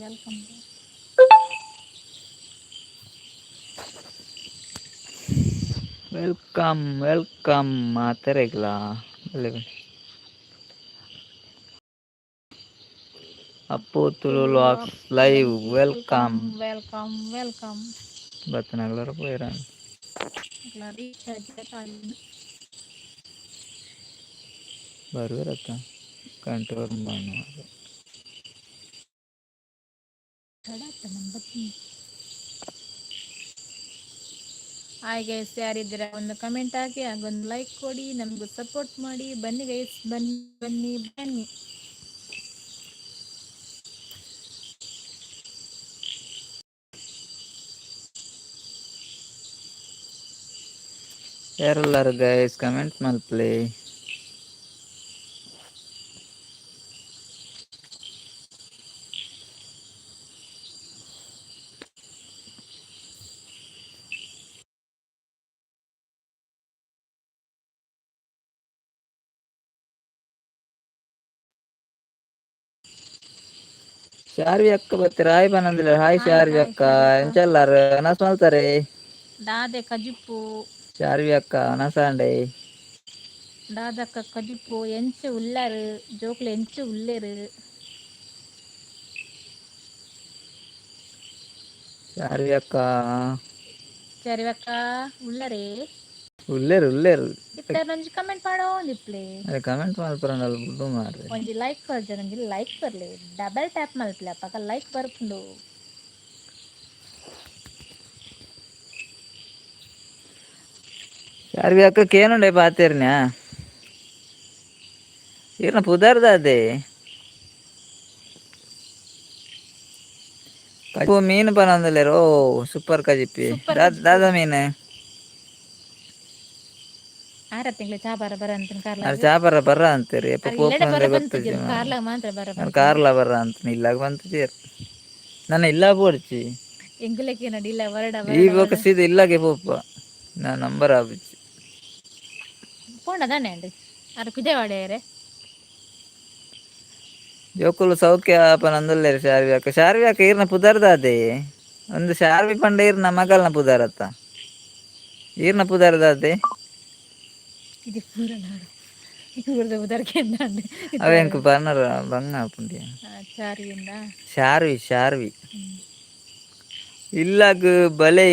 Welcome. Welcome welcome ಮಾತೆರೆಗ್ಲಾ ಅಪ್ಪು Tulu live welcome welcome. ಬತ್ತನಗ್ಲರ ಪೋಯಿರ ಬರ್ವರತ್ತ ಕಂಟ್ರೋಲ್ ಮಾಡಿ ಹಾಯ್ ಗೈಸ್, ಯಾರಿದ್ದೀರಾ ಒಂದು ಕಮೆಂಟ್ ಹಾಕಿ, ಹಾಗೊಂದು ಲೈಕ್ ಕೊಡಿ, ನಮಗೂ ಸಪೋರ್ಟ್ ಮಾಡಿ. ಬನ್ನಿ ಗೈಸ್, ಬನ್ನಿ ಬನ್ನಿ ಬನ್ನಿ. ಯಾರೆಲ್ಲರೂ ಗೈಸ್ ಕಮೆಂಟ್ ಮಲ್ಪ್ಲಿ. ಶಾರ್ವಿ ಅಕ್ಕ ಬರ್ತೀರ? ಹಾಯ್ ಬನ್ನಂದಿಲ್ಲ. ಹಾಯ್ ಶಾರ್ವಿ ಅಕ್ಕ, ಎಂಚಲ್ಲಾರು ಅನಸ್ ಮಲ್ತಾರೆ ದಾದೆ ಕಜಿಪ್ಪು ಶಾರ್ವಿ ಅಕ್ಕ ಅನಸಾಂಡೆ ದಾದಕ್ಕ ಕಜಿಪ್ಪು ಎಂಚ ಉಳ್ಳಾರು ಜೋಕ್ಲು ಎಂಚ ಉಳ್ಳೇರು. ಶಾರ್ವಿ ಅಕ್ಕ ಶಾರ್ವಿ ಅಕ್ಕ ಉಳ್ಳಾರೆ ಉಳ್ಳೇರು ಇತ್ತಾರ ಒಂಜಿ ಕಮೆಂಟ್ ಮಾಡೋ ನಿಪ್ಲೆ. ಅದೇ ಕಮೆಂಟ್ ಮಲ್ಪರಂಗಲ್ಲ ಬುಡು ಮಾರ್ರೆ. ಒಂಜಿ ಲೈಕ್ ಕೊರ್ಜಿ, ನಂಗೆ ಲೈಕ್ ಬರ್ಲಿ, ಡಬಲ್ ಟ್ಯಾಪ್ ಮಲ್ಪಲೆ ಅಪ್ಪಗ ಲೈಕ್ ಬರ್ಪುಂಡು. ಶಾರ್ವಿ ಅಕ್ಕಕ್ಕೆ ಏನುಂಡೆ ಪಾತೆರ್ನ್ಯಾ ಈರ್ನ ಪುದರ್ದಾದೆ ಮೀನು ಪನೊಂದುಲ್ಲೆರ್. ಓ ಸೂಪರ್ ಕಜಿಪ್ಪಿ ದಾದ ಮೀನು ಆರ ತಿಂಗ್ಳು ಚಾಬಾರ ಬರ ಅಂತಿನ ಕಾರ್ಲ ಅದು ಚಾಪರ ಬರ್ರ ಅಂತೀರಿ ಎಪ್ಪ ಇಲ್ಲಡೆ ಬರ ಪೋಪುನಂದೆ ಬಂತಜ್ಜಿ ಗೊತ್ತಜ್ಜಿ ಕಾರ್ಲಾಗ ಮಾತ್ರ ಬರ ನಾನು ಬಂತು. ಕಾರ್ಲ ಬರ್ರ ಅಂತ ಇಲ್ಲಾಗ ಬಂತು ಚೇರ್ ನನ್ನ ಇಲ್ಲ ಪೋಡ್ಚಿ ಎಂಗುಲಕ್ಕೆ ನಡಿಲ್ಲ ವರಡ ಈ ವರಡ ಬೊಕ ವರಡ ಸೀದಾ ಇಲ್ಲಾಗೆ ಪೋಪ ನಾ ನಂಬರ್ ಆಪಿಚ್ಚಿ ಪೋಂಡ ದಾನೆ ಅಂಡಿ ಅರ ಪಿದೆ ವಾಡೆಯರೆ ಜೋಕುಲು ಸೌಖ್ಯ ಪನೊಂದುಲ್ಲೆರ್. ಶಾರ್ವಿ ಅಕ್ಕ ಈರ್ನ ಪುದರ್ದಾದೆ ಒಂದು ಶಾರ್ವಿ ಪಂಡ ಈರ್ನ ಮಗಲ್ನ ಪುದಾರತ್ತ ಈರ್ನ ಪುದಾರದಾದೆ ಇದು ಪೂರ ನಾಡು ಇವ್ರದ ಉದರ್ಕೆ ಅವೆಂಕು ಬರ್ನರ ಬಂಗ ಪುಂಡಿ ಶಾರ್ವಿ ಇಲ್ಲಾಗ ಬಲೆ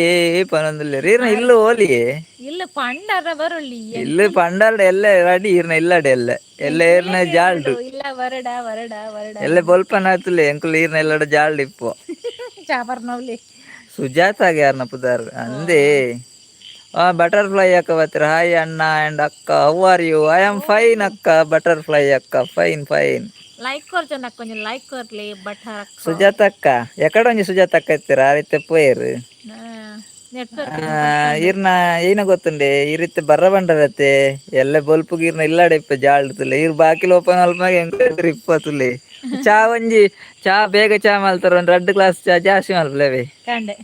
ಪನೊಂದುಲ್ಲೆರ್ ಈರ್ನ ಇಲ್ಲು ಓಲಿಯೇ ಇಲ್ಲ ಪಂಡರ ಬರೊಳ್ಳಿ ಇಲ್ಲು ಪಂಡಾಲ್ಡ ಎಲ್ಲ ಅಡಿ ಈರ್ನ ಇಲ್ಲಾಡೆ ಎಲ್ಲ ಈರ್ನ ಜಾಲ್ಡು ಇಲ್ಲ ವರಡ ವರಡ ವರಡ ಎಲ್ಲ ಬೊಲ್ಪನಾತುಲೆ ಎಂಕುಲು ಈರ್ನ ಎಲ್ಲಾಡೆ ಜಾಲ್ಡು ಇಪ್ಪು ಚಾಬಾರ್ ನವ್ಲಿ ಸುಜಾತಾಗ ಯಾರ್ನ ಪುದಾರ್ ಅಂದೇ ಬಟರ್ಫ್ಲೈ ಅಕ್ಕ ಬತ್ತರ. ಹಾಯ್ ಅಣ್ಣ ಅಂಡ್ ಅಕ್ಕ, how are you? I am fine ಅಕ್ಕ. ಬಟರ್ಫ್ಲೈ ಅಕ್ಕ ಫೈನ್ ಫೈನ್. ಲೈಕ್ ಕೊರ್ಚೊಂದು ಕೊಂచెం ಲೈಕ್ ಕೊರ್ಲಿ ಬಟರ್ ಅಕ್ಕ. ಸುಜಾತ ಅಕ್ಕ ಎಕಡೆ ಒಂಜಿ ಸುಜಾತ ಅಕ್ಕ ಇತ್ತೀರ ಆ ರೀತಿ ಪೋಯರು ನೆಟ್ವರ್ಕ್ ಈರ್ನ ಏನ ಗೊತ್ತುಂಡೆ ಈ ರೀತಿ ಬರ್ರ ಬಂಡರತ್ತೆ ಎಲ್ಲ ಬೊಲ್ಪುಗ ಈರ್ನ ಇಲ್ಲಾಡೆ ಇಪ್ಪ ಜಾಳ್ತುಲೆ ಇರ್ ಬಾಕಿಲ್ ಓಪನ್ ಅಲ್ಪಾಗ ಎಂಕ ಇಪ್ಪತ್ತುಲೆ ಚಾ ಒಂಜಿ ಚಾ ಬೇಗ ಚಾ ಮಲ್ತಾರ ಒಂದ್ 2 ಗ್ಲಾಸ್ ಚಾ ಜಾಸ್ತಿ ಮಲ್ಪಲೆವೆ ಕಂಡೆ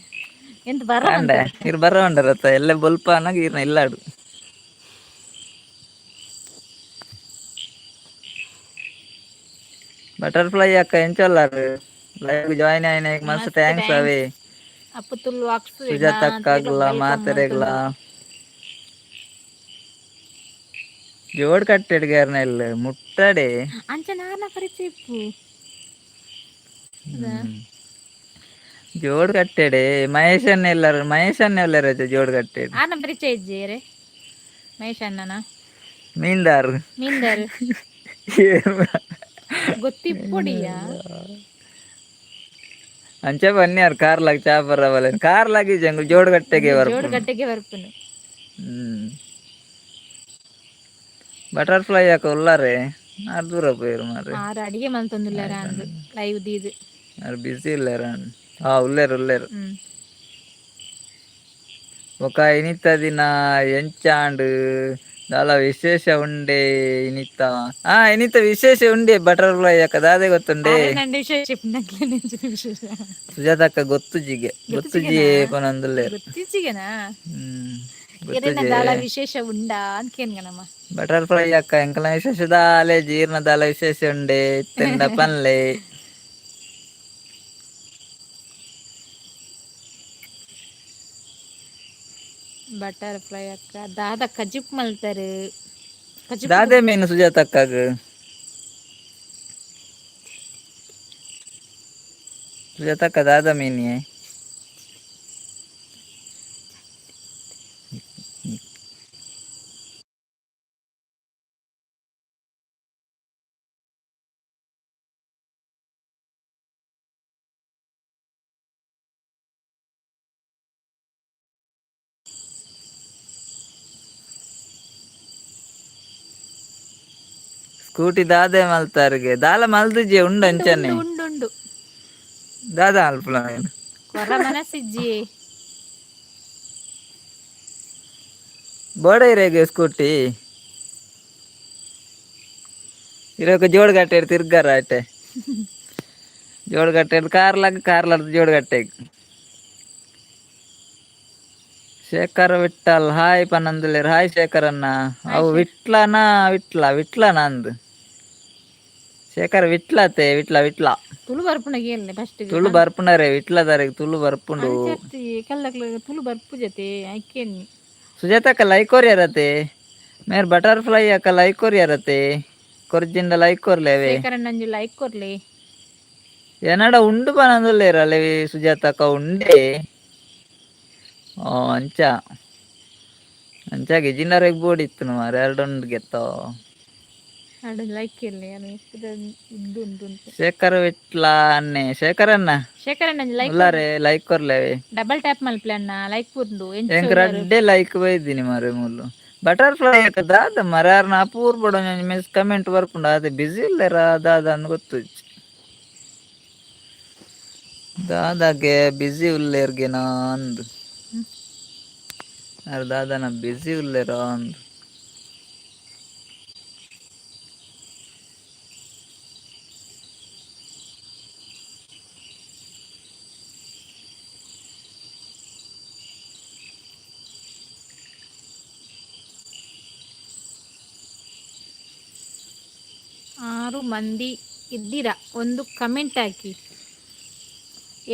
ಎಂತ ಬರ್ರ ಕಂಡೆ ಬಂತಾರ ಇರ್ ಬರ್ರ ಬಂಡರತ್ತ ಎಲ್ಲ ಬೊಲ್ಪ ಅನ್ನಾಗ ಈರ್ನ ಇಲ್ಲಾಡು ಬಟರ್ಫ್ಲೈ ಅಕ್ಕ ಎಂಚಲ್ಲಾರು ಲೈವ್ ಜಾಯಿನ್ ಆಯ್ನ ಮಸ್ತ್ ಥ್ಯಾಂಕ್ಸ್ ಅವೇ ಅಪ್ಪ ತುಳು ಹಾಕ್ಸ್ರಿ ಸುಜಾತ ಅಕ್ಕ ಆಗ್ಲ ವೆಲ್ಕಮ್ ಮಾತೆರೆಗ್ಲ ಅಂತಂದು ಜೋಡ್ ಕಟ್ಟೆಡ್ಗಾರನ ಇಲ್ಲ ಮುಟ್ಟಡೆ ಅಂಚ ನಾನ ಪರಿಚಯ ಇಪ್ಪು ಜೋಡ್ ಕಟ್ಟೆಡೆ ಮಹೇಶನ್ನ ಎಲ್ಲಾರ ಮಹೇಶನ್ನ ಎಲ್ಲಾರ ಜೋಡ್ ಕಟ್ಟೆಡು ಆನ ಪರಿಚಯ ಇಜ್ಜಿರೆ ಮಹೇಶ್ ಅಣ್ಣನ ಮೀಂದಾರ್ ಮೀಂದಾರ್ ಗೊತ್ತಿಪ್ಪುಡಿಯಾ ಅಂಚೆ ಬನ್ನಿಯಾರ್ ಕಾರ್ಲಾಗ ಚಾ ಬರ್ರವಲ್ಲ ಕಾರ್ಲಾಗಿ ಜಂಗ್ ಜೋಡ್ಗಟ್ಟೆಗೆ ಜೋಡ್ ಬರ್ಪುಂಡು ಗಟ್ಟೆಗೆ ಬರ್ಪುನು ಬಟರ್ಫ್ಲೈ ಯಾಕ ಉಲ್ಲಾರೆ ಆರ್ ದೂರ ಪೋಯಿರು ಮಾರ್ರೆ ಆರು ಅಡಿಗೆ ಮಲ್ತೊಂದುಲ್ಲೆರ ಅಂದ್ ಲೈವ್ ದೀದ್ ಆರ್ ಬಿಸಿ ಇಲ್ಲೆರ ಉಲ್ಲೇರು ಬೊಕ ಇನಿತ್ತ ದಿನ ಎಂಚಾಂಡ್ ದಾಲ ವಿಶೇಷ ಉಂಡೆ ಇನಿತ್ತ ಇನಿತ್ತ ವಿಶೇಷ ಉಂಡೆ ಬಟರ್ಫ್ಲೈ ಯಾಕ ದಾದೆ ಗೊತ್ತುಂಡೆ ಸುಜಾತ ಅಕ್ಕ ಗೊತ್ತುಜಿಗೆ ಗೊತ್ತುಜಿ ಪನೊಂದುಲ್ಲೆರ್ ಗೊತ್ತಿಚ್ಚಿಗೆನಾ ಗೊತ್ತುಜಿ ದಾಲ ವಿಶೇಷ ಉಂಡಾ ಅಂತ ಕೇನ್ಗನಮ್ಮ ಬಟರ್ಫ್ಲೈ ಅಕ್ಕ ಎಂಕಲ್ನ ವಿಶೇಷ ದಾಲೆ ಜೀರ್ಣ ದಾಲ ವಿಶೇಷ ಉಂಡೆ ಇತ್ತೆಂಡ ಪನ್ಲೆ. ವಿಶೇಷ ಉಂಡೆ. ಬಟರ್ಫ್ಲೈ ಅಕ್ಕ ಎಂಕಲ್ನ ವಿಶೇಷ ಉಂಡೆ ಇತ್ತೆಂಡ ಪನ್ಲೆ ಬಟರ್ಫ್ಲೈ ಅಕ್ಕ ದಾದ ಕಜಿಪ್ ಮಲ್ತಾರೆ ಕಜಿಪ್ ದಾದೆ ಮೀನು ಸುಜಾತಕ್ಕಾಗ ಸುಜಾತಕ್ಕ ದಾದ ಮೀನಿಯೇ ಸ್ಕೂಟಿ ದಾದೆ ಮಲ್ತಾರ್ಗೆ ದಾಲ ಮಲ್ದಿಜಿ ಉಂಡು ಅಂಚನೆ ಉಂಡು ದಾದ ಅಲ್ಪಲ ಕೊರ ಮನಸ್ಸಿಜ್ಜಿ ಬೋಡ ಇರೇಗೆ ಸ್ಕೂಟಿ ಇರೋಕೆ ಜೋಡ್ಗಟ್ಟೆ ತಿರ್ಗಾರ ಅಟ್ಟೆ ಜೋಡ್ಗಟ್ಟೆ ಕಾರ್ಲಾರ್ದು ಜೋಡ್ಗಟ್ಟೆ ಶೇಖರ್ ವಿಠಲ್ ಹಾಯ್ ಪನ್ನಂದುಲೇರ್ ಹಾಯ್ ಶೇಖರನ್ನ ಅವು ವಿಟ್ಲನ ಅಂದ್ ಶೇಖರ್ ವಿಟ್ಲತೆ ವಿಟ್ಲ ತುಳು ಬರ್ಪುಣಗೆ ಎಲ್ಲ ಫಸ್ಟ್ ತುಳು ಬರ್ಪುಣರೆ ವಿಟ್ಲದಾರಿಗೆ ತುಳು ಬರ್ಪುಂಡು ಅಂಚರ್ತಿ ಕಲ್ಲಕ್ಲ ತುಳು ಬರ್ಪು ಜತೆ ಐಕೆನ್ ಸುಜಾತಕ್ಕ ಲೈಕೋರ್ ಯಾರತೆ ಮೇರ್ ಬಟರ್ಫ್ಲೈ ಅಕ್ಕ ಲೈಕೋರ್ ಯಾರತೆ ಕೊರ್ಜಿಂದ ಲೈಕೋರ್ಲೇವೆ ಶೇಖರಣ್ಣಂಜಿ ಲೈಕ್ ಕೊರ್ಲೆ ಏನಡ ಉಂಡು ಪನಂದುಲ್ಲೇರಲ್ಲ ಸುಜಾತಕ್ಕ ಉಂಡೆ ಅಂಚ ಅಂಚಾಗೆ ಜಿನ್ನರೆಗ್ ಬೋಡಿತ್ತು ಮಾರ ಎರಡೊಂದು ಗೆತ್ತೋ ಲೈಕ್ ಇಲ್ಲ ಇದ್ದು ಶೇಖರ್ ವಿಟ್ಲ ಅನ್ನೆ ಶೇಖರಣ್ಣ ಲೈಕ್ ಉಲ್ಲಾರೆ ಲೈಕ್ ಕೊರ್ಲೇವೆ ಡಬಲ್ ಟ್ಯಾಪ್ ಮಲ್ಪಲೆ ಅಣ್ಣ ಲೈಕ್ ಪುರ್ದು ಎಂಕ್ ರಡ್ಡೆ ಲೈಕ್ ಬೈದಿನಿ ಮಾರೆ ಮುಲ್ಲು ಬಟರ್ಫ್ಲೈ ದಾದ ಮರಾರ್ನ ಅಪೂರ್ ಬಡ ಮಿಸ್ ಕಮೆಂಟ್ ಬರ್ಪುಂಡು ಅದೇ ಬಿಸಿ ಇಲ್ಲೇರ ದಾದ ಅಂದ್ ಗೊತ್ತು ದಾದಾಗೆ ಬಿಸಿ ಉಲ್ಲೇರ್ಗೆನ ಅಂದ್ ಅರೆ ದಾದಾನ ಬಿಸಿ ಉಲ್ಲೇರ ಅಂದ್ 6 ಮಂದಿ ಇದ್ದೀರಾ ಒಂದು ಕಮೆಂಟ್ ಹಾಕಿ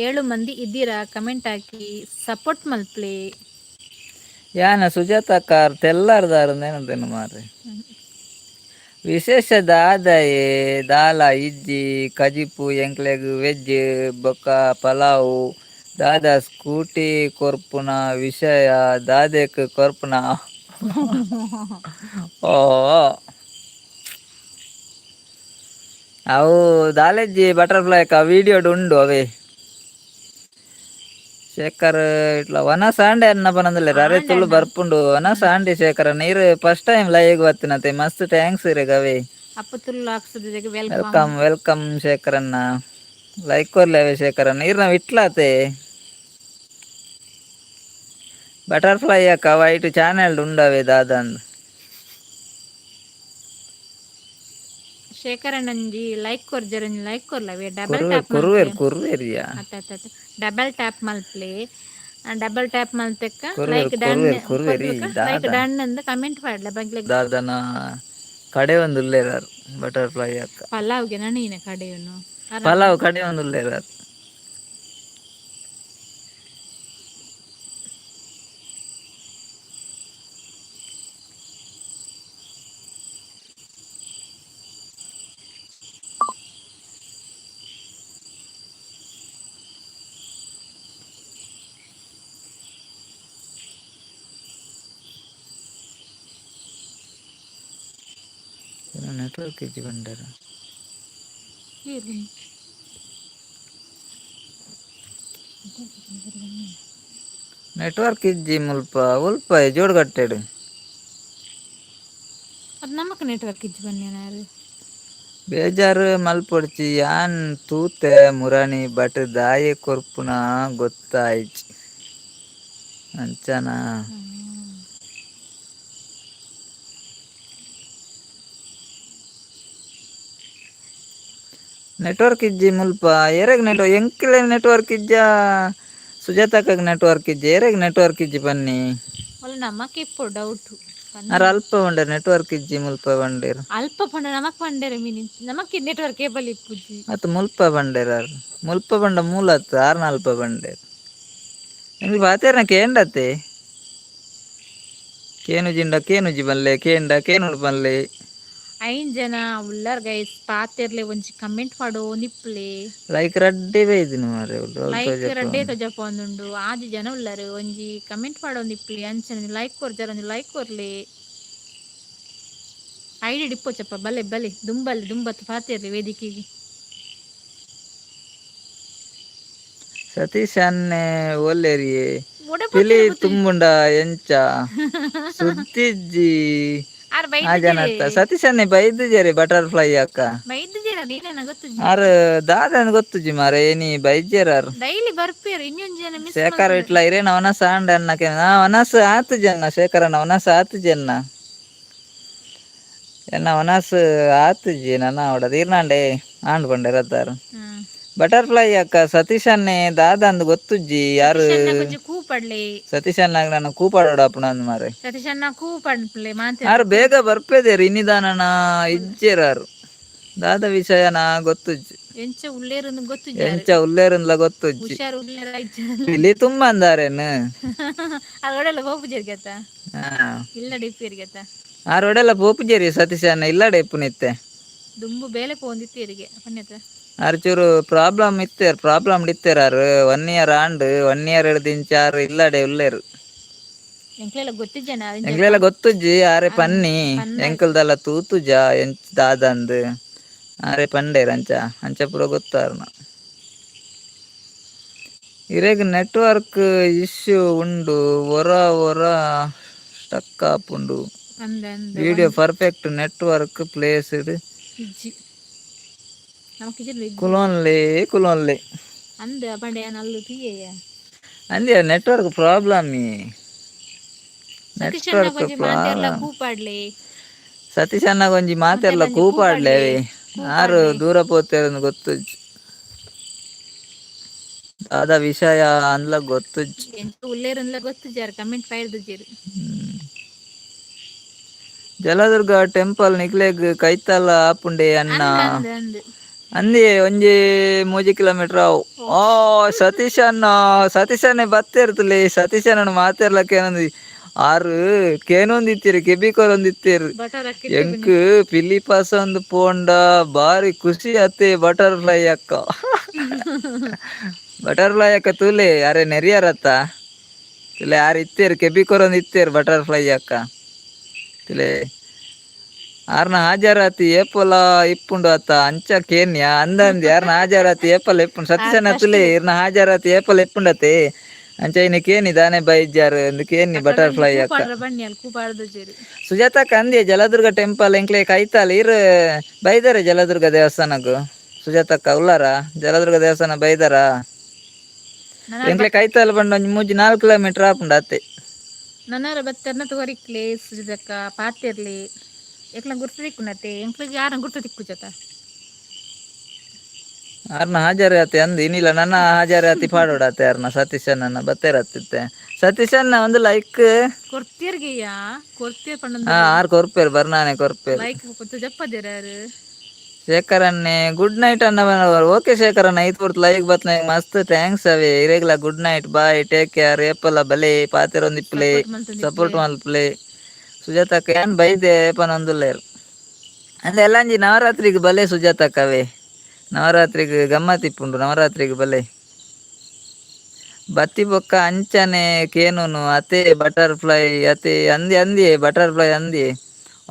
7 ಮಂದಿ ಇದ್ದೀರಾ ಕಮೆಂಟ್ ಹಾಕಿ ಸಪೋರ್ಟ್ ಮಲ್ಪ್ಲೆ ಯಾನ ಸುಜಾತ ಕಾರ್ ತೆಲ್ಲಾರ್ದಾರನೇನಂತೇನು ಮಾರ್ರೆ ವಿಶೇಷ ದಾದಾಯೆ ದಾಲ ಇಜ್ಜಿ ಕಜಿಪು ಎಂಕ್ಲೆಗ್ ವೆಜ್ ಬೊಕ್ಕ ಪಲಾವು ದಾದಾ ಸ್ಕೂಟಿ ಕೊರ್ಪುನ ವಿಷಯ ದಾದೆಕ್ ಕೊರ್ಪುನ ಓ ಅವು ದಾಲೆಜ್ಜಿ ಬಟರ್ಫ್ಲೈ ಕ ವಿಡಿಯೋ ಉಂಡು ಅವೇ ಶೇಖರ್ ಇಟ್లా ವನ ಸಾಂಡೆ ಅನ್ನ ಪನಂದಲೆ ಅರೆ ತುಳು ಬರ್ಪುಂಡು ವನ ಸಾಂಡೆ ಶೇಖರ ನೀರು ಫಸ್ಟ್ ಟೈಮ್ ಲೈವ್ ಬತ್ತಿನತೆ ಮಸ್ತ್ ಥ್ಯಾಂಕ್ಸ್ ರೀ ಗವಿ ವೆಲ್ಕಮ್ ವೆಲ್ಕಮ್ ಶೇಖರನ್ನ ಲೈಕ್ ಕೊರ್ಲೇವೆ ಶೇಖರ ನೀರ್ನ ಇಟ್ಲಾತೆ ಬಟರ್ಫ್ಲೈ ಅಕ್ಕ ವೈಟ್ ಚಾನೆಲ್ ಉಂಡವೆ ದಾದಂದ್ ಶೇಖರಣ್ಣಂಜಿ ಲೈಕ್ ಕೊರ್ಜರಂಜಿ ಲೈಕ್ ಕೊರ್ಲವೆ ಡಬಲ್ ಟ್ಯಾಪ್ ಕುರ್ವೇರಿಯಾ ಡಬಲ್ ಟ್ಯಾಪ್ ಮಲ್ಪ್ಲೆ ಡಬಲ್ ಟ್ಯಾಪ್ ಮಲ್ತೆಕ್ಕ ಲೈಕ್ ಡನ್ ಲೈಕ್ ಡನ್ ಅಂತ ಕಮೆಂಟ್ ಮಾಡ್ಲ ಬಗ್ಗೆ ದಾದನ ಕಡೆ ಒಂದು ಉಲ್ಲೇರಾರು ಬಟರ್ಫ್ಲೈ ಅಕ್ಕ ಪಲಾವ್ಗೆ ನಣೀನ ಕಡೆಯನ್ನು ಪಲಾವ್ ಕಡೆ ಒಂದು ಉಲ್ಲೇರಾರು ನೆಟ್ವರ್ಕ್ ಇಜ್ಜಿ ಬಂಡಾರ ನೆಟ್ವರ್ಕ್ ಇಜ್ಜಿ ಮುಲ್ಪ ಉಲ್ಪ ಜೋಡ್ಗಟ್ಟೆಡು ಅದು ನಮಕ್ ನೆಟ್ವರ್ಕ್ ಇಜ್ಜಿ ಬನ್ನಿ ಬೇಜಾರು ಮಲ್ಪೊಡ್ಚಿ ಯಾನ್ ತೂತೆ ಮುರಾಣಿ ಬಟ್ ದಾಯೆ ಕೊರ್ಪುನ ಗೊತ್ತಾಯ್ಚ್ ಅಂಚನಾ ನೆಟ್ವರ್ಕ್ ಇಜ್ಜಿ ಮುಲ್ಪ ಎರೆಗ್ ನೆಟ್ವರ್ಕ್ ಎಂಕ್ಲೆ ನೆಟ್ವರ್ಕ್ ಇಜ್ಜ ಸುಜಾತಕ್ಕ ನೆಟ್ವರ್ಕ್ ಇಜ್ಜಿ ಎರೆಗ್ ನೆಟ್ವರ್ಕ್ ಇಜ್ಜಿ ಬನ್ನಿ ನಮಕ್ ಇಪ್ಪು ಡೌಟ್ ಅರ ಅಲ್ಪ ಬಂಡೇರ್ ನೆಟ್ವರ್ಕ್ ಇಜ್ಜಿ ಮುಲ್ಪ ಬಂಡೇರ್ ಅಲ್ಪ ಪಂಡ ನಮಕ್ ಬಂಡೇರೆ ಮೀನಿ ನಮಕ್ ನೆಟ್ವರ್ಕ್ ಕೇಬಲ್ ಇಪ್ಪುಜಿ ಅತ್ತು ಮುಲ್ಪ ಬಂಡೇರ್ ಮುಲ್ಪ ಬಂಡ ಮೂಲತ್ತು ಆರ್ನ ಅಲ್ಪ ಬಂಡೇರ್ ನಿಮ್ಗೆ ಬಾತೇರ್ನ ಕೇಂಡತ್ತೆ ಕೇನುಜಿ ಬಲ್ಲೆ ಕೇನುಡು ಬಲ್ಲೆ. 5 ಜನ ಉಳ್ಳಾರ್ ಗೈಸ್ ಪಾತೆರ್ಲೆ ಒಂಜಿ ಕಮೆಂಟ್ ಮಾಡೋ ನಿಪ್ಲೆ. ಲೈಕ್ ರಡ್ಡೆ ಬೇಯ್ದಿನಿ ಮಾರೆ ಲೈಕ್ ರಡ್ಡೆ ತೋಜಪ್ಪ ಒಂದುಂಡು 6 ಜನ ಉಳ್ಳಾರ್ ಒಂಜಿ ಕಮೆಂಟ್ ಮಾಡೋ ನಿಪ್ಲೆ ಅಂಚನೆ ಲೈಕ್ ಕೊರ್ಜಾರ ಒಂಜಿ ಲೈಕ್ ಕೊರ್ಲೆ. ಐಡಿ ಡಿಪ್ಪೋಚಪ್ಪ ಬಲೆ ದುಂಬತ್ತು ಪಾತೆರ್ಲೆ ವೇದಿಕೆಗೆ. ಸತೀಶ್ ಅನ್ನೆ ಒಲ್ಲೆರಿಯೇ ಪಿಲಿ ತುಂಬುಂಡ ಎಂಚ ಸುದ್ದಿಜ್ಜಿ ಆ ಜನ ಸತೀಶ್ ಅನ್ನೆ ಬೈದಿಜರಿ ಬಟರ್ಫ್ಲೈ ಅಕ್ಕ ಆರ್ ದಾದನ್ ಗೊತ್ತುಜಿ ಮಾರೆ ಏನಿ ಬೈಜರಾರ್ ಡೈಲಿ ಬರ್ಪೇರು ಇನ್ನೊಂದು ಜನ ಮಿಸ್ ಶೇಖರ್ ಇಟ್ಲ ಇರೇನ ಅವನಸ ಆಂಡ ಅನ್ನಕ್ಕೆ ಅವನಸ್ ಆತು ಜನ ಶೇಖರನ ಅವನಸ್ ಆತು ಜನ ಎನ್ನ ಅವನಸ್ ಆತು ಜಿ ನನ್ನ ಅವಡ ತೀರ್ನಾಂಡೆ ಆಂಡ್ ಬಂಡೆ ರದ್ದಾರು ಬಟರ್ಫ್ಲೈ ಅಕ್ಕ ಸತೀಶ್ ಅನ್ನೆ ದಾದಂದು ಗೊತ್ತುಜ್ಜಿ ಯಾರು ಕೂಪಡ್ಲೆ ಸತೀಶ್ ಅನ್ನಾಗ ನಾನು ಕೂಪಾಡೋಡ ಅಪ್ಪನಂದು ಮಾರೆ ಸತೀಶ್ ಅನ್ನ ಕೂಪಡ್ಲೆ ಯಾರು ಬೇಗ ಬರ್ಪೇದೇರು ಇನ್ನಿದಾನನ ಇಜ್ಜೇರಾರು ದಾದ ವಿಷಯನ ಗೊತ್ತುಜ್ಜಿ ಎಂಚ ಉಲ್ಲೇರಂದ್ಲ ಗೊತ್ತುಜ್ಜಿ ಇಲ್ಲಿ ತುಂಬ ಅಂದಾರೇನು ಅದೊಡೆಲ್ಲ ಹೋಪುಜೇರ್ಗೆತ ಇಲ್ಲ ಡಿಪ್ಪಿರ್ಗೆತ ಆರೋಡೆಲ್ಲ ಪೋಪುಜೇರಿ ಸತೀಶ್ ಅನ್ನ ಇಲ್ಲ ಡೆಪ್ಪು ನಿತ್ತೆ ದುಂಬು ಬೇಲೆ ಪೋಂದಿತ್ತೀರಿಗೆ ಪನ್ಯತ ಅರ್ಚೂರು ಪ್ರಾಬ್ಲಮ್ ಇತ್ತೇರಾರು 1 ಇಯರ್ ಆಂಡ್ 1 ಇಯರ್ ಹಿಡ್ದಿಂಚಾರು ಇಲ್ಲಡೆ ಉಲ್ಲೇರು ಎಂಕ್ಲೆಲ್ಲ ಗೊತ್ತುಜ್ಜಿ ಆರೆ ಪನ್ನಿ ಎಂಕಲ್ದಲ್ಲ ತೂತುಜ ಎಂಚ ದಾದಂದು ಆರೆ ಪಂಡೇರ್ ಅಂಚ ಪೂರ ಗೊತ್ತಾರ್ನ ಇರೆಗ್ ನೆಟ್ವರ್ಕ್ ಇಶ್ಯೂ ಉಂಡು ಒರ ಸ್ಟಕ್ ಆಪುಂಡು ವಿಡಿಯೋ ಪರ್ಫೆಕ್ಟ್ ನೆಟ್ವರ್ಕ್ ಪ್ಲೇಸ್ಡ್ ಕುಲೋನ್ಲೆ ಅಂದ್ಯ ನೆಟ್ವರ್ಕ್ ಪ್ರಾಬ್ಲಮ್ ಸತೀಶ್ ಅನ್ನ ಒಂಜಿ ಮಾತೆರ್ಲ ಕೂಪಾಡ್ಲೆ ಆರು ದೂರ ಪೋತೇರನ್ನು ಗೊತ್ತುಜ್ಜಿ ಅದ ವಿಷಯ ಅಂದ್ಲ ಗೊತ್ತುಜ್ಜಿ ಜಲದುರ್ಗ ಟೆಂಪಲ್ ನಿಕ್ಲೆಗ್ ಕೈತಲ್ಲ ಆಪುಂಡೆ ಅನ್ನ ಅಂದಿ ಒಂಜಿ 3 ಕಿಲೋಮೀಟರ್ ಅವು ಓ ಸತೀಶ್ ಅನ್ನೆ ಬತ್ತೇರ್ತಲೆ ಸತೀಶ್ ಅನ್ನ ಮಾತೆರ್ಲಕ್ಕೆ ಏನಂದಿ ಆರು ಕೇನೊಂದಿತ್ತೀರಿ ಕೆಬಿಕೊರೊಂದಿತ್ತೀರಿ ಎಂಕ್ ಫಿಲಿಪಾಸ್ ಒಂದು ಪೋಂಡ ಬಾರಿ ಖುಷಿ ಅತ್ತೆ ಬಟರ್ಫ್ಲೈ ಅಕ್ಕ ತುಲೆ ಅರೆ ನೆರಿಯಾರತ್ತ ತುಲೆ ಯಾರು ಇತ್ತೇರು ಕೆಬಿಕೊರೊಂದು ಇತ್ತೇರು ಬಟರ್ಫ್ಲೈ ಅಕ್ಕ ತುಲೆ ಆರ್ನ ಹಾಜರಾತಿ ಏಪಲ ಇಪ್ಪುಂಡು ಅತ್ತ ಅಂಚ ಕೇನ್ಯ ಅಂದಂದಿ ಯಾರ್ನ ಹಾಜರಾತಿ ಏಪಲ ಇಪ್ಪುಂಡು ಸತೀಶನ ತುಲೆ ಇರ್ನ ಹಾಜರಾತಿ ಏಪಲ ಇಪ್ಪುಂಡತೆ ಅಂಚ ಇನ್ನು ಕೇನಿ ದಾನೆ ಬೈಜಾರು ಎಂದು ಕೇನಿ ಬಟರ್ಫ್ಲೈ ಅಕ್ಕ ಸುಜಾತಕ್ಕ ಅಂದಿಯ ಜಲದುರ್ಗ ಟೆಂಪಲ್ ಎಂಕ್ಲೆ ಕೈತಾಲ ಇರ್ ಬೈದಾರೆ ಜಲದುರ್ಗ ದೇವಸ್ಥಾನಕ್ಕೂ ಸುಜಾತಕ್ಕ ಉಲ್ಲಾರ ಜಲದುರ್ಗ ದೇವಸ್ಥಾನ ಬೈದಾರ ಎಂಕ್ಲೆ ಕೈತಾಲ ಬಂಡ ಒಂಜಿ 4 ಕಿಲೋಮೀಟರ್ ಆಪುಂಡು ಅತ್ತೆ ನನ್ನಾರ ಬತ್ತರ್ನ ತೋರಿಕ್ಲೆ ಸುಜಾತಕ್ಕ ಪಾತೆರ್ಲಿ ಎಕ್ಲ ಗುರ್ತು ತಿಕ್ಕುನತ್ತೆ ಎಂಕ್ಲಿಗೆ ಯಾರನ್ನ ಗುರ್ತು ತಿಕ್ಕುಜತ ಆರ್ನ ಹಾಜರಾತಿ ಅಂದ್ ಇನ್ನಿಲ್ಲ ನನ್ನ ಹಾಜರಾತಿ ಪಾಡೋಡತ್ತೆ ಯಾರನ್ನ ಸತೀಶ್ ಅನ್ನ ಬತ್ತೇರತ್ತಿತ್ತೆ ಸತೀಶ್ ಅನ್ನ ಒಂದು ಲೈಕ್ ಕೊರ್ತಿರ್ಗೆಯಾ ಕೊರ್ತಿರ್ ಪಂಡ ಆರ್ ಕೊರ್ಪೇರ್ ಬರ್ನಾನೆ ಕೊರ್ಪೇರ್ ಲೈಕ್ ಕೊತ್ತು ಜಪ್ಪದಿರಾರು ಶೇಖರನ್ನೇ ಗುಡ್ ನೈಟ್ ಅನ್ನ ಓಕೆ ಶೇಖರನ್ನ ಐತ್ ಪೂರ್ತಿ ಲೈಕ್ ಬತ್ನ ಮಸ್ತ್ ಥ್ಯಾಂಕ್ಸ್ ಅವೇ ಇರೆಗ್ಲ good night bye take care ಏಪಲ ಬಲೆ ಪಾತೆರೊಂದಿಪ್ಲೆ ಸಪೋರ್ಟ್ ಮಲ್ಪ್ಲೆ ಸುಜಾತಕ್ಕ ಏನ್ ಬೈದೆ ಪನೊಂದುಲ್ಲೇರು ಅಂದೆ ಎಲ್ಲಂಜಿ ನವರಾತ್ರಿಗೆ ಬಲೆ ಸುಜಾತಕ್ಕವೇ ನವರಾತ್ರಿಗೆ ಗಮ್ಮತ್ತಿಪ್ಪುಂಡು ನವರಾತ್ರಿಗೆ ಬಲೆ ಬತ್ತಿ ಬೊಕ್ಕ ಅಂಚನೆ ಕೇನುನು ಅತೆ ಬಟರ್ಫ್ಲೈ ಅತೆ ಅಂದಿ ಬಟರ್ಫ್ಲೈ ಅಂದಿ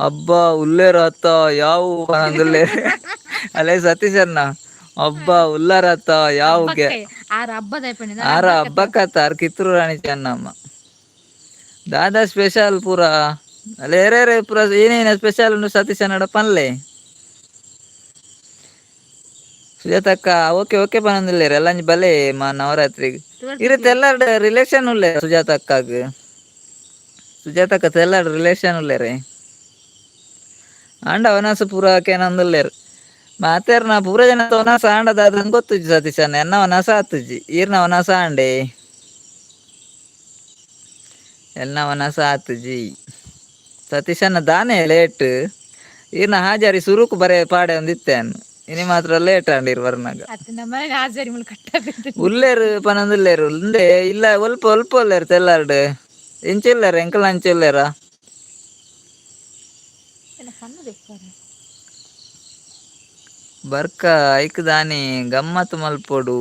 ಅಬ್ಬ ಉಲ್ಲೇರ ಅತ್ತ ಯಾವು ಪನೊಂದುಲ್ಲೆ ಅಲ್ಲೇ ಸತೀಶ್ ಅನ್ನ ಅಬ್ಬ ಉಲ್ಲಾರ ಅತ್ತ ಯಾವುಗೆ ಆರ ಹಬ್ಬಕ್ಕತ್ತ ಆರ್ ಕಿತ್ತೂರು ರಾಣಿ ಚೆನ್ನಮ್ಮ ದಾದಾ ಸ್ಪೆಷಲ್ ಪೂರ ಅಲ್ಲ ಏರೇರೆ ಪೂರ ಏನೇನ ಸ್ಪೆಷಲ್ ಉಂಡು ಸತೀಶ್ ಅನ್ನಡ ಪನ್ಲೆ ಸುಜಾತಕ್ಕ ಓಕೆ ಪನೊಂದಿಲ್ಲೇರು ಎಲ್ಲಂಜಿ ಬಲೆ ಮಾ ನವರಾತ್ರಿಗೆ ಇರುತ್ತೆ ಎಲ್ಲಾರ್ಡ ರಿಲೇಷನ್ ಉಳ್ಳೇ ಸುಜಾತಕ್ಕ ಎಲ್ಲಾರ್ಡ ರಿಲೇಷನ್ ಉಳ್ಳೇರೆ ಆಂಡ ಅವನಾಸ ಪೂರ ಕೇನೊಂದುಲ್ಲೇರು ಮಾತೇರ್ನ ಪೂರ ಜನ ಅವನಾಸ ಆಂಡದ ಅದಂಗೆ ಗೊತ್ತುಜ್ಜಿ ಸತೀಶ್ ಅನ್ನ ಎನ್ನ ಅವನಾಸ ಆತುಜ್ಜಿ ಈರ್ನ ಅವನಾಸ ಆಂಡೆ ಎನ್ನ ಅವನಾಸ ಆತುಜಿ ಸತೀಶ್ ಅನ್ನ ದಾನೆ ಲೇಟ್ ಈರ್ನ ಹಾಜಾರಿ ಸುರುಕು ಬರೇ ಪಾಡೆ ಒಂದಿತ್ತೇನು ಇನಿ ಮಾತ್ರ ಲೇಟ್ ಆಂಡಿರ್ ವರ್ನಾಗ ಉಲ್ಲೇರು ಪನೊಂದುಲ್ಲೇರು ಉಂದೆ ಇಲ್ಲ ಒಲ್ಪ ಒಲ್ಲೇರು ತೆಲ್ಲಾರ್ಡು ಎಂಚಿಲ್ಲೇರ ಎಂಕಲ್ ಅಂಚಿಲ್ಲೇರ ಸಣ್ಣದಿಪ್ಪಾರೆ ಬರ್ಕ ಐಕ್ ದಾನಿ ಗಮ್ಮತ್ ಮಲ್ಪೊಡು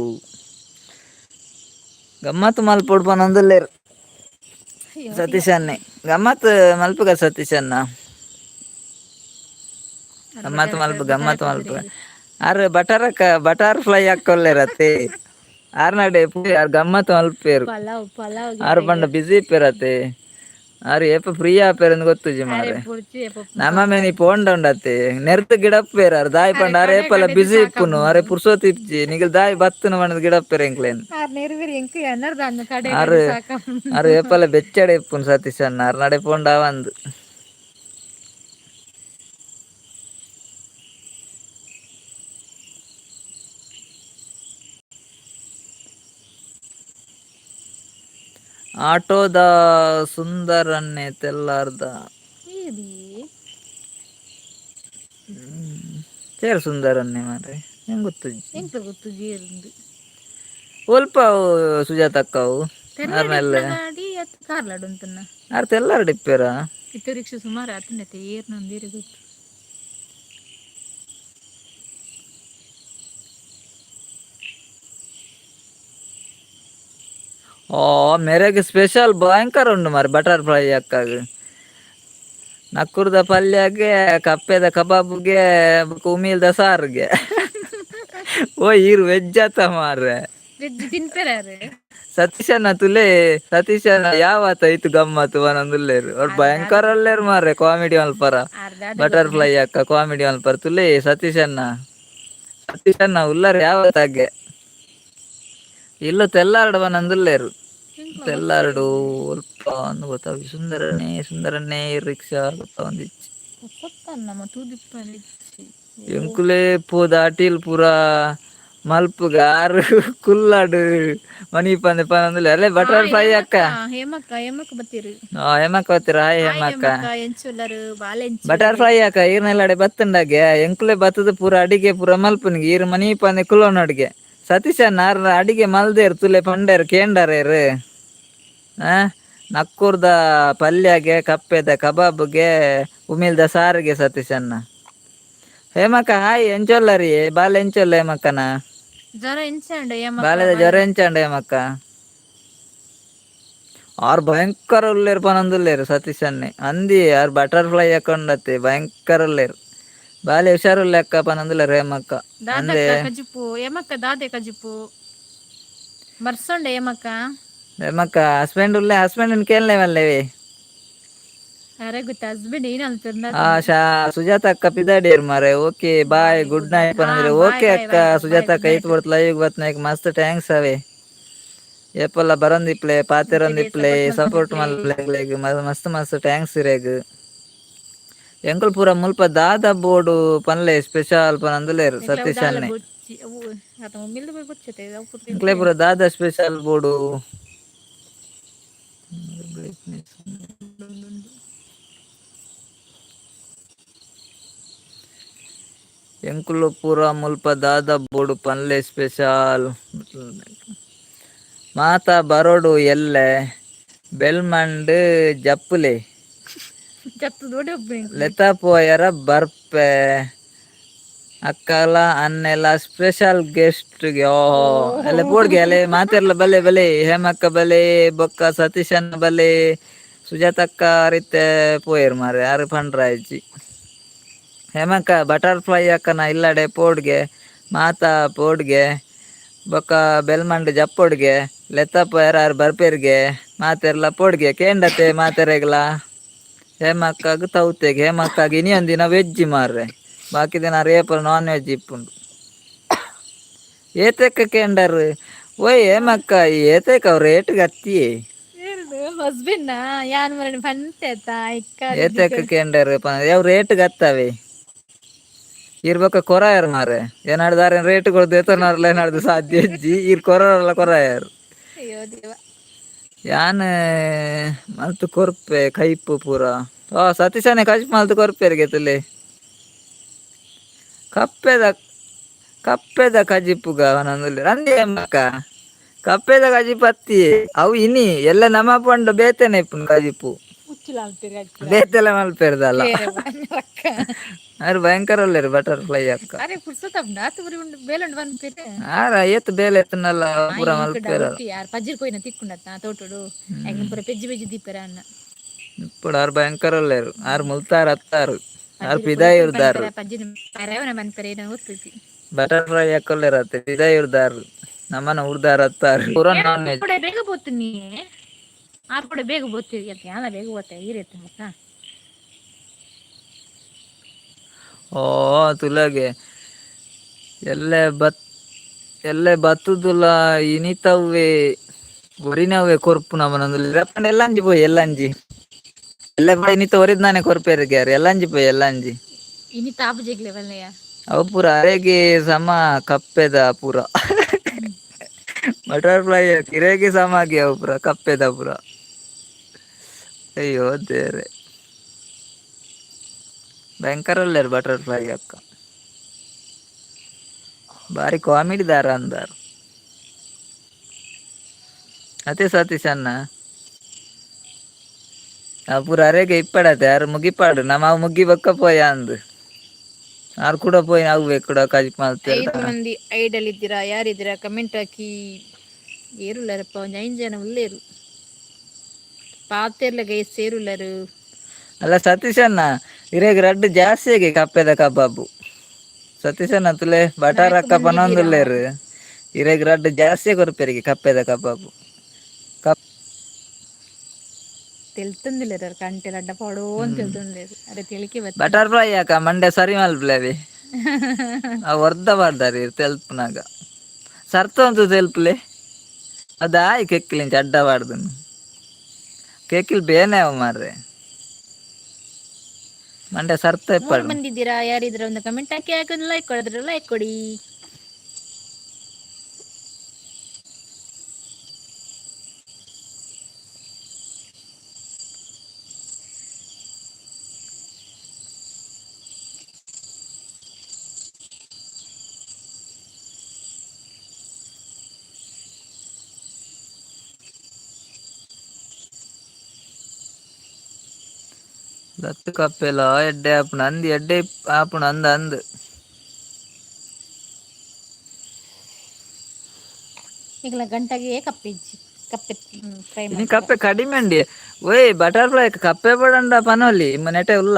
ಪನೊಂದುಲ್ಲೆರ್ ಸತೀಶ್ ಅನ್ನೆ ಗಮ್ಮತ್ ಮಲ್ಪುಗ ಸತೀಶ್ ಅನ್ನ ಗಮ್ಮತ್ ಮಲ್ಪ ಆರ್ ಬಟಾರ್ ಫ್ಲೈ ಹಾಕೊಲ್ಲೆರತ್ತೆ ಆರ್ ನಡೆ ಗಮ್ಮತ್ ಮಲ್ಪೇರು ಪಲಾವ್ ಆರ್ ಪಂಡ ಬಿಸಿ ಇಪ್ಪೇರತ್ತೆ ಆರ್ ಏಪ ಫ್ರೀ ಆಪೇರಂದ್ ಗೊತ್ತುಜಿ ಅರೆ ಮಾರೆ ಪುರ್ಚಿ ನಮ್ಮ ಮೇನಿ ಪೋಂಡ ಉಂಡತ್ತೆ ನೆರ್ತ್ ಗಿಡಪ್ಪೇರ ದಾಯ್ ಪಂಡ ಅರೆ ಏಪಲ ಬಿಸಿ ಇಪ್ಪುನು ಅರೆ ಪುರ್ಸೋತ್ ಇಪ್ಜಿ ನಿಖಿಲ್ ದಾಯ್ ಬತ್ತುನು ಪಂಡ ಗಿಡಪ್ಪೇರ ಎಂಕ್ಲೇನ್ ಆರ್ ಆರ್ ಏಪಲ ಬೆಚ್ಚಡೆ ಇಪ್ಪುನು ಸತೀಶ್ ಅನ್ನ ಆರ್ ನಡೆ ಪೋಂಡ ಅವಂದ್ ಆಟೋದ ಸುಂದರನ್ನೇ ತೆಲ್ಲಾರ್ದ ಸೇರ್ ಸುಂದರನ್ನೇ ಮಾರ್ರೆ ಹೆಂಗ್ ಗೊತ್ತುಜ್ಜಿ ಒಲ್ಪ ಸುಜಾತ ಅಕ್ಕವು ಆರ್ ತೆಲ್ಲಾರ್ಡ ಇಪ್ಪೇರ ರಿಕ್ಷಾ ಸುಮಾರು ಆತನೈತೆ ಏರ್ ನಂದೀರಿ ಗೊತ್ತು ಓ ಮೆರೆಗ್ ಸ್ಪೆಷಲ್ ಭಯಂಕರ ಉಂಡು ಮಾರೆ ಬಟರ್ ಫ್ಲೈ ಅಕ್ಕಾಗ ನಕ್ಕುರ್ದ ಪಲ್ಯಗೆ ಕಪ್ಪೆದ ಕಬಾಬ್ಗೆ ಉಮೀಲ್ದ ಸಾರ್ಗೆ ಓ ಈರ್ ವೆಜ್ ಆತ ಮಾರ್ರೆ ವೆಜ್ ತಿನ್ಪೇರಾರೆ ಸತೀಶಣ್ಣ ತುಲೆ ಸತೀಶಣ್ಣ ಯಾವತ್ತ ಐತು ಗಮ್ಮತ್ ಪನೊಂದುಲ್ಲೆರ್ ಅವ್ರು ಭಯಂಕರ ಒಲ್ಲೆರ್ ಮಾರ್ರೆ ಕಾಮಿಡಿ ಮಲ್ಪರ ಬಟರ್ ಫ್ಲೈ ಅಕ್ಕ ಕಾಮಿಡಿ ಮಲ್ಪರ ತುಲೆ ಸತೀಶಣ್ಣ ಉಲ್ಲರ್ ಯಾವತ್ತಾಗೆ ಇಲ್ಲ ತೆಲ್ಲಾರ್ಡ ಪನೊಂದುಲ್ಲೆರ್ ತೆಲ್ಲಾರ್ಡು ಒಲ್ಪ ಗೊತ್ತಾಗ ಸುಂದರನ್ನೇ ರಿಕ್ಷಾ ಗೊತ್ತ ಒಂದಿಚ್ಚಿ ಎಂಕುಲೆ ದಾಟಿಲ್ ಪೂರ ಮಲ್ಪುಗ ಆರು ಕುಲ್ಲಾಡು ಮನಿ ಪಂದೆ ಪನೊಂದುಲ್ಲೆ ಅಲ್ಲೇ ಬಟರ್ ಫ್ಲೈ ಅಕ್ಕ ಹೇಮಕ್ಕ ಬತ್ತೀರಿ ಹೇಮಕ್ಕ ಬತ್ತೀರ ಹಾಯ್ ಹೇಮಕ್ಕ ಎಂಚುಲರು ಬಾಲೆಂಚು ಬಟರ್ ಫ್ಲೈ ಅಕ್ಕ ಈರ್ನೆಲ್ಲಾಡೆ ಬತ್ತುಂಡಾಗೆ ಎಂಕುಲೆ ಬತ್ತದ ಪೂರ ಅಡಿಗೆ ಪೂರ ಮಲ್ಪುನಿಗೆ ಈರ್ ಮನಿ ಪಂದೆ ಕುಲೋನ್ ಅಡ್ಗೆ ಸತೀಶ್ ಅನ್ನ ಅಡಿಗೆ ಮಲ್ದೇರ್ ತುಲೆ ಪಂಡೇರ್ ಕೇಂಡರೇರ್ ನಕ್ಕೂರ್ದ ಪಲ್ಯಗೆ ಕಪ್ಪೆದ ಕಬಾಬ್ಗೆ ಉಮಿಲ್ದ ಸಾರಿಗೆ ಸತೀಶ್ ಅನ್ನ ಹೇಮಕ್ಕ ಹಾಯ್ ಎಂಚೊಲ್ಲರಿ ಬಾಲೆ ಎಂಚೊಲ್ಲ ಹೇಮಕ್ಕನ ಜ್ವರ ಎಂಚಂಡ ಬಾಲೆದ ಜ್ವರ ಎಂಚಂಡ ಹೇಮಕ್ಕ ಆರ್ ಭಯಂಕರ ಉಲ್ಲೇರ್ ಪನೊಂದುಲ್ಲೇರು ಸತೀಶ್ ಅನ್ನೆ ಅಂದಿ ಆರ್ ಬಟರ್ ಫ್ಲೈ ಹಾಕೊಂಡತ್ತೆ ಭಯಂಕರ ಉಲ್ಲೇರು ಬಾಲೆ ಹುಷಾರುಲ್ಲೆ ಅಕ್ಕ ಪನೊಂದುಲ್ಲೇರು ಹೇಮಕ್ಕ ಅಂದ್ರೆ ಕಜಿಪು ಹೇಮಕ್ಕ ದಾದೆ ಕಜಿಪು ಬರ್ಸೊಂಡೆ ಹೇಮಕ್ಕ ಹಸ್ಬೆಂಡ್ ಕೇಳಲೆ ಮಲ್ಲೆವಿ ಅರೆ ಗೊತ್ತ ಹಸ್ಬೆಂಡ್ ಏನಂತ ಸುಜಾತ ಅಕ್ಕ ಪಿದಾಡಿಯರ್ ಮಾರೆ ಓಕೆ ಬಾಯ್ ಗುಡ್ ನೈಟ್ ಪನಂದ್ರೆ ಓಕೆ ಅಕ್ಕ ಸುಜಾತ ಅಕ್ಕ ಐತ್ ಬರ್ತ ಲೈವ್ ಬತ್ನಾಗ ಮಸ್ತ್ ಥ್ಯಾಂಕ್ಸ್ ಅವೇ ಏಪಲ್ಲ ಬರಂದಿಪ್ಲೆ ಪಾತೆರಂದಿಪ್ಲೆ ಸಪೋರ್ಟ್ ಮಲ್ಪ್ಲೆ ಮಸ್ತ್ ಥ್ಯಾಂಕ್ಸ್ ಇರೇಗ್ ಎಂಕುಲ್ ಪೂರ ಮುಲ್ಪ ದಾದ ಬೋರ್ಡು ಪನ್ಲೆ ಸ್ಪೆಷಲ್ ಪನಂದುಲ್ಲೇರು ಸತೀಶ್ ಅನ್ನೆ ಎಂಕ್ಲೆ ಪೂರ ದಾದ ಸ್ಪೆಷಲ್ ಬೋರ್ಡು ಎಂಕುಲು ಪೂರ ಮುಲ್ಪ ದಾದ ಬೋರ್ಡು ಪನ್ಲೆ ಸ್ಪೆಷಲ್ ಮಾತ ಬರೋಡು ಎಲ್ಲೆ ಬೆಲ್ಮಂಡ್ ಜಪ್ಪುಲೆ ಲೆತಾ ಪೋಯರ ಬರ್ಪೆ ಅಕ್ಕಲ ಅನ್ನೆಲ್ಲ ಸ್ಪೆಷಲ್ ಗೆಸ್ಟ್ ಎಲ್ಲ ಬೋಡ್ಗೆ ಅಲೆ ಮಾತೆರ್ಲ ಬಲೆ ಹೇಮಕ್ಕ ಬಲೆ ಬೊಕ್ಕ ಸತೀಶ್ ಅನ್ನ ಬಲೆ ಸುಜಾತಕ್ಕ ರೀತೆ ಪೋಯರ್ ಮಾರೆ ಯಾರು ಪಂಡ್ರಾಯ್ಜಿ ಹೇಮಕ್ಕ ಬಟರ್ ಫ್ಲೈ ಅಕ್ಕನ ಇಲ್ಲಡೆ ಪೋಡ್ಗೆ ಮಾತಾ ಪೋಡ್ಗೆ ಬೊಕ್ಕ ಬೆಲ್ಮಂಡ್ ಜಪ್ಪೊಡ್ಗೆ ಲೆತ್ತಪ್ಪ ಯಾರು ಬರ್ಪೇರ್ಗೆ ಮಾತೆರ್ಲ ಪೋಡ್ಗೆ ಕೇಂಡತೆ ಮಾತೆರೆಗ್ಲ ಹೇಮಕ್ಕಾಗ ತೌತೆಗೆ ಹೇಮಕ್ಕಾಗ ಇನಿ ಒಂದಿನ ವೆಜ್ ಮಾರ್ರೆ ಬಾಕಿ ದಿನ ರೇಪಲ್ ನಾನ್ ವೆಜ್ ಇಪ್ಪುಂಡು ಏತೆಕ್ಕ ಕೇಂಡರ್ ಓಯ್ ಹೇಮಕ್ಕ ಏತೆಕ್ಕ ಅವ್ರ ರೇಟ್ ಗತ್ತಿಯೇ ಹಸ್ಬೆಂಡ್ ಯಾನ್ ಮರಣ ಪಂತೆ ಏತೆಕ್ಕ ಕೇಂಡರ್ ಯಾವ ರೇಟ್ ಗತ್ತವೆ ಇರ್ಬೇಕ ಕೊರಾಯರ್ ಮಾರೆ ಏನಾಡ್ದಾರ ರೇಟ್ ಕೊಡ್ದು ಎತ್ತನಾರ್ಲ ಏನಾಡ್ದು ಸಾಧ್ಯ ಅಜ್ಜಿ ಇರ್ ಕೊರಲ್ಲ ಕೊರಾಯರ್ ಯಾನ್ ಮಲ್ತು ಕೊರ್ಪೆ ಕೈಪು ಪೂರ ಸತೀಶನೆ ಕಜ್ ಮಲ್ತು ಕೊರ್ಪೆರ್ಗೆ ತುಲೆ ಕಪ್ಪೆದ ಕಜಿಪ್ಪುಗ ಅವನೊಂದು ರಂದಿ ಅಮ್ಮಕ್ಕ ಕಪ್ಪೆದ ಕಜಿಪ್ಪು ಅತ್ತಿ ಅವು ಇನಿ ಎಲ್ಲ ನಮ್ಮ ಪಂಡ ಬೇತೇನೆ ಇಪ್ಪುನ್ ಕಜಿಪ್ಪು ಅಚ್ಚುಲ ಅಲ್ಪೇರಿ ಅಚ್ಚುಲ ಬೇತೆಲ್ಲ ಮಲ್ಪೆರ್ದಲ್ಲ ಬೇರೆ ಅಕ್ಕ ಅವ್ರು ಭಯಂಕರ ಒಳ್ಳೆರು ಬಟರ್ಫ್ಲೈ ಅಕ್ಕ. ಅರೆ ಪುರ್ಸೊತ್ ನಾತು ಬರಿ ಉಂಡು ಬೇಲೆಂಡು ಬಂದ್ಪೇರೆ ಆರ ಏತ್ ಬೇಲೆ ಎತ್ತನಲ್ಲ ಪೂರ ಈಕ ಮಲ್ಪೆರ ಡೌಟ್ ಯಾರು ಪಜ್ಜಿರ್ ಕೊಯ್ನ ತಿಕ್ಕೊಂಡತ್ತ ತೋಟುಡು ಹೆಂಗ್ ಪೂರ ಪೆಜ್ಜಿ ಪೆಜ್ಜಿ ದೀಪರ ಅನ್ನ ఇప్పుడు ఆరు భయంకరులేరు ఆరు ముల్తారు అత్తారు ఆరు ಪಜ್ಜಿರ್ ಪಿದಾ ಕೊಯ್ಪೆನ್ ಇರ್ದಾರು ಪನ್ಪೆರ ಪಜ್ಜಿನ ಪರ್ಯಾವನ ಮನ್ಪೆರ ಏನೋ ಗೊತ್ತೈತಿ ಬಟರ್ಫ್ಲೈ ಹಾಕೊಲ್ಲೇರತ್ತೆ ಪಿದಾ ಇರ್ದಾರು ನಮ್ಮನ ಉರ್ದಾರ ಅತ್ತಾರು ಪೂರ ನಾನ್ ವೆಜ್ ಕೂಡ ಬೇಗ ಬೋತೀನಿ ಆರು ಕೂಡ ಬೇಗ ಬೋತೀವಿ ಅಂತ ಯಾನ ಬೇಗ ಬೋತೆ ಈ ರೀತಿ ಮತ್ತ ಓ ತುಲಗೆ ಎಲ್ಲೆ ಬತ್ತುದುಲ ಇನಿತವ್ವೆ ಒರಿನವ್ವೆ ಕೊರ್ಪು ನಮನೊಂದು ರಪ್ಪಂಡ್ ಎಲ್ಲಂಜಿ ಪೋಯಿ ಎಲ್ಲಂಜಿ ಎಲ್ಲ ಕೂಡ ಇನಿತ ಒರಿದ್ ನಾನೇ ಕೊರ್ಪೇರಿಗ್ಯಾರ ಎಲ್ಲಂಜಿ ಪೋಯಿ ಎಲ್ಲಂಜಿ ಇನಿ ತಾಪ ಜಗ್ಲೆ ಬಲ್ಲೆಯ ಅವು ಪೂರ ಅರೆಗೆ ಸಮ ಕಪ್ಪೆದ ಪೂರ ಬಟರ್ಫ್ಲೈ ಕಿರೆಗೆ ಸಮ ಆಗಿ ಅವು ಪೂರ ಕಪ್ಪೆದ ಪೂರ ಅಯ್ಯೋ ದೇವ್ರೆ ಭಯಂಕರ ಒಳ್ಳೆರು ಬಟರ್ಫ್ಲೈ ಅಕ್ಕ ಬಾರಿ ಕಾಮಿಡಿ ದಾರ ಅಂದಾರು ಅದೇ ಸತೀಶ್ ಅಣ್ಣ ಪೂರ ಅರೆಗೆ ಇಪ್ಪಡತೆ ಯಾರು ಮುಗಿಪಾಡು ನಮ್ಮ ಮುಗ್ಗಿ ಬಕ್ಕ ಪೋಯ ಅಂದು ಯಾರು ಕೂಡ ಪೋಯಿ ಆಗ್ಬೇಕು ಕೂಡ ಕಜಿಪ್ ಮಾಡ್ತಾರೆ 5 ಮಂದಿ ಐಡಲ್ ಇದ್ದೀರಾ ಯಾರಿದ್ದೀರಾ ಕಮೆಂಟ್ ಹಾಕಿ ಏರುಲ್ಲರಪ್ಪ ಒಂದು 5 ಜನ ಉಳ್ಳೇರು ಪಾತೆರ್ಲ ಗೈ ಸೇರುಲ್ಲರು ಅಲ್ಲ ಸತೀಶ್ ಅಣ್ಣ ಇರೇಗ ರಡ್ಡು ಜಾಸ್ತಿ ಆಗಿ ಕಪ್ಪೆದ ಕಬಾಬು ಸತೀಶ್ ಅಣ್ಣ ತುಲೆ ಬಟಾರ್ 4 ಅಕ್ಕ ಮಂದಿ ಇದ್ದೀರಾ ಪನೊಂದುಲ್ಲೇರು ಇರೇಗ ರಡ್ಡು ಜಾಸ್ತಿ ಕೊರ್ಪೆರಿಗೆ ಕಪ್ಪೆದ ಕಬಾಬು తెలుతుందిలేరు కంటెలు అడ్డ పడో అని తెలుతుందిలేరు అరే తెలికి వచ్చి ಬಟರ್ಫ್ಲೈ ಯಾಕ ಮಂಡೆ ಸರಿ ಮಲ್ಪ್ಲೇವಿ ಅವ್ ಅರ್ಧ ಬಾರ್ದಾರಿ ತೆಲ್ಪನಾಗ ಸರ್ತ ಒಂದು ತೆಲ್ಪ್ಲೆ ಅದಾಯ್ ಕೆಕ್ಕಿಲಿಂಚ ಅಡ್ಡ ಬಾರ್ದು ಕೇಕಿಲ್ ಬೇನೆ ಅವ ಮಾರ್ರೆ ಮಂಡೆ ಸರ್ತ 3 ಮಂದಿ ಇದ್ದೀರಾ ಯಾರಿದ್ರ ಒಂದು ಕಮೆಂಟ್ ಹಾಕಿ ಹಾಕಿದ್ರೆ ಲೈಕ್ ಕೊಡಿದ್ರೆ ಲೈಕ್ ಕೊಡಿ ದತ್ತು ಕಪ್ಪೆಲ ಎಡ್ಡೆ ಆಪುಣ ಅಂದಿ ಎಡ್ಡೆ ಆಪುಣ ಅಂದ ಅಂದ್ ಈಗ ಗಂಟೆಗೆ ಕಪ್ಪಿಜ್ಜಿ ಕಪ್ಪೆ ಫ್ರೈ ಇನಿ ಮಾಡಿ ಕಪ್ಪೆ ಕಡಿಮೆ ಅಂಡಿ ಓಯ್ ಬಟರ್ಫ್ಲೈ ಕಪ್ಪೆ ಪಡಂಡ ಪನೋಲಿ ನೆಟೆ ಉಲ್ಲ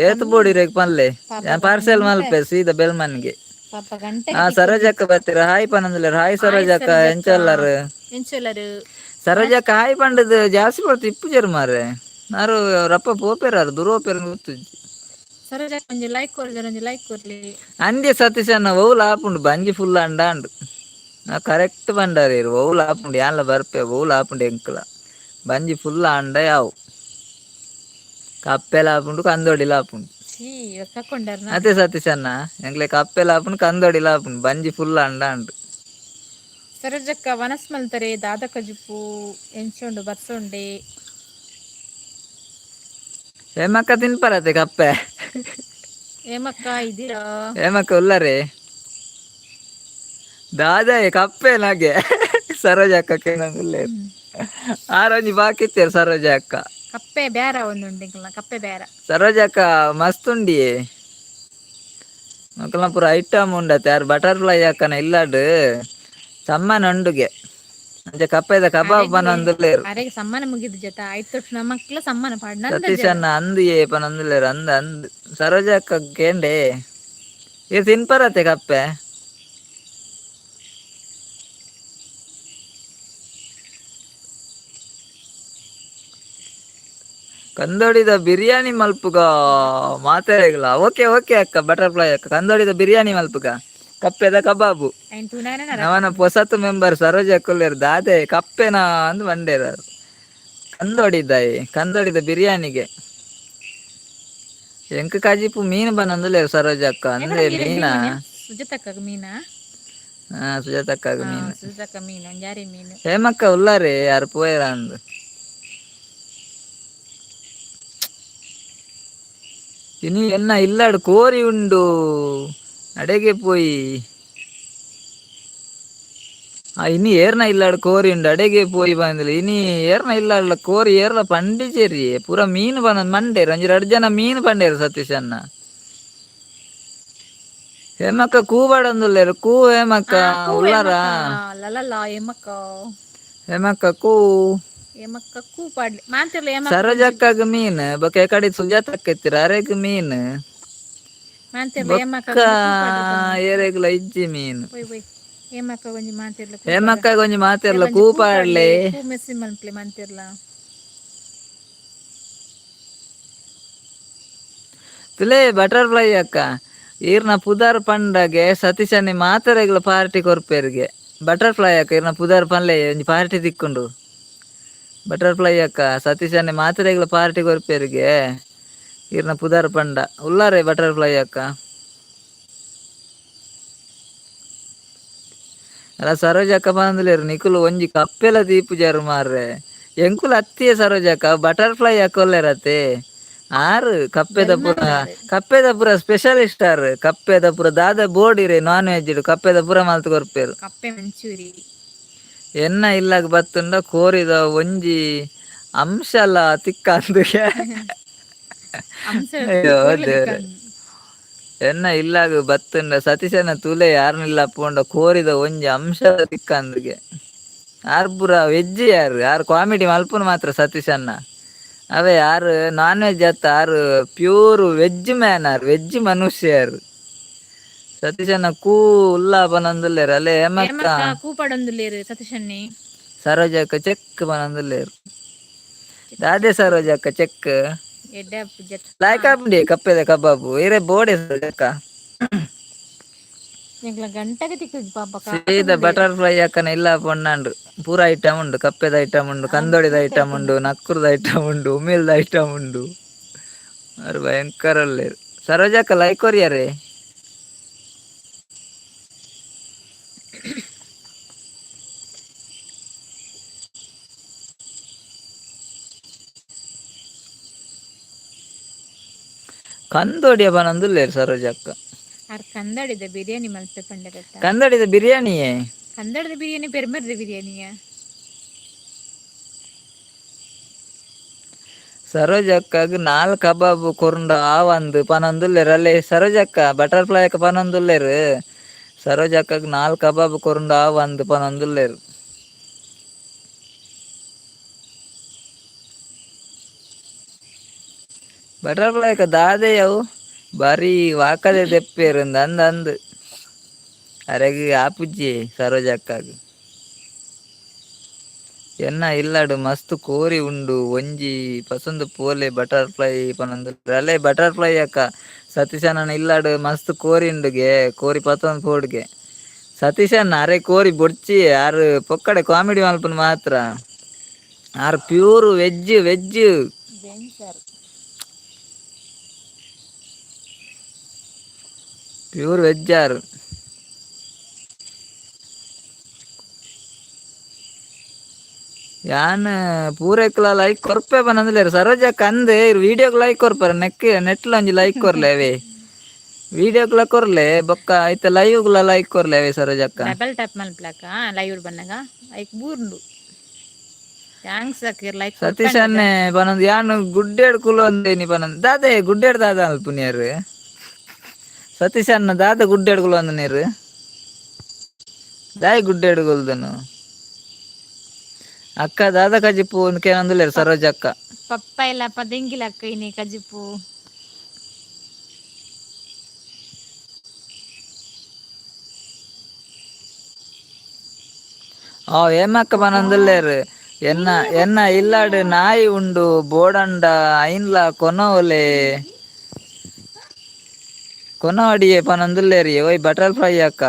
ಏತ್ ಬೋಡಿ ರೇಗ್ ಪನ್ಲೆ ಪಾಪ ಪಾರ್ಸೆಲ್ ಗಂಟೆ ಮಲ್ಪೆ ಸೀದಾ ಬೆಲ್ಮನ್ಗೆ ಪಾಪ ಗಂಟೆಗೆ ಸರೋಜಕ್ಕ ಬರ್ತೀರ ಹಾಯ್ ಪನಂದಿಲ್ಲ ಹಾಯ್ ಹಾಯ್ ಸರೋಜಕ್ಕ ಸರೋಜಕ್ಕ ಎಂಚಲ್ಲರು ಎಂಚಲರು ಸರೋಜಕ್ಕ ಹಾಯ್ ಪಂಡದು ಜಾಸ್ತಿ ಬರ್ತು ಇಪ್ಪು ಜರು ಮಾರೆ ನಾರು ರಪ್ಪ ಪೋಪೇರಾರು ದುರೋಪೇರ ಗೊತ್ತು ಸರೋಜ ಒಂಜಿ ಲೈಕ್ ಕೊರ್ಜರ್ ಒಂಜಿ ಲೈಕ್ ಕೊರ್ಲಿ ಅಂದಿ ಸತೀಶ್ ಅಣ್ಣ ಓಲ್ ಆಪುಂಡು ಬಂಜಿ ಫುಲ್ ಅಂಡ ಅಂಡು ಕರೆಕ್ಟ್ ಬಂಡಾರಿ ಓಲ್ ಆಪುಂಡು ಯಾನ್ಲ ಬರ್ಪೆ ಓಲ್ ಆಪುಂಡು ಎಂಕ್ಲ ಬಂಜಿ ಫುಲ್ ಅಂಡ ಯಾವು ಕಪ್ಪೆಲ ಆಪುಂಡು ಕಂದೋಡಿಲ ಆಪುಂಡು ಛೀ ತಕೊಂಡಾರ ಅದೇ ಸತೀಶ್ ಅಣ್ಣ ಎಂಕ್ಲೆ ಕಪ್ಪೆಲ ಆಪುಂಡು ಕಂದೋಡಿಲ ಆಪುಂಡು ಬಂಜಿ ಫುಲ್ ಅಂಡ ಅಂಡು ಸರೋಜಕ್ಕ ವನಸ್ ಮಲ್ತಾರೆ ದಾದಕ ಜಿಪ್ಪು ಎಂಚೊಂಡು ಬರ್ಸೊಂಡೆ ಏಮಕ್ಕ ತಿನ್ಪರತೆ ಕಪ್ಪೆ ಏಮಕ್ಕ ಇದ್ದೀರಾ ಏಮಕ್ಕ ಉಲ್ಲರೆ ದಾದಾಯ ಕಪ್ಪೆ ನಾಗೆ ಸರೋಜ ಅಕ್ಕಕ್ಕೆ ನಂಗುಲ್ಲೇ ಆರೊಂಜಿ ಬಾಕಿತ್ತೇರು ಸರೋಜ ಅಕ್ಕ ಕಪ್ಪೆ ಬೇರ ಒಂದುಂಡು ಕಪ್ಪೆ ಬೇರ ಸರೋಜ ಅಕ್ಕ ಮಸ್ತ್ ಉಂಡಿಯೇ ಮಕ್ಕಳ ಪೂರ ಐಟಮ್ ಉಂಡತ್ತೆ ಯಾರು ಬಟರ್ಫ್ಲೈ ಅಕ್ಕನ ಇಲ್ಲಾಡು ಸಮ್ಮನ ಉಂಡುಗೆ ಅಂಚೆ ಕಪ್ಪೆದ ಕಬಾಬ್ ಪನೊಂದುಲ್ಲೇರು ಅರೆಗೆ ಸಮ್ಮಾನ ಮುಗಿದ ಜತ ಆಯ್ತು ನಮ್ಮಕ್ಲ ಸಮ್ಮಾನ ಪಾಡ್ನ ಸತೀಶ್ ಅಣ್ಣ ಅಂದು ಏ ಪನೊಂದುಲ್ಲೇರು ಅಂದ ಅಂದ್ ಸರೋಜ ಅಕ್ಕ ಕೇಂಡೆ ಇದು ತಿನ್ಪರತೆ ಕಪ್ಪೆ ಕಂದೋಡಿದ ಬಿರಿಯಾನಿ ಮಲ್ಪುಗ ಮಾತಾಡಿಲ್ಲ ಓಕೆ ಓಕೆ ಅಕ್ಕ ಬಟರ್ಫ್ಲೈ ಅಕ್ಕ ಕಂದೋಡಿದ ಬಿರಿಯಾನಿ ಮಲ್ಪುಗ ಕಪ್ಪೆದ ಕಬಾಬು ನವನ ಹೊಸತು ಮೆಂಬರ್ ಸರೋಜ ಕೊಲ್ಲೇರು ದಾದೆ ಕಪ್ಪೆನ ಅಂದ್ ಬಂಡೇರ ಕಂದೋಡಿದ್ದಾಯಿ ಕಂದೋಡಿದ ಬಿರಿಯಾನಿಗೆ ಎಂಕ ಕಜಿಪು ಮೀನು ಬನ್ನೊಂದುಲ್ಲೇರು ಸರೋಜ ಅಕ್ಕ ಅಂದ್ರೆ ಮೀನಾ ಸುಜಾತಕ್ಕ ಮೀನಾ ಸುಜಾತಕ್ಕ ಮೀನು ಸುಜಾತಕ್ಕ ಮೀನು ಜಾರಿ ಮೀನು ಹೇಮಕ್ಕ ಉಲ್ಲಾರೆ ಯಾರು ಪೋಯರ ಅಂದ್ ಇನಿ ಎನ್ನ ಇಲ್ಲಾಡು ಕೋರಿ ಉಂಡು ಅಡೆಗೆ ಪೋಯಿ ഇനി ഏർന ഇല്ലാട് കോരി ഉണ്ട് അടകെ പോയി ಬಂದಿಲ್ಲ ഇനി ഏർന ഇല്ലാടുള്ള ಕೋರಿ ಏರ್ಲ ಪಂಡಿಚೇರಿ ಪೂರ ಮೀನು ಬಂದ ಮಂಡೇರು ಒಂಜಿ 2 ಜನ ಮೀನು ಪಂಡೇರು ಸತೀಶ್ ಅನ್ನ ಹೇಮಕ್ಕ ಕೂಬಾಡಂದುಲ್ಲೇರು ಕೂ ಹೇಮಕ್ಕ ಕೂ ಉಳ್ಳಾರ ಏಮಕ್ಕ ಲಲಲ ಏಮಕ್ಕ ಹೇಮಕ್ಕ ಕೂ ಏಮಕ್ಕ ಕೂ ಪಾಡ್ಲಿ ಮಾತಿರ್ಲ ಏಮಕ್ಕ ಸರೋಜಕ್ಕಾಗ ಮೀನ್ ಬೊಕ ಕಡೆ ಸುಜಾತಕ್ಕ ಎತ್ತಿರ ಅರೆಗ್ ಮೀನ್ ಮಾತಿರ್ಲ ಏಮಕ್ಕ ಬೊಕ್ಕ ಕೂ ಪಾಡ್ಲಿ ಏರೆಗ್ಲ ಇಜ್ಜಿ ಮೀನ್ ಒಯ್ ಒಯ್ ಏಮಕ್ಕ ಒಂಜಿ ಮಾತಿರ್ಲ ಕೂ ಪಾಡ ಹೇಮಕ್ಕ ಗೊಂಜಿ ಮಾತಿರ್ಲ ಒಂಜಿ ಕೂ ಕೂ ಪಾಡ್ಲಿ ಪಾಡ್ಲೆ ಕೂ ಮೆಸ್ಸಿ ಮಲ್ಪ್ಲಿ ಮಾತಿರ್ಲ ತುಲೇ ಬಟರ್ಫ್ಲೈ ಅಕ್ಕ ಈರ್ನ ಪುದಾರ್ ಪಂಡಗೆ ಸತೀಶನಿ ಮಾತರೆಗ್ಲ ಪಾರ್ಟಿ ಕೊರ್ಪೇರ್ಗೆ ಬಟರ್ಫ್ಲೈ ಅಕ್ಕ ಈರ್ನ ಪುದಾರ್ ಪನ್ಲೆ ಒಂಜಿ ಪಾರ್ಟಿ ತಿಕ್ಕುಂಡು ಬಟರ್ಫ್ಲೈ ಅಕ್ಕ ಸತೀಶನಿ ಮಾತರೆಗ್ಲ ಪಾರ್ಟಿ ಕೊರ್ಪೇರ್ಗೆ ಈರ್ನ ಪುದಾರ್ ಪಂಡ ಉಲ್ಲಾರೆ ಬಟರ್ಫ್ಲೈ ಅಕ್ಕ ಅಲ್ಲ ಸರೋಜಕ್ಕ ಬಂದ್ಲೇರು ನಿಕುಲು ಒಂಜಿ ಕಪ್ಪೆಲ ದೀಪುಜಾರು ಮಾರ್ರೆ ಎಂಕುಲು ಅತ್ತಿಯ ಸರೋಜಕ್ಕ ಬಟರ್ಫ್ಲೈ ಹಾಕೊಲ್ಲೇರತ್ತೆ ಆರು ಕಪ್ಪೆದ ಪುರ ಸ್ಪೆಷಲಿಸ್ಟ್ ಆರು ಕಪ್ಪೆದ ಪುರ ದಾದ ಬೋರ್ಡ್ ಇರೆ ನಾನ್ ವೆಜ್ ಕಪ್ಪೆದ ಪುರ ಮಾಲ್ತು ಕೊರ್ಪೇರು ಕಪ್ಪೆ ಮಂಚೂರಿ ಎನ್ನ ಇಲ್ಲಾಗ ಬತ್ತುಂಡ ಕೋರಿದ ಒಂಜಿ ಅಂಶಲ ತಿಕ್ಕಂದುಗೆ ಅಯ್ಯೋ ದೇವ್ರೆ ಎನ್ನ ಇಲ್ಲಾಗ ಬತ್ತುಂಡ ಸತೀಶನ ತುಲೆ ಯಾರನ್ನಿಲ್ಲ ಪೋಂಡ ಕೋರಿದ ಒಂಜಿ ಅಂಶ ತಿಕ್ಕಂದುಗೆ ಆರ್ ಪುರ ವೆಜ್ ಯಾರು ಕಾಮಿಡಿ ಮಲ್ಪುನ ಮಾತ್ರ ಸತೀಶನ್ನ ಅವೇ ಯಾರು ನಾನ್ ವೆಜ್ ಅತ್ತ ಆರು ಪ್ಯೂರ್ ವೆಜ್ ಮ್ಯಾನ್ ಆರ್ ವೆಜ್ ಮನುಷ್ಯ ಯಾರು ಸತೀಶನ ಕೂ ಉಲ್ಲಾ ಬನಂದುಲ್ಲೇರು ಅಲ್ಲೇ ಹೇಮಕ್ಕ ಕೂ ಪಡೊಂದುಲ್ಲೇರು ಸತೀಶನ್ನಿ ಸರೋಜಕ್ಕ ಚೆಕ್ ಬನಂದುಲ್ಲೇರು ದಾದೆ ಸರೋಜಕ್ಕ ಚೆಕ್ ಲಾಯ್ಕಾಪುಂಡಿ ಕಪ್ಪೆದ ಕಬಾಬು ಇರೇ ಬೋಡೆ ಸರೋಜಕ್ಕ ಗಂಟಗೆ ತಿಕ್ಕುದು ಪಾಪ ಸೀದಾ ಬಟರ್ಫ್ಲೈ ಅಕ್ಕನ ಇಲ್ಲ ಪೊಣ್ಣಾಂಡು ಪೂರ ಐಟಮ್ ಉಂಡು ಕಪ್ಪೆದ ಐಟಮ್ ಉಂಡು ಕಂದೊಡಿದ ಐಟಮ್ ಉಂಡು ನಕ್ಕುರದ ಐಟಮ್ ಉಂಡು ಉಮಿಲ್ದ ಐಟಮ್ ಉಂಡು ಅವ್ರು ಭಯಂಕರ ಒಳ್ಳೆಯರು ಸರೋಜಕ್ಕ ಲೈಕ್ ಕೊರಿಯರೇ ಕಂದೋಡಿಯ ಬನಂದುಲ್ಲೇರು ಸರೋಜಕ್ಕ ಕಂದಡಿದ ಬಿರಿಯಾನಿ ಮಲ್ಪೆ ಪಂಡ ಕಂದಡಿದ ಬಿರಿಯಾನಿಯೇ ಕಂದಡದ ಬಿರಿಯಾನಿ ಪೆರ್ಮರ್ದ ಬಿರಿಯಾನಿಯ ಸರೋಜಕ್ಕಾಗ 4 ಕಬಾಬ್ ಕೊರ್ಂಡ ಆವಂದು ಪನಂದುಲ್ಲೇರು ಅಲ್ಲೇ ಸರೋಜಕ್ಕ ಬಟರ್ಫ್ಲೈ ಅಕ್ಕ ಪನಂದುಲ್ಲೇರು ಸರೋಜಕ್ಕಾಗ 4 ಕಬಾಬ್ ಕೊರ್ಂಡ ಆವಂದು ಪನಂದುಲ್ಲೇರು ಬಟರ್ಫ್ಲೈ ಅಕ್ಕ ದಾದೆಯವು ಬಾರಿ ವಾಕದೆ ದೆಪ್ಪೇರು ಅಂದು ಅರೆಗೆ ಆಪುಜ್ಜಿ ಸರೋಜಕ್ಕಾಗ ಎನ್ನ ಇಲ್ಲಾಡು ಮಸ್ತ್ ಕೋರಿ ಉಂಡು ಒಂಜಿ ಪಸಂದ್ ಪೋಲೆ ಬಟರ್ಫ್ಲೈ ಪನಂದು ಅಲ್ಲೇ ಬಟರ್ಫ್ಲೈ ಅಕ್ಕ ಸತೀಶನ ಇಲ್ಲಾಡು ಮಸ್ತ್ ಕೋರಿ ಉಂಡುಗೆ ಕೋರಿ ಪತೊಂದು ಪೋಡ್ಗೆ ಸತೀಶನ್ ಅರೆ ಕೋರಿ ಬೊಡ್ಚಿ ಆರು ಪೊಕ್ಕಡೆ ಕಾಮಿಡಿ ಮಲ್ಪನ್ ಮಾತ್ರ ಆರು ಪ್ಯೂರ್ ವೆಜ್ ಪ್ಯೂರ್ ವೆಜ್ ಆರು ಯಾನ್ ಪೂರೈಕ್ಲ ಲೈಕ್ ಕೊರ್ಪೆ ಬನಂದ್ಲೇರು ಸರೋಜಕ್ಕ ಅಂದೆ ವಿಡಿಯೋಗ್ ಲೈಕ್ ಕೊರ್ಪಾರ ನೆಟ್ಲ ಒಂಜಿ ಲೈಕ್ ಕೊರ್ಲೆ ಅವೇ ವಿಡಿಯೋಗ್ಲ ಕೊರ್ಲೆ ಬೊಕ್ಕ ಐತ ಲೈವ್ಗ್ಲ ಲೈಕ್ ಕೊರ್ಲೆ ಅವೇ ಸರೋಜಕ್ಕ ಡಬಲ್ ಟ್ಯಾಪ್ ಮಲ್ಪ್ಲಕ ಲೈವ್ ಬನ್ನಗ ಐಕ್ ಬೂರ್ಂಡು ಥ್ಯಾಂಕ್ಸ್ ಅಕ್ಕಿರ್ ಲೈಕ್ ಸತೀಶನ್ನೇ ಬನಂದ್ ಯಾನು ಗುಡ್ಡೇಡ್ ಕುಲು ಅಂದೇನಿ ಬನಂದ್ ದಾದೆ ಗುಡ್ಡೇಡ್ ದಾದ ಅಲ್ಪುನಿಯರು ಸತೀಶನ್ನ ದಾದ ಗುಡ್ಡೇಡ್ ಕುಲು ಅಂದ ನೀರು ದಾಯ್ ಗುಡ್ಡೇಡ್ ಕುಲ್ದನು ಅಕ್ಕ ದಾದ ಕಜಿಪು ಕೇನಂದುಲ್ಲೇರು ಸರೋಜಕ್ಕ ಪಪ್ಪ ಇಲ್ಲ ಪದಿಂಗಿಲ ಅಕ್ಕ ಇನಿ ಕಜಿಪು ಏಮಕ್ಕ ಬನಂದುಲ್ಲೇರು ಎನ್ನ ಇಲ್ಲಾಡು ನಾಯಿ ಉಂಡು ಬೋಡಂಡ ಐನ್ಲ ಕೊನವಡಿಯೇ ಪನಂದುಲ್ಲೇರಿ ಓಯ್ ಬಟರ್ಫ್ಲೈ ಅಕ್ಕ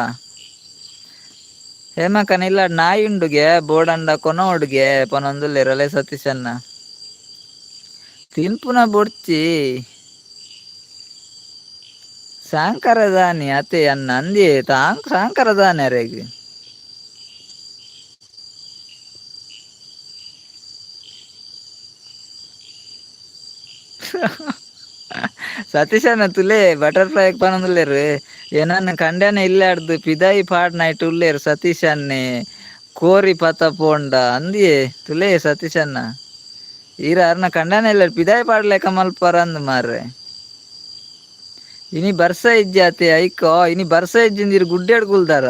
ಹೇಮಕ್ಕನ ಇಲ್ಲಾಡು ನಾಯಿ ಉಂಡುಗೆ ಬೋಡಂಡ ಕೊನವಡ್ಗೆ ಪನಂದುಲ್ಲೇರು ಅಲೆ ಸತೀಶನ್ನ ತಿನ್ಪುನ ಬೊಡ್ಚಿ ಸಾಂಕರದಾನಿ ಅತೆ ಅನ್ನ ಅಂದಿ ಸಾಂಕರದಾನಿ ಅರೆಗ್ ಸತೀಶನ ತುಲೆ ಬಟರ್ಫ್ಲೈ ಪನಂದುಲ್ಲೇರು ಏನನ್ನ ಕಂಡನೆ ಇಲ್ಲಾಡ್ದು ಪಿದಾಯಿ ಪಾಡ್ ನೈಟ್ ಉಲ್ಲೇರು ಸತೀಶನ್ನೇ ಕೋರಿ ಪತ ಪೋಂಡ ಅಂದಿಯೇ ತುಲೇ ಸತೀಶಣ್ಣ ಈರ ಅರ್ನ ಕಂಡನ ಇಲ್ಲ ಪಿದಾಯ ಪಾಡ್ಲೆಕ್ಕ ಮಲ್ಪರ ಅಂದ್ ಮಾರ್ರೆ ಇನಿ ಬರ್ಸ ಇಜ್ಜಾತೆ ಐಕೋ ಇನಿ ಬರ್ಸ ಇಜ್ಜಿಂದಿರು ಗುಡ್ಡೆಡ್ ಗುಲ್ದಾರ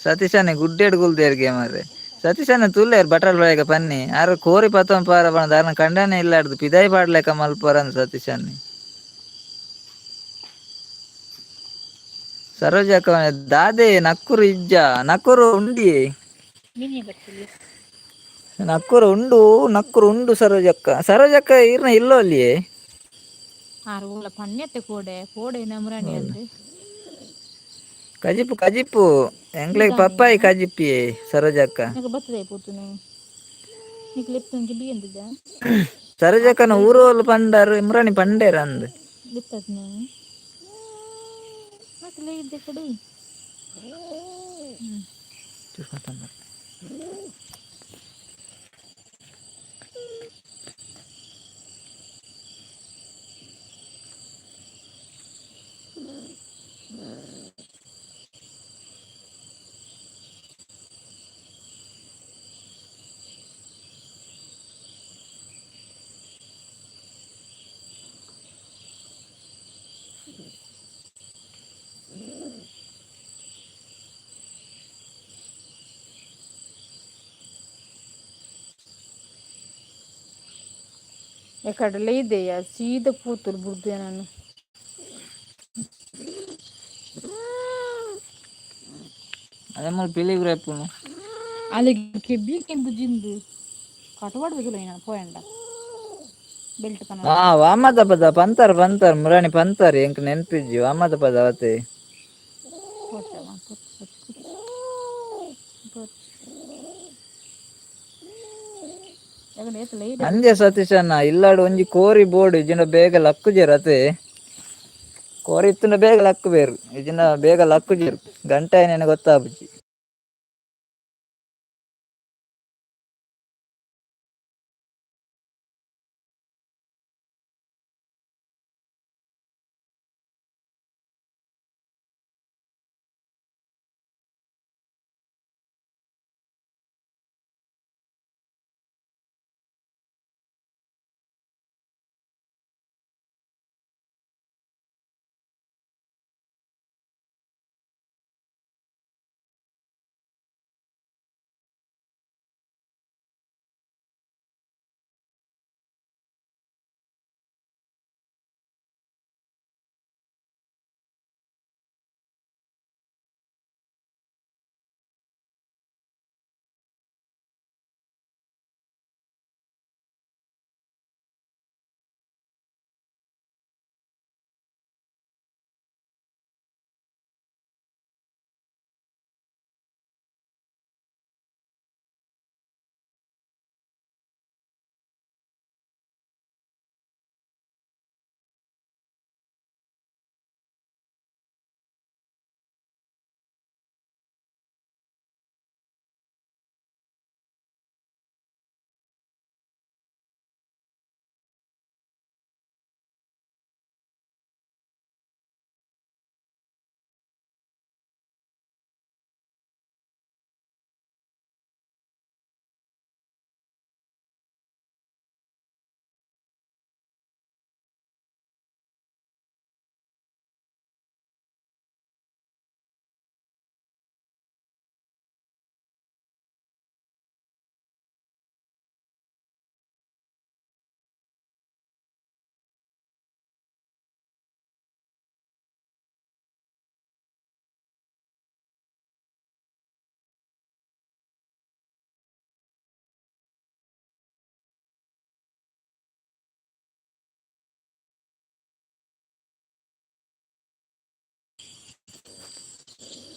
ಸತೀಶಣ್ಣ ಗುಡ್ಡೆಡ್ ಗುಲ್ದೇರ್ಗೆ ಮಾರ್ರೆ ಸತೀಶಣ್ಣ ತುಲ್ಲೇರ್ ಬಟರ್ ಫ್ಲೈಗ ಪನ್ನಿ ಆರು ಕೋರಿ ಪತ್ತೊಂದು ಪಾರ ಬಂದ ಅರ್ನ ಕಂಡನೆ ಇಲ್ಲಾಡ್ದು ಪಿದಾಯ ಪಾಡ್ಲೆಕ್ಕ ಮಲ್ಪರ ಅಂದ್ ಸತೀಶಣ್ಣ ಸರೋಜಕ್ಕ ದಾದೆ ನಕ್ಕುರು ಇಜ್ಜ ನಕ್ಕುರು ಉಂಡಿ ನಕ್ಕುರು ಉಂಡು ಸರೋಜಕ್ಕ ಈರ್ನ ಇಲ್ಲೋ ಅಲ್ಲಿಯೇ ಆರು ಪನ್ಯತೆ ಕೋಡೆ ನಮ್ರಾಣಿ ಅಂದ್ರೆ ಕಜಿಪ್ಪು ಎಂಗ್ಲೆಗ್ ಪಪ್ಪಾಯಿ ಕಜಿಪ್ಪಿಯೇ ಸರೋಜಕ್ಕ ಬರ್ತದೆ ಪೂತುನು ನಿಕ್ ಲೆಪ್ತಂಗೆ ಬಿ ಎಂದಿದ್ದ ಸರೋಜಕ್ಕನ ಊರೋಲು ಪಂಡಾರು ಇಮ್ರಾಣಿ ಪಂಡೇರ ಅಂದ್ ಲೆತ್ತದ್ನ ಮಕ್ಲೇ ಇದ್ದೆ ಕಡೆ ಎಕಡೆಲ್ಲ ಇದೆಯಾ ಸೀದಾ ಕೂತರು ಬುಡ್ದೆ ನಾನು ಅದಮ್ಮ ಪಿಲಿಗ್ರೇಪುನು ಅಲ್ಲಿಗೆ ಬೀಕೆಂದು ಜಿಂದು ಕಟವಾಡ್ಬೇಕಿಲ್ಲ ನಾನು ಪೋಯಂಡ ಬೆಲ್ಟ್ ಕನ ವಾಮದ ಪದ ಪಂತರ್ ಮುರಾಣಿ ಪಂತರ್ ಎಂಕ್ ನೆನ್ಪಿಜ್ಜಿ ವಾಮದ ಪದ ಅವತ್ತೆ ಅಂದ್ಯ ಸತೀಶಣ್ಣ ಇಲ್ಲಾಡು ಒಂಜಿ ಕೋರಿ ಬೋರ್ಡ್ ಇಜಿನ ಬೇಗ ಲಕ್ಕುಜೇರ್ ಅತೆ ಕೋರಿ ಇತ್ತುಂಡ ಬೇಗ ಲಕ್ಕು ಬೇರು ಇಜಿನ ಬೇಗ ಲಕ್ಕುಜೇರು ಗಂಟೆ ನೆನೆ ಗೊತ್ತಾಪುಜಿ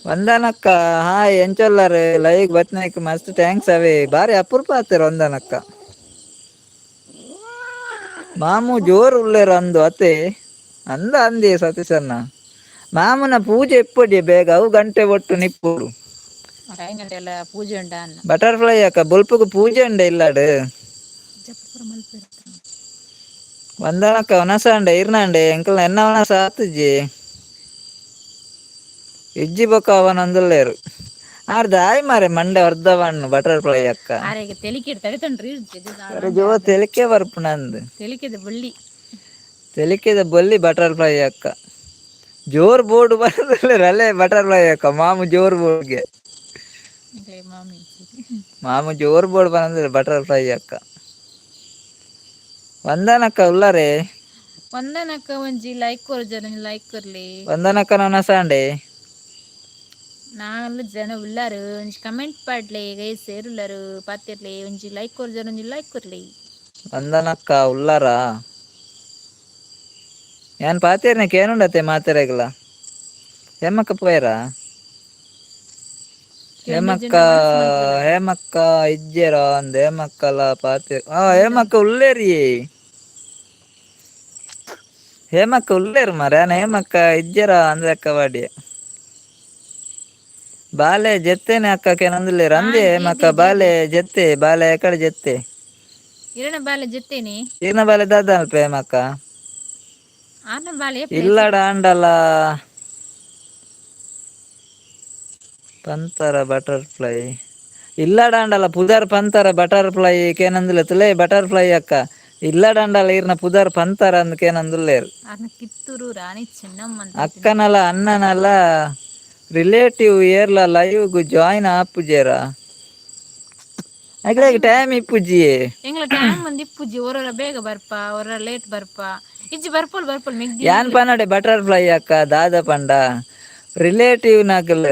ವಂದನಕ್ಕ ಹಾಯ್ ಎಂಚೊಲ್ಲಾರೆ ಲೈಕ್ ಬತ್ನಾಯ್ಕ ಮಸ್ತ್ ಥ್ಯಾಂಕ್ಸ್ ಅವೇ ಬಾರಿ ಅಪರೂಪ ಆತೇರ ವಂದನಕ್ಕ ಮಾಮು ಜೋರು ಉಳ್ಳೇರ ಅಂದು ಅತೆ ಅಂದಿ ಸತೀಶಣ್ಣ ಮಾಮನ ಪೂಜೆ ಇಪ್ಪಡಿ ಬೇಗ ಅವು ಗಂಟೆ ಒಟ್ಟು ನಿಪ್ಪುಡು ಪೂಜೆ ಬಟರ್ಫ್ಲೈ ಅಕ್ಕ ಬೊಲ್ಪುಗು ಪೂಜೆ ಉಂಡೆ ಇಲ್ಲಾಡು ವಂದನಕ್ಕ ವನಸ ಅಂಡೆ ಇರ್ನಂಡೆ ಎಂಕಲ್ನ ಎನ್ನ ವನಸ ಆತುಜಿ ಇಜ್ಜಿ ಬೊಕ್ಕ ಅವನೊಂದುಲ್ಲೇರು ಆರ್ದ ಆಯ್ ಮಾರೆ ಮಂಡೆ ಅರ್ಧವಣ್ಣು ಬಟರ್ಫ್ಲೈ ಅಕ್ಕ ಆರೆಗೆ ತೆಲಿಕೆ ತಡೆತೊಂಡ್ರಿ ಅರೆ ಜೋ ತೆಲಿಕೆ ಬರ್ಪು ನಂದು ತೆಲಿಕೆದ ಬಳ್ಳಿ ತೆಲಿಕೆದ ಬಲ್ಲಿ ಬಟರ್ಫ್ಲೈ ಅಕ್ಕ ಜೋರ್ ಬೋರ್ಡ್ ಬರದಲ್ಲ ಅಲ್ಲೇ ಬಟರ್ಫ್ಲೈ ಅಕ್ಕ ಮಾಮು ಜೋರ್ ಬೋರ್ಡ್ಗೆ ಮಾಮಿ ಮಾಮು ಜೋರ್ ಬೋರ್ಡ್ ಬಂದ್ರೆ ಬಟರ್ಫ್ಲೈ ಅಕ್ಕ ವಂದನಕ್ಕ ಉಳ್ಳಾರೆ ವಂದನಕ್ಕ ಒಂಜಿ ಲೈಕ್ ಕೊರ್ಜನ ಲೈಕ್ ಕೊರ್ಲಿ ವಂದನಕ್ಕ ನನ್ನ ಸಾಂಡೆ ನಾಲ್ ಜನ ಉಳ್ಳಾರು ಒಂಜಿ ಕಮೆಂಟ್ ಪಾಡ್ಲೆ ಗೈಸ್ ಸೇರುಳ್ಳಾರು ಪಾತಿರ್ಲಿ ಒಂಜಿ ಲೈಕ್ ಕೊರ್ಜನ ಒಂಜಿ ಲೈಕ್ ಕೊರ್ಲಿ ವಂದನಕ್ಕ ಉಳ್ಳಾರ ഞാൻ പാത്തേരിനൊക്കെ ഏനുണ്ടത്തെ മാത്തേരകള ಹೇಮಕ್ಕ ಪೋಯರ ಹೇಮಕ್ಕ ಇಜ್ಜೆರ ಅಂದ ಹೇಮಕ್ಕಲ ಪಾತೆ ಹೇಮಕ್ಕ ಉಳ್ಳೇರಿ ಹೇಮಕ್ಕ ಉಳ್ಳೇರು ಮರ ಹೇಮಕ್ಕ ಇಜ್ಜೆರ ಅಂದ್ರೆ ಅಕ್ಕ ಬಾಡಿ ಬಾಲೆ ಜೆತ್ತೇನೆ ಅಕ್ಕಕ್ಕೆ ನಂದಿಲ್ಲೇರು ಅಂದೆ ಹೇಮಕ್ಕ ಬಾಲೆ ಜೆತ್ತೆ ಬಾಲೆ ಎಕಡೆ ಜೆತ್ತೆ ಇರಣ ಬಾಲೆ ಜೆತ್ತೇನೆ ಇರ್ನ ಬಾಲೆ ದಾದ ಅಲ್ಪ ಹೇಮಕ್ಕ ಇಲ್ಲಡ ಅಂಡಲ ಪಂತರ ಬಟರ್ಫ್ಲೈ ಇಲ್ಲಡ ಅಂಡಲ ಪುದರ್ ಪಂತರ ಬಟರ್ಫ್ಲೈ ಕೇನಂದಿಲ್ಲ ತುಲೆ ಬಟರ್ಫ್ಲೈ ಅಕ್ಕ ಇಲ್ಲಡ ಅಂಡಲ ಇರ್ನ ಪುದರ್ ಪಂತರ ಅಂದ್ ಕೇನಂದುಲ್ಲೇರು ಕಿತ್ತೂರು ರಾಣಿ ಚೆನ್ನಮ್ಮ ಅಕ್ಕನಲ್ಲ ಅಣ್ಣನಲ್ಲ ರಿಲೇಟಿವ್ ಏರ್ಲ ಲೈವ್ ಜಾಯಿನ್ ಆಪುಜೇರ ಅಗ್ಲಾಗ ಟೈಮ್ ಇಪ್ಪುಜಿ ಎಂಗ್ಲ ಟೈಮ್ ಮಂದಿ ಇಪ್ಪುಜಿ ಒರರ ಬೇಗ ಬರ್ಪ ಒರ ಲೇಟ್ ಬರ್ಪ ಇಜ್ಜಿ ಬರ್ಪಲ್ ಬರ್ಪಲ್ ಮೆಗ್ದಿ ಯಾನ್ ಪನ್ನಡೆ ಬಟರ್ಫ್ಲೈ ಅಕ್ಕ ದಾದ ಪಂಡ ರಿಲೇಟಿವ್ ನಕಲ್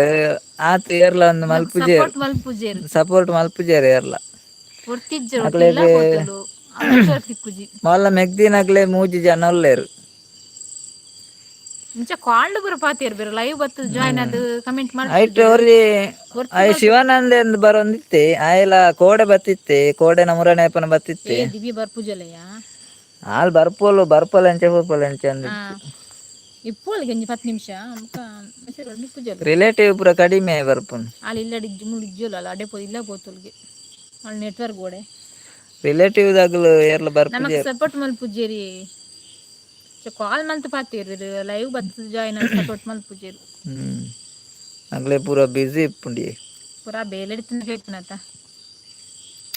ಆತ ಏರ್ಲ ಒಂದು ಮಲ್ಪುಜೇರ್ ಮಲ್ಪುಜೇರು ಸಪೋರ್ಟ್ ಮಲ್ಪುಜೇರ್ ಏರ್ಲ ಒರ್ತಿಜ್ಜ ಒಟ್ಟಿಲ್ಲ ಬೋತಲು ಅಲ್ಲ ತಿಕ್ಕುಜಿ ಮೊಲ್ಲ ಮೆಗ್ದಿ ನಕ್ಲೆ ಮೂಜಿ ಜನ ಒಲ್ಲೇರು ಇಂಚ ಕಾಲ್ಡ್ ಬರ ಪಾತಿಯರ್ ಬೇರೆ ಲೈವ್ ಬತ್ತು ಜಾಯಿನ್ ಅದು ಕಮೆಂಟ್ ಮಾಡಿ ಐಟ್ ಅವ್ರಿ ಶಿವಾನಂದ ಎಂದು ಬರೊಂದಿತ್ತೆ ಆಯ್ಲ ಕೋಡೆ ಬತ್ತಿತ್ತೆ ಕೋಡೆನ ಮುರನೇಪನ ಬತ್ತಿತ್ತೆ ದಿವ್ಯ ಬರ್ಪುಜಲಯ್ಯ ಆಲ್ ಬರ್ಪೋಲು ಬರ್ಪಲ್ ಎಂಚೆ ಬರ್ಪಲ್ ಎಂಚೆ ಅಂದ ಇಪ್ಪೋಲ್ ಗೆಂಜಿ 10 ನಿಮಿಷ ರಿಲೇಟಿವ್ ಪೂರ ಕಡಿಮೆ ಬರ್ಪುನ್ ಅಲ್ಲಿ ಇಲ್ಲಡಿ ಜುಮುಲ್ ಇಜ್ಜೋಲ ಅಲ್ಲ ಅಡೆ ಇಲ್ಲ ಬೋತಲ್ಗೆ ಅಲ್ಲಿ ನೆಟ್ವರ್ಕ್ ಗೋಡೆ ರಿಲೇಟಿವ್ ದಾಗಲು ಏರ್ಲ ಬರ್ಪುಜೆ ನಮಕ್ ಸಪೋರ್ಟ್ ಮಲ್ಪುಜೇರಿ ಕಾಲ್ ಮಲ್ತು ಪಾತಿರ್ ಲೈವ್ ಬತ್ತು ಜಾಯಿನ್ ಸಪೋರ್ಟ್ ಮಲ್ಪುಜೇರು ಅಗ್ಲೆ ಪೂರ ಬಿಸಿ ಇಪ್ಪುಂಡಿ ಪೂರ ಬೇಲೆಡಿ ತಿಂದು ಹೇಳ್ತಾನತ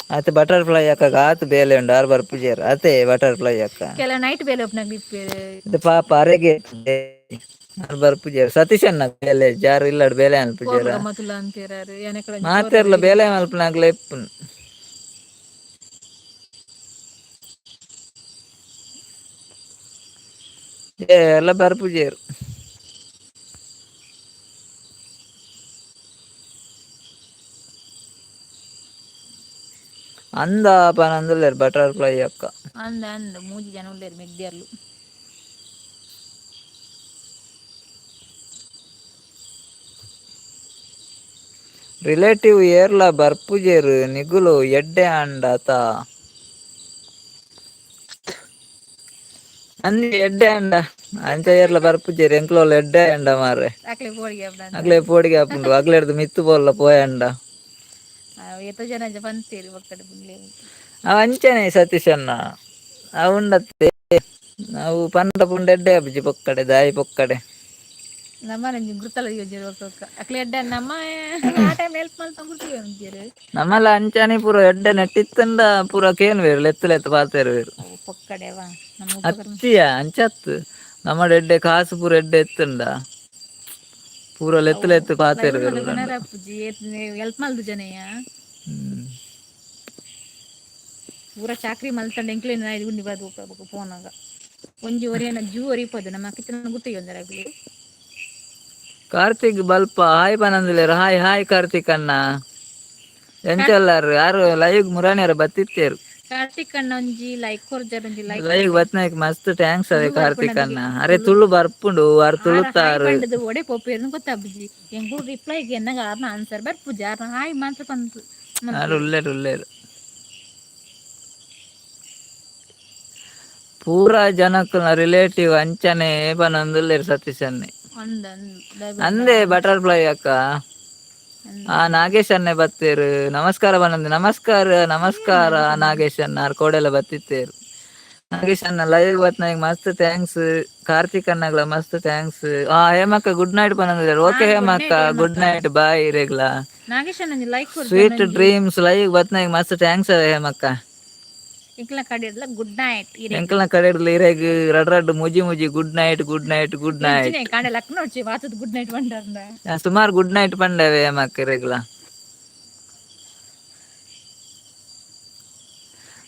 ಆತ ಬಟರ್ಫ್ಲೈ ಅಕ್ಕ ಆತ ಬೇಲೆ ಉಂಡು ಆರು ಬರ್ಪುಜೇರ್ ಅತೆ ಬಟರ್ಫ್ಲೈ ಅಕ್ಕ ಕೆಲ ನೈಟ್ ಬೇಲೆ ಒಪ್ನಾಗ ಇದು ಪಾಪ ಅರೆಗೆ ಆರು ಬರ್ಪುಜೇರ್ ಸತೀಶ್ ಅಣ್ಣ ಬೇಲೆ ಜಾರು ಇಲ್ಲಡ್ ಬೇಲೆ ಅನ್ಪುಜೇರ ಮತುಲ ಅಂತೀರಾರು ಮಾತೆರ್ಲ ಬೇಲೆ ಮಲ್ಪನಾಗ್ಲ ಇಪ್ಪುನ್ ಎಲ್ಲ ಬರ್ಪುಜೇರು ಅಂದ ಪನಂದುಲ್ಲೇರು ಬಟರ್ಫ್ಲೈ ಅಕ್ಕ ಅಂದ ಮೂಜಿ ಜನ ಉಳ್ಳೇರು ಮೆಗ್ದಿಯರ್ಲು ರಿಲೇಟಿವ್ ಏರ್ಲ ಬರ್ಪುಜೇರು ನಿಗುಲು ಎಡ್ಡೆ ಅಂಡತ ಅಂದಿ ಎಡ್ಡೆ ಅಂಡ ಅಂಚ ಏರ್ಲ ಬರ್ಪುಜೇರು ಎಂಕ್ಲೋಲ್ ಎಡ್ಡೆ ಅಂಡ ಮಾರೆ ಅಗ್ಲೇ ಪೋಡಿಗೆ ಹಾಪುಂಡು ಅಗ್ಲೇರ್ದು ಮಿತ್ತು ಬೋಲ್ಲ ಪೋಯ ಅಂಡ ಜನ ಬಂತೀರಿ ಒಕ್ಕಡೆ ಅವ ಅಂಚನೆ ಸತೀಶ್ ಅಣ್ಣ ಅವುಂಡತ್ತೆ ನಾವು ಪಂಡ ಪುಂಡ ಎಡ್ಡೆ ಅಬ್ಜಿ ಪೊಕ್ಕಡೆ ದಾಯಿ ಪೊಕ್ಕಡೆ ನಮ್ಮ ಗುರ್ತಲ ಅಕ್ಲೆ ಎಡ್ಡೆ ನಮ್ಮ ಆ ಟೈಮ್ ಹೆಲ್ಪ್ ಮಾಡ್ತಾರೆ ನಮ್ಮಲ್ಲ ಅಂಚಾನೆ ಪೂರ ಎಡ್ಡೆ ನೆಟ್ಟಿತ್ತಂಡ ಪೂರ ಕೇನ್ ಬೇರು ಲೆತ್ತು ಪಾತೇರು ಬೇರು ಪೊಕ್ಕಡೆವಾ ಅತ್ತಿಯ ಅಂಚತ್ ನಮ್ಮ ಎಡ್ಡೆ ಕಾಸು ಪೂರ ಎಡ್ಡೆ ಎತ್ತಂಡ ಪೂರ ಲೆತ್ತು ಪಾತೇರು ಬೇರು ಹೆಲ್ಪ್ ಮಾಡ್ದು ಜನಯ್ಯ ಪೂರ ಚಾಕ್ರಿ ಮಲ್ತಂಡ ಎಂಕ್ಲೆ ಉಂಡಿ ಬರ್ಬೇಕು ಫೋನಾಗ ಒಂಜಿ ಒರಿಯನ ಜೂ ಒರಿಪೋದು ನಮ್ಮ ಕಿತ್ತನ ಗುತ್ತಿಗೆ ಕಾರ್ತಿಕ್ ಬಲ್ಪ ಹಾಯ್ ಪನಂದಿಲೇರು ಹಾಯ್ ಹಾಯ್ ಕಾರ್ತಿಕ್ ಅಣ್ಣ ಎಂಚಲ್ಲಾರು ಯಾರು ಲೈವ್ ಮುರಾಣಿಯರ ಬತ್ತಿತ್ತೇರು ಕಾರ್ತಿಕ್ ಅಣ್ಣ ಒಂಜಿ ಲೈಕ್ ಕೊರ್ಜರ್ ಒಂಜಿ ಲೈವ್ ಬತ್ನಾಯ್ಕ ಮಸ್ತ್ ಥ್ಯಾಂಕ್ಸ್ ಅವೇ ಕಾರ್ತಿಕ್ ಅಣ್ಣ ಅರೆ ತುಳು ಬರ್ಪುಂಡು ಆರು ತುಳುತ್ತಾರು ಒಡೆ ಪೋಪೇರು ಗೊತ್ತಾಬುಜಿ ಎಂಗು ರಿಪ್ಲೈಗೆ ಎನ್ನಗ ಆರ್ನ ಆನ್ಸರ್ ಬರ್ಪುಜಿ ಆರ್ನ ಹಾಯ್ ಮಾತ್ರ ಬಂತು ಯಾರು ಉಳ್ಳೇರು ಪೂರಾ ಜನಕ್ಕನ ರಿಲೇಟಿವ್ ಅಂಚನೆ ಪನಂದುಲ್ಲೇರು ಸತೀಶ್ ಅನ್ನೆ ಅಂದೆ ಬಟರ್ಫ್ಲೈ ಅಕ್ಕ ನಾಗೇಶ್ ಅನ್ನೆ ಬತ್ತೇರು ನಮಸ್ಕಾರ ಬನ್ನಂದೆ ನಮಸ್ಕಾರ ನಾಗೇಶ್ ಅನ್ನ ಕೋಡೆಲ್ಲ ಬತ್ತಿತ್ತೇರು ನಾಗೇಶ್ ಅಣ್ಣ ಲೈವ್ ಬತ್ನಾಗ ಮಸ್ತ್ ಥ್ಯಾಂಕ್ಸ್. ಕಾರ್ತಿಕ್ ಅಣ್ಣಗ್ಲ ಮಸ್ತ್ ಥ್ಯಾಂಕ್ಸ್. ಹೇಮಕ್ಕ ಗುಡ್ ನೈಟ್ ಬಂದಿದ್ದಾರೆ. ಓಕೆ ಗುಡ್ ಹೇಮಕ್ಕ ನೈಟ್ ಗುಡ್ ನೈಟ್ ಬಾಯ್ ಇರೆಗ್ಲಾ. ನಾಗೇಶ್ ಅಣ್ಣ ಲೈಕ್ ಕೊಡ್ತಾರೆ ಸ್ವೀಟ್ ನಂಗೆ ಡ್ರೀಮ್ಸ್ ಲೈವ್ ಬತ್ನಾಗ ಮಸ್ತ್ ಥ್ಯಾಂಕ್ಸ್ ಹೇಮಕ್ಕ. ಇಂಕ್ಲ ಕಡಿಯರ್ಲ ಗುಡ್ ನೈಟ್ ಎಂಕಲ್ನ ಕಡೆಡ್ಲ ಇರೆಗ್ ರಡ್ ಮುಜಿ ಮುಜಿ good night good night good night. ಕಾಂಡೆ ಲಕ್ ನೋಡ್ಚಿ ವಾಚದ್ ಗುಡ್ ನೈಟ್ ಬಂಡಾರ್ನ ಸುಮಾರು ಗುಡ್ ನೈಟ್ ಪಂಡವೆ ಹೇಮಕ್ಕ ಇರೆಗ್ಲ.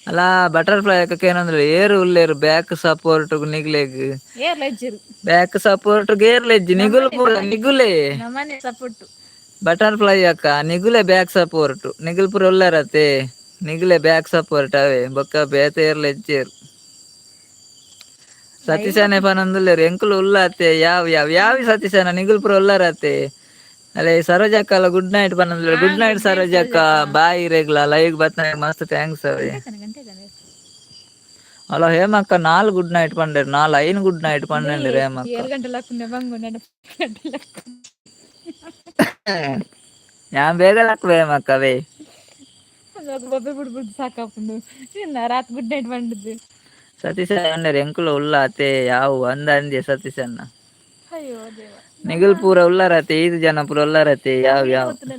ಅಲ್ಲ ಬಟರ್ಫ್ಲೈ ಯಾಕೆ ಏನಂದ್ರೆ ಏರು ಉಲ್ಲೇರು ಬ್ಯಾಕ್ ಸಪೋರ್ಟ್ ನಿಗ್ಲೆಗ್ ಏರ್ ಲೆಜ್ಜರು ಬ್ಯಾಕ್ ಸಪೋರ್ಟ್ ಗೇರ್ಲೆಜ್ಜಿ ನಿಗುಲ್ ನಿಗುಲೆ ನಮ್ಮನೆ ಸಪೋರ್ಟ್ ಬಟರ್ಫ್ಲೈ ಅಕ್ಕ ನಿಗುಲೆ ಬ್ಯಾಕ್ ಸಪೋರ್ಟ್ ನಿಗುಲ್ ಪುರ ಉಲ್ಲಾರತ್ತೆ ನಿಗುಲೆ ಬ್ಯಾಕ್ ಸಪೋರ್ಟ್ ಅವೇ ಬೊಕ್ಕ ಬೇತೆ ಏರ್ಲೆಜ್ಜೇರು ಸತೀಶಾನೆ ಪನಂದುಲ್ಲೇರು ಎಂಕುಲು ಉಲ್ಲಾತೆ ಯಾವಿ ಸತೀಶಾನ ನಿಗುಲ್ ಪುರ ಉಲ್ಲಾರತ್ತೆ. ಅಲ್ಲೇ ಸರೋಜಕ್ಕ ಗುಡ್ ನೈಟ್ ಬಂದ್ರೆ ಗುಡ್ ನೈಟ್ ಸರೋಜಕ್ಕ ಬಾಯ್ ರೆಗ್ಲಾ ಲೈವ್ ಬತ್ನ ಮಸ್ತ್ ಥ್ಯಾಂಕ್ಸ್ ಅವೇ. ಅಲ್ಲ ಹೇಮಕ್ಕ 4 ಗುಡ್ ನೈಟ್ ಪಂಡೇರು 4 5 ಗುಡ್ ನೈಟ್ ಪಂಡೇರು ಹೇಮಕ್ಕ. 7 ಗಂಟೆ ಬಂಗು ഞാൻ ಬೇಗ ಹೇಮಕ್ಕ ಅವೇ ಬೊಬ್ಬೆ ಬಿಡ್ಬಿಟ್ಟು ಸಾಕಾಪುಂಡು ರಾತ್ ಗುಡ್ ನೈಟ್ ಬಂದಿದ್ದು. ಸತೀಶ ಅಣ್ಣರು ಎಂಕುಲ ಉಲ್ಲಾತೆ ಯಾವು ಅಂದ ಅಂದೆ ಸತೀಶ್ ಅಣ್ಣ ಅಯ್ಯೋ ದೇವ ನಿಗುಲ್ ಪೂರ ಉಲ್ಲಾರತೆ 5 ಜನ ಪೂರ ಉಲ್ಲಾರತೆ ಯಾವ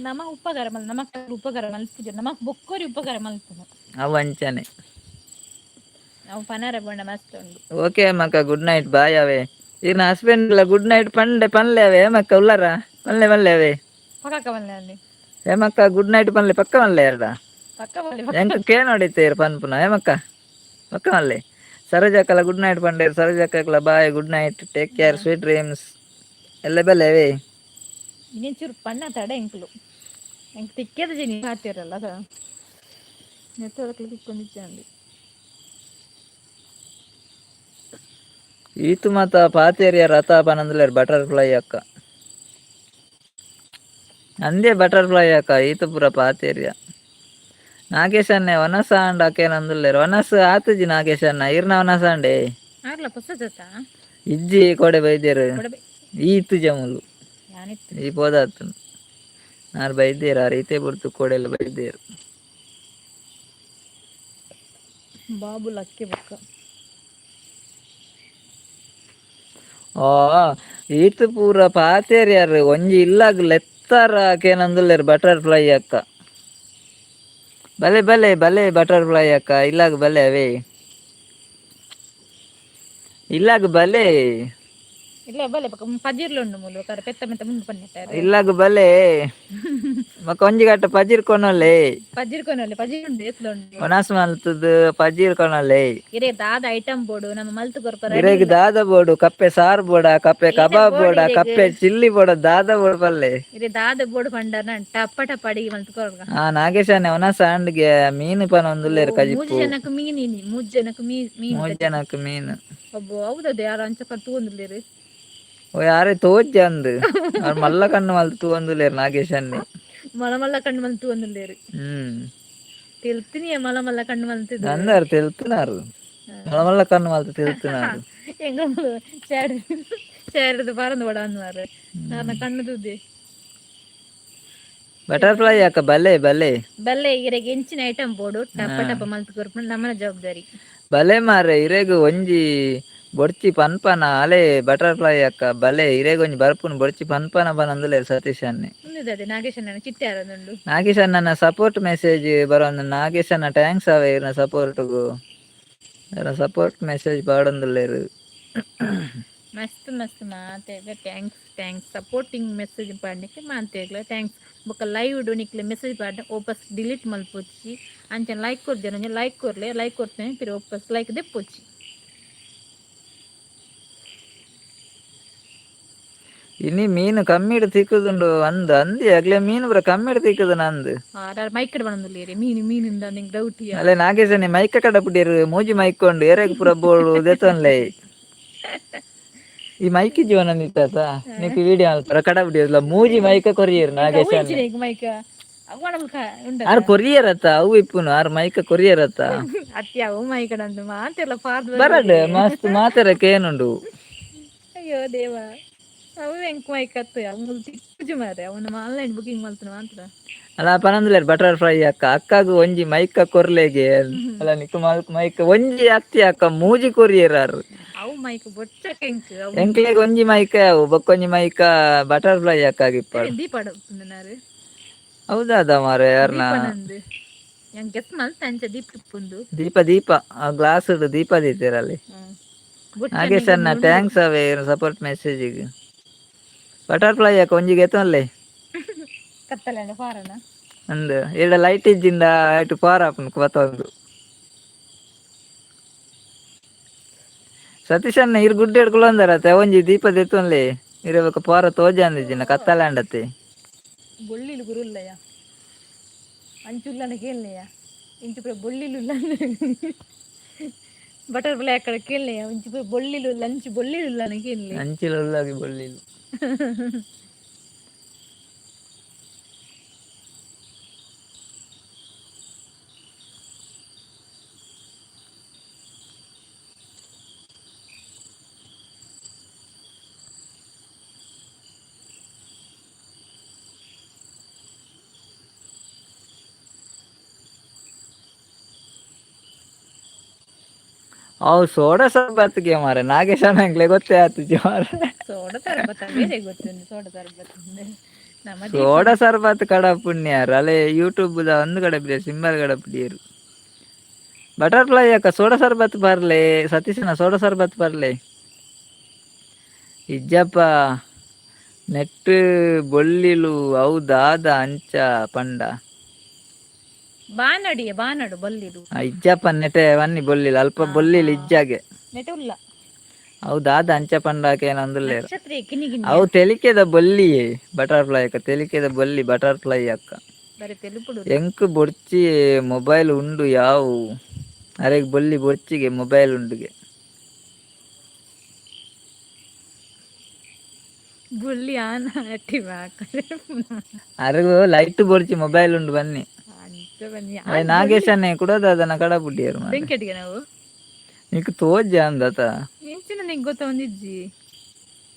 ನಮ ಉಪಕಾರ ಮಲ್ ನಮಕ್ ಉಪಕಾರ ಮಲ್ಪುಜ ನಮಕ್ ಬೊಕ್ಕೋರಿ ಉಪಕಾರ ಮಲ್ಪುನು ಅವು ಅಂಚನೆ ಅವು ಪನರ ಬೋಂಡ ಮಸ್ತ್ ಉಂಡು. ಓಕೆ ಮಕ್ಕ ಗುಡ್ ನೈಟ್ ಬಾಯ್ ಅವೇ. ಇರ್ನ ಹಸ್ಬೆಂಡ್ ಗುಡ್ ನೈಟ್ ಪನ್ಲೆ ಅವೇ ಮಕ್ಕ ಉಲ್ಲಾರ ಮಲ್ಲೆ ಅವೇ ಪಕ್ಕ ಮಲ್ಲೆ ಅಲ್ಲಿ ಹೇಮಕ್ಕ ಗುಡ್ ನೈಟ್ ಪನ್ಲೆ ಪಕ್ಕ ಮಲ್ಲೆ ಎರಡ ಪಕ್ಕ ಮಲ್ಲೆ ಎಂಕ ಕೇ ನೋಡಿತ್ತೇರು ಪನ್ಪುನ ಹೇಮಕ್ಕ ಪಕ್ಕ ಮಲ್ಲೆ. ಸರೋಜಕ್ಕಲ ಗುಡ್ ನೈಟ್ ಪಂಡೇರು ಸರೋಜಕ್ಕಲ bye good night take care sweet dreams ಎಲ್ಲ ಬೆಲೆ ಅವೇ. ಇನ್ನೇನು ಚೂರು ಪಣ್ಣ ತಡ ಎಂಕ್ಲು ಎಂಕ್ ತಿಕ್ಕೇದ ಜನಿ ಹಾತಿರಲ್ಲ ಅದ ನೆತ್ತೋದಕ್ಕೆ ತಿಕ್ಕೊಂಡಿದ್ದೆ ಈತು ಮಾತ ಪಾತೇರಿಯ ರಥ ಪನಂದ್ಲೇರು ಬಟರ್ಫ್ಲೈ ಅಕ್ಕ ಅಂದೇ ಬಟರ್ಫ್ಲೈ ಅಕ್ಕ ಈತು ಪೂರ ಪಾತೇರಿಯ. ನಾಗೇಶ್ ಅಣ್ಣೆ ವನಸ ಅಂಡ್ ಅಕ್ಕೇನಂದುಲ್ಲೇರು ವನಸ್ ಆತುಜಿ ನಾಗೇಶ್ ಅಣ್ಣ ಇರ್ನ ವನಸ ಅಂಡೆ ಆಗ್ಲ ಪೊಸತ ಇಜ್ಜಿ ಕೊಡೆ ಬೈದೇರು ಈತು ಜಮುಲು ಈ ಪೋದಾತು ನಾರು ಬೈದೇರು ಆ ರೀತಿ ಬಿಡ್ತು ಕೊಡೆಲ್ಲ ಬೈದೇರು ಬಾಬು ಲಕ್ಕೆ ಬೊಕ್ಕ. ಈತು ಪೂರ ಪಾತೇರಿಯಾರು ಒಂಜಿ ಇಲ್ಲಾಗ ಲೆತ್ತಾರ ಕೇನಂದುಲ್ಲೇರು ಬಟರ್ಫ್ಲೈ ಅಕ್ಕ ಬಲೆ ಬಲೆ ಬಲೆ ಬಟರ್ಫ್ಲೈ ಅಕ್ಕ ಇಲ್ಲಾಗ ಬಲೆ ಅವೇ ಇಲ್ಲಾಗ ಬಲೆ ಇಲ್ಲ ಬಲೆ ಪಜಿರ್ಲು ಉಂಡು ಮೂಲು ಪೆತ್ತ ಮೆತ್ತ ಮುಂದೆ ಪನ್ನಿಟ್ಟಾರೆ ಇಲ್ಲಾಗ ಬಲೆ ಮಕ್ಕ ಒಂಜಿ ಗಟ್ಟ ಪಜಿರ್ ಕೊನೊಲ್ಲೆ ಪಜಿರ್ ಉಂಡು ಎತ್ಲು ಉಂಡು ಒನಸ್ ಮಲ್ತದ ಪಜಿರ್ ಕೊನೊಲ್ಲೆ ಇರೇ ದಾದ ಐಟಮ್ ಬೋಡು ನಮ್ಮ ಮಲ್ತು ಕೊರ್ಪರ ಇರೆಗ್ ದಾದ ಬೋಡು ಕಪ್ಪೆ ಸಾರು ಬೋಡ ಕಪ್ಪೆ ಕಬಾಬ್ ಬೋಡ ಕಪ್ಪೆ ಚಿಲ್ಲಿ ಬೋಡ ದಾದ ಬೋಡ್ ಬಲ್ಲೆ ಇರೇ ದಾದ ಬೋಡು ಪಂಡನ ಟಪ್ಪ ಟಪ್ಪ ಅಡಿಗೆ ಮಲ್ತು ಕೊರ್ಗ. ನಾಗೇಶನೆ ಒನಸ್ ಅಂಡ್ಗೆ ಮೀನು ಪನ ಒಂದುಲ್ಲೇರು ಕಜಿಪ್ಪು 3 ಜನಕ್ಕೆ ಮೀನು 3 ಜನಕ್ಕೆ ಮೀನು 3 ಜನಕ್ಕೆ ಮೀನು ಒಬ್ಬ ಹೌದದು ಯಾರು ಅಂಚ ಪತ್ತು ಒಂದುಲ್ಲೇರು ಓ ಯಾರೇ ತೋಜ್ ಅಂದ್ ಅವ್ರು ಮಲ್ಲ ಕಣ್ಣು ಮಲ್ತು ಒಂದುಲ್ಲೇರು ನಾಗೇಶ್ ಅನ್ನೆ ಮಲ್ಲ ಕಣ್ಣು ಮಲ್ತು ಒಂದುಲ್ಲೇರು ತಿಳ್ತೀನಿ ಮಲ್ಲ ಕಣ್ಣು ಮಲ್ತಿದ್ದು ಅಂದಾರು ತಿಳ್ತಿನಾರು ಮಲ್ಲ ಕಣ್ಣು ಮಲ್ತು ತಿಳ್ತಿನಾರು ಎಂಗ ചേരത് പറന്ന് വിടാന്ന് പറഞ്ഞ കണ്ണു തുതി ಬಟರ್ಫ್ಲೈ ಯಾಕ ಬಲೆ ಬಲೆ ಬಲ್ಲೆ ಇರೆಗೆ ಎಂಚಿನ ಐಟಮ್ ಬೋಡು ಟಪ್ಪ ಟಪ್ಪ ಮಲ್ತು ಕೊರ್ಪುಂಡು ನಮ್ಮನ ಜವಾಬ್ದಾರಿ ಬಲೆ ಮಾರೆ ಇರೆಗ್ ಒಂಜಿ ಬೊಡ್ಚಿ ಪನ್ಪನ ಅಲೆ ಬಟರ್ಫ್ಲೈ ಅಕ್ಕ ಬಲೆ ಇರೆಗ್ ಒಂಜಿ ಬರ್ಪುನ್ ಬೊಡ್ಚಿ ಪನ್ಪನ ಬನಂದುಲೆ ಸತೀಶ್ ಅನ್ನೆ ನಾಗೇಶ್ ಅಣ್ಣ ಚಿಟ್ಟಾರೊಂದುಂಡು ನಾಗೇಶ್ ಅಣ್ಣನ ಸಪೋರ್ಟ್ ಮೆಸೇಜ್ ಬರೋಂದು ನಾಗೇಶ್ ಅಣ್ಣ ಟ್ಯಾಂಕ್ಸ್ ಅವೇ ಇರ್ನ ಸಪೋರ್ಟ್ಗು ಸಪೋರ್ಟ್ ಮೆಸೇಜ್ ಪಾಡೊಂದುಲ್ಲೇರು ಮಸ್ತ್ ಮಸ್ತ್ ಮಾತೇಗ ಥ್ಯಾಂಕ್ಸ್ ಸಪೋರ್ಟಿಂಗ್ ಮೆಸೇಜ್ ಪಾಡ್ನಿಕ್ಕೆ ಮಾತೇಗ್ಲ ಥ್ಯಾಂಕ್ಸ್ ಬೊಕ್ಕ ಲೈವ್ ಡು ನಿಕ್ಲೆ ಮೆಸೇಜ್ ಪಾಡ್ನೆ ಓಪಸ್ ಡಿಲೀಟ್ ಮಲ್ಪೊಚ್ಚಿ ಅಂಚನೆ ಲೈಕ್ ಕೊರ್ದೇನೆ ಲೈಕ್ ಕೊರ್ಲೆ ಲೈಕ್ ಕೊಡ್ತೇನೆ ಪಿರಿ ಓಪಸ್ ಲೈಕ್ ದೆಪ್ಪೊಚ್ಚಿ ಇನಿ ಮೀನು ಕಮ್ಮಿಡ್ ತಿಕ್ಕುದುಂಡು ಅಂದ್ ಅಂದಿ ಅಗ್ಲೆ ಮೀನು ಪೂರ ಕಮ್ಮಿಡ್ ತಿಕ್ಕುದು ನಂದು ಮೈಕಡ್ ಬಂದುಲ್ಲೇರಿ ಮೀನಿಂದ ನಿಂಗೆ ಡೌಟ್ ಅಲ್ಲೇ ನಾಗೇಶನಿ ಮೈಕ ಕಡ ಪುಡಿಯರು ಮೂಜಿ ಮೈಕೊಂಡು ಎರೆಗ್ ಪೂರ ಬೋಳು ದೆತೊನ್ಲೆ ಈ ಮೈಕಿ ಜೀವನ ನಿಂತ ನಿಕ್ ವಿಡಿಯೋ ಅಲ್ಪರ ಕಡ ಪುಡಿಯಲ್ಲ ಮೂಜಿ ಮೈಕ ಕೊರಿಯರ್ ನಾಗೇಶನ್ ಆರ್ ಕೊರಿಯರ್ ಅತ್ತ ಅವು ಇಪ್ಪುನು ಆರ್ ಮೈಕ ಕೊರಿಯರ್ ಅತ್ತ ಅತ್ಯಾವು ಮೈಕಡಂದು ಮಾತೆಲ್ಲ ಪಾರ್ದು ಬರಡ್ ಮಸ್ತ್ ಮಾತಾಡಕ್ಕೆ ಏನುಂಡು ಅಯ್ಯೋ ದೇವ ಅವು ಹೆಂಗ್ ಮೈಕತ್ತು ಅವ್ನು ತಿಕ್ಕುಜು ಮಾರೆ ಅವನು ಆನ್ಲೈನ್ ಬುಕಿಂಗ್ ಮಾಡ್ತಾನೆ ಮಾತ್ರ ಅಲ್ಲ ಪನಂದ್ಲೇರ್ ಬಟರ್ಫ್ಲೈ ಅಕ್ಕ ಅಕ್ಕಗ ಒಂಜಿ ಮೈಕ ಕೊರ್ಲೆಗೆ ಅಲ್ಲ ನಿಕ್ಕ ಮೈಕ ಒಂಜಿ ಅತ್ತಿ ಅಕ್ಕ ಮೂಜಿ ಕೊರಿಯರಾರು ಅವು ಮೈಕ್ ಬೊಚ್ಚಕ್ಕೆ ಹೆಂಗ್ ಅವನು ಎಂಕ್ಲೆಗ್ ಒಂಜಿ ಮೈಕ ಅವು ಬೊಕ್ಕೊಂಜಿ ಮೈಕ ಬಟರ್ಫ್ಲೈ ಅಕ್ಕಾಗ ಇಪ್ಪಾಡು ದೀಪಾಡ ನಾರು ಹೌದಾದ ಮಾರೆ ಯಾರನ ದೀಪನಂದು ಹೆಂಗ್ ಗೆಸ್ ಮಲ್ತ ಅಂಚ ದೀಪ ಇಪ್ಪುಂದು ದೀಪ ಆ ಗ್ಲಾಸ್ ದೀಪ ದೀತೆರಲ್ಲಿ ನಾಗೇಶ್ ಬೊಚ್ಚನಿಗೆ ಅಣ್ಣ ಉಂಡು ಥ್ಯಾಂಕ್ಸ್ ಅವೇ ಸಪೋರ್ಟ್ ಮೆಸೇಜಿಗೆ ಬಟರ್ಫ್ಲೈ ಯಾಕ ಒಂಜಿಗೆ ಎತ್ತೊನ್ಲೆ ಕತ್ತಲೆಂಡ ಫಾರನ ಅಂದ್ ಈಡ ಲೈಟ್ ಇಜ್ಜಿಂದ ಐಟು ಪಾರ ಆಪುಂಡು ಬತ್ತೊಂದು ಸತೀಶ್ ಅಣ್ಣ ಇರ್ ಗುಡ್ಡೆ ಕುಲಂದರತೆ ಒಂಜಿ ದೀಪ ದೆತ್ತೊನ್ಲೆ ಇರಬೇಕ ಪಾರ ತೋಜ ಅಂದಿಜ್ಜಿನ ಕತ್ತಲೆ ಅಂಡತ್ತೆ ಬೊಳ್ಳಿಲು ಗುರುಲ್ಲಯ್ಯ ಅಂಚುಲ್ಲನ ಕೇಳನೆಯ ಇಂಚು ಪೂರ ಬೊಳ್ಳಿಲು ಬಟರ್ಫ್ಲೈ ಅక్కడ ಕೇಳನೆಯ ಇಂಚು ಪೂರ ಬೊಳ್ಳಿಲು ಲಂಚ್ ಬೊಳ್ಳಿಲು ಕೇಳಲಿ ಅಂಚಿಲ ಉಳ್ಳಾಗಿ ಬೊಳ್ಳಿಲು ಅವು ಸೋಡಾ ಸರ್ಬತ್ಗೆ ಮಾರೆ ನಾಗೇಶ್ ಅಣ್ಣಂಗ್ಲೆ ಗೊತ್ತೇ ಆತಿಜಿ ಮಾರೆ ಸೋಡ ತರಬತ್ತ ಬೇರೆ ಗೊತ್ತುಂಡು ಸೋಡ ತರಬತ್ತ ನಮ್ಮ ಸೋಡಾ ದೀಪನ ಸರ್ಬತ್ ಕಡ ಪುಣ್ಯಾರು ಅಲೆ ಯೂಟ್ಯೂಬ್ ದ ಒಂದು ಕಡೆ ಬಿಡಿಯರು ಸಿಂಬಲ್ ಕಡೆ ಬಿಡಿಯರು ಬಟರ್ಫ್ಲೈ ಅಕ್ಕ ಸೋಡಾ ಸರ್ಬತ್ ಬರ್ಲೆ ಸತೀಶನ ಸೋಡಾ ಸರ್ಬತ್ ಬರ್ಲೆ ಇಜ್ಜಪ್ಪ ನೆಟ್ ಬೊಳ್ಳಿಲು ಹೌದಾದ ಅಂಚ ಪಂಡ ಬಾನಡು ಬೊಲ್ಲಿಡು ಇಜ್ಜಪ್ಪ ನೆಟೆ ವನ್ನಿ ಬೊಳ್ಳಿಲು ಅಲ್ಪ ಬೊಳ್ಳಿಲು ಇಜ್ಜಾಗೆ ನೆಟೆ ಉಲ್ಲ ಹೌದಾದ ಅಂಚ ಪಂಡಾಕ ಏನಂದುಲ್ಲೇರು ನಕ್ಷತ್ರ ಕಿನಿ ಕಿನಿ ಅವು ತೆಲಿಕೆದ ಬೊಲ್ಲಿ ಬಟರ್ಫ್ಲೈ ಅಕ್ಕ ತೆಲಿಕೆದ ಬೊಲ್ಲಿ ಬಟರ್ಫ್ಲೈ ಅಕ್ಕ ಬರೀ ತೆಲುಪುಡು ಎಂಕ್ ಬೊಡ್ಚಿ ಮೊಬೈಲ್ ಉಂಡು ಯಾವು ಅರೆಗ್ ಬೊಲ್ಲಿ ಬೊರ್ಚಿಗೆ ಮೊಬೈಲ್ ಉಂಡುಗೆ ಬುಳ್ಳಿ ಆನ ಆಕ್ಟಿವ್ ಅರೆಗು ಲೈಟ್ ಬೊರ್ಚಿ ಮೊಬೈಲ್ ಉಂಡು ಬನ್ನಿ ಅಂತ ಬನ್ನಿ ಅದೇ ನಾಗೇಶನ್ನೇ ಕುಡೋದ ಅದನ್ನ ಕಡ ಬುಡ್ಡಿಯರು ಮಾರೆ ಬೆಂಕೆಟ್ಗೆ ನಾವು ನಿಕ್ ತೋಜ ಅಂದತ ಇಂಚಿನ ನಿಂಗೆ ಗೊತ್ತ ಒಂದಿಜ್ಜಿ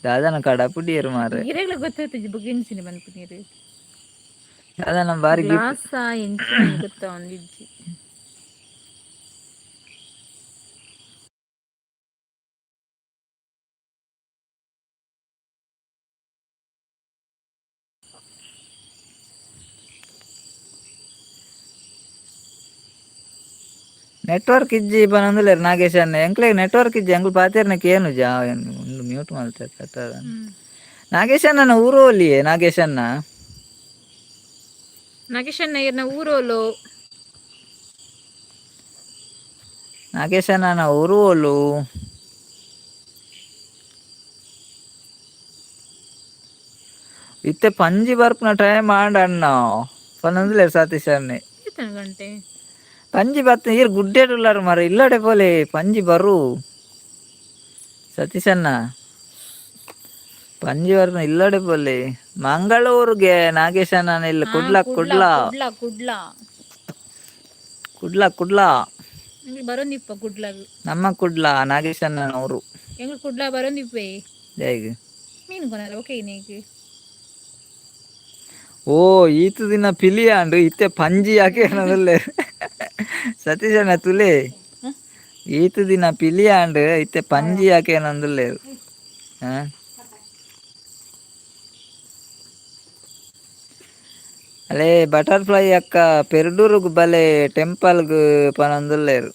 ದಾದನ ಕಡ ಪುಡಿಯರು ಮಾರೆ ಗಿರೆಗ್ಲ ಗೊತ್ತಾಯ್ತಜ್ಜಿ ಬುಗ್ ಇಂಚಿನ ಬನ್ಪು ನೀರು ದಾದನ ಬಾರಿ ಗಿಫ್ಟ್ ಗ್ಲಾಸ ಇಂಚಿನ ಗೊತ್ತ ಒಂದಿಜ್ಜಿ ನೆಟ್ವರ್ಕ್ ಇಜ್ಜಿ ಪನೊಂದುಲ್ಲೆರ್ ನಾಗೇಶ್ ಅಣ್ಣ ಎಂಕ್ಲೆಗ್ ನೆಟ್ವರ್ಕ್ ಇಜ್ಜಿ ಎಂಕ್ಲು ಪಾತೆರ್ನಕ್ಕೆ ಏನು ಜಾ ಒಂದು ಮ್ಯೂಟ್ ಮಾಡ್ತಾರೆ ನಾಗೇಶ್ ಅಣ್ಣನ ಊರೋಲಿಯೇ ನಾಗೇಶ್ ಅಣ್ಣ ಇರ್ನ ಊರೋಲು ನಾಗೇಶ್ ಅಣ್ಣನ ಊರೋಲು ಇತ್ತೆ ಪಂಜಿ ಬರ್ಪುನ ಟೈಮ್ ಆಂಡ ಅಣ್ಣ ಪನೊಂದುಲ್ಲೆರ್ ಸತೀಶ್ ಅಣ್ಣೆ ಗಂಟೆ ಪಂಜಿ ಬತ್ತ ಈರ್ ಗುಡ್ಡೆಡುಲ್ಲಾರ ಮರ ಇಲ್ಲಡೆ ಪೋಲೆ ಪಂಜಿ ಬರು ಸತೀಶ್ ಅಣ್ಣ ಪಂಜಿ ಬರ್ನ ಇಲ್ಲಡೆ ಪೋಲೆ ಮಂಗಳೂರುಗೆ ನಾಗೇಶ್ ಅಣ್ಣನ ಇಲ್ಲ ಕುಡ್ಲಾ ಬರೋಂದಿಪ್ಪ ಕುಡ್ಲಾಗ್ ನಮ್ಮ ಕುಡ್ಲ ನಾಗೇಶ್ ಅಣ್ಣನವರು ಎಂಗ್ಳು ಕುಡ್ಲ ಬರೋಂದಿಪ್ಪೆ ಹೇಗೆ ಮೀನು ಕೊನಲ್ಲ ಓಕೆ ನೀಗೆ ಓ ಈತ ದಿನ ಪಿಲಿಯಾಂಡು ಇತ್ತೆ ಪಂಜಿ ಯಾಕೆ ಅನ್ನೋದಲ್ಲೇ ಸತೀಶ್ ಅಣ್ಣ ತುಲೆ ಈತ ದಿನ ಪಿಲಿಯಾಂಡು ಇತ್ತೆ ಪಂಜಿ ಯಾಕೆ ಅನ್ನೋದಲ್ಲೇರು ಅಲ್ಲೇ ಬಟರ್ಫ್ಲೈ ಅಕ್ಕ ಪೆರ್ಡೂರುಗು ಬಲೆ ಟೆಂಪಲ್ಗು ಪನೊಂದುಲ್ಲೇರು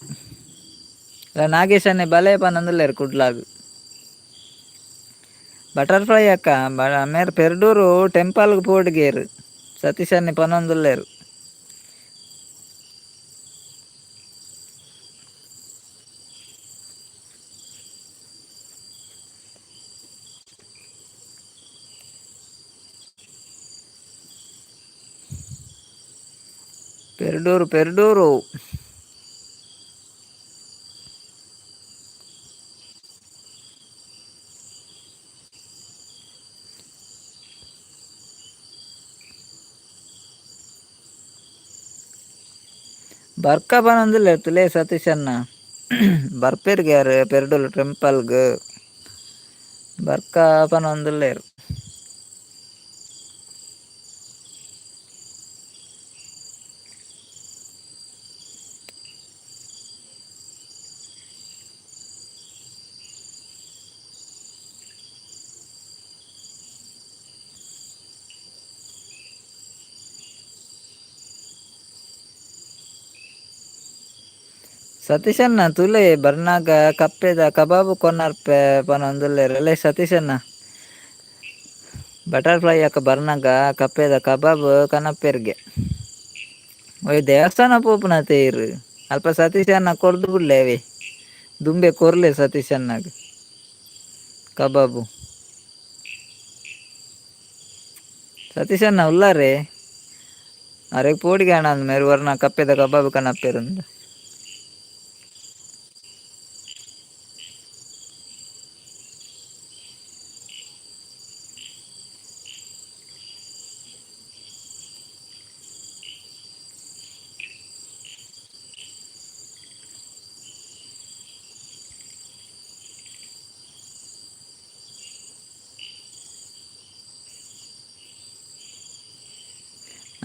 ನಾಗೇಶ್ ಅಣ್ಣೆ ಬಲೆ ಪನೊಂದುಲ್ಲೇರು ಕುಡ್ಲಾಗ್ ಬಟರ್ಫ್ಲೈ ಅಕ್ಕ ಮೇರೆ ಪೆರ್ಡೂರು ಟೆಂಪಲ್ಗೆ ಪೋಡ್ಗೇರು ಸತೀಶ್ ಅಣ್ಣೆ ಪನೊಂದುಲ್ಲೇರು ಪೆರ್ಡೂರು ಬರ್ಕ ಪನೊಂದುಲ್ಲೇರು ತುಲೆ ಸತೀಶ್ ಅಣ್ಣ ಬರ್ಪೆರ್ಗ್ಯಾರು ಪೆರ್ಡೂರು ಟೆಂಪಲ್ಗೆ ಬರ್ಕ ಪನೊಂದುಲ್ಲೇರು ಸತೀಶಣ್ಣ ತುಲೆ ಬರ್ನಾಗ ಕಪ್ಪೆದ ಕಬಾಬು ಕೊನಾರ್ಪೆ ಪನೊಂದುಲ್ಲೆರ್ ಸತೀಶಣ್ಣ ಬಟರ್ಫ್ಲೈ ಯಾಕ ಬರ್ನಾಗ ಕಪ್ಪೆದ ಕಬಾಬ್ ಕನಪೆರ್ಗೆ ಒಯ್ ದೇವಸ್ಥಾನ ಪೋಪುನತೇರ್ ಅಲ್ಪ ಸತೀಶಣ್ಣ ಕೊರ್ದು ಬಿಡ್ಲೆ ಅವೇ ದುಂಬೆ ಕೊರ್ಲೆ ಸತೀಶಣ್ಣಗ ಕಬಾಬು ಸತೀಶಣ್ಣ ಉಲ್ಲಾರೆ ಅರೆಗ್ ಪೋಡಿಗೆ ಹಣ ಅಂದ ಮೇರೆ ವರ್ನ ಕಪ್ಪೆದ ಕಬಾಬು ಕನಪೆರಂದು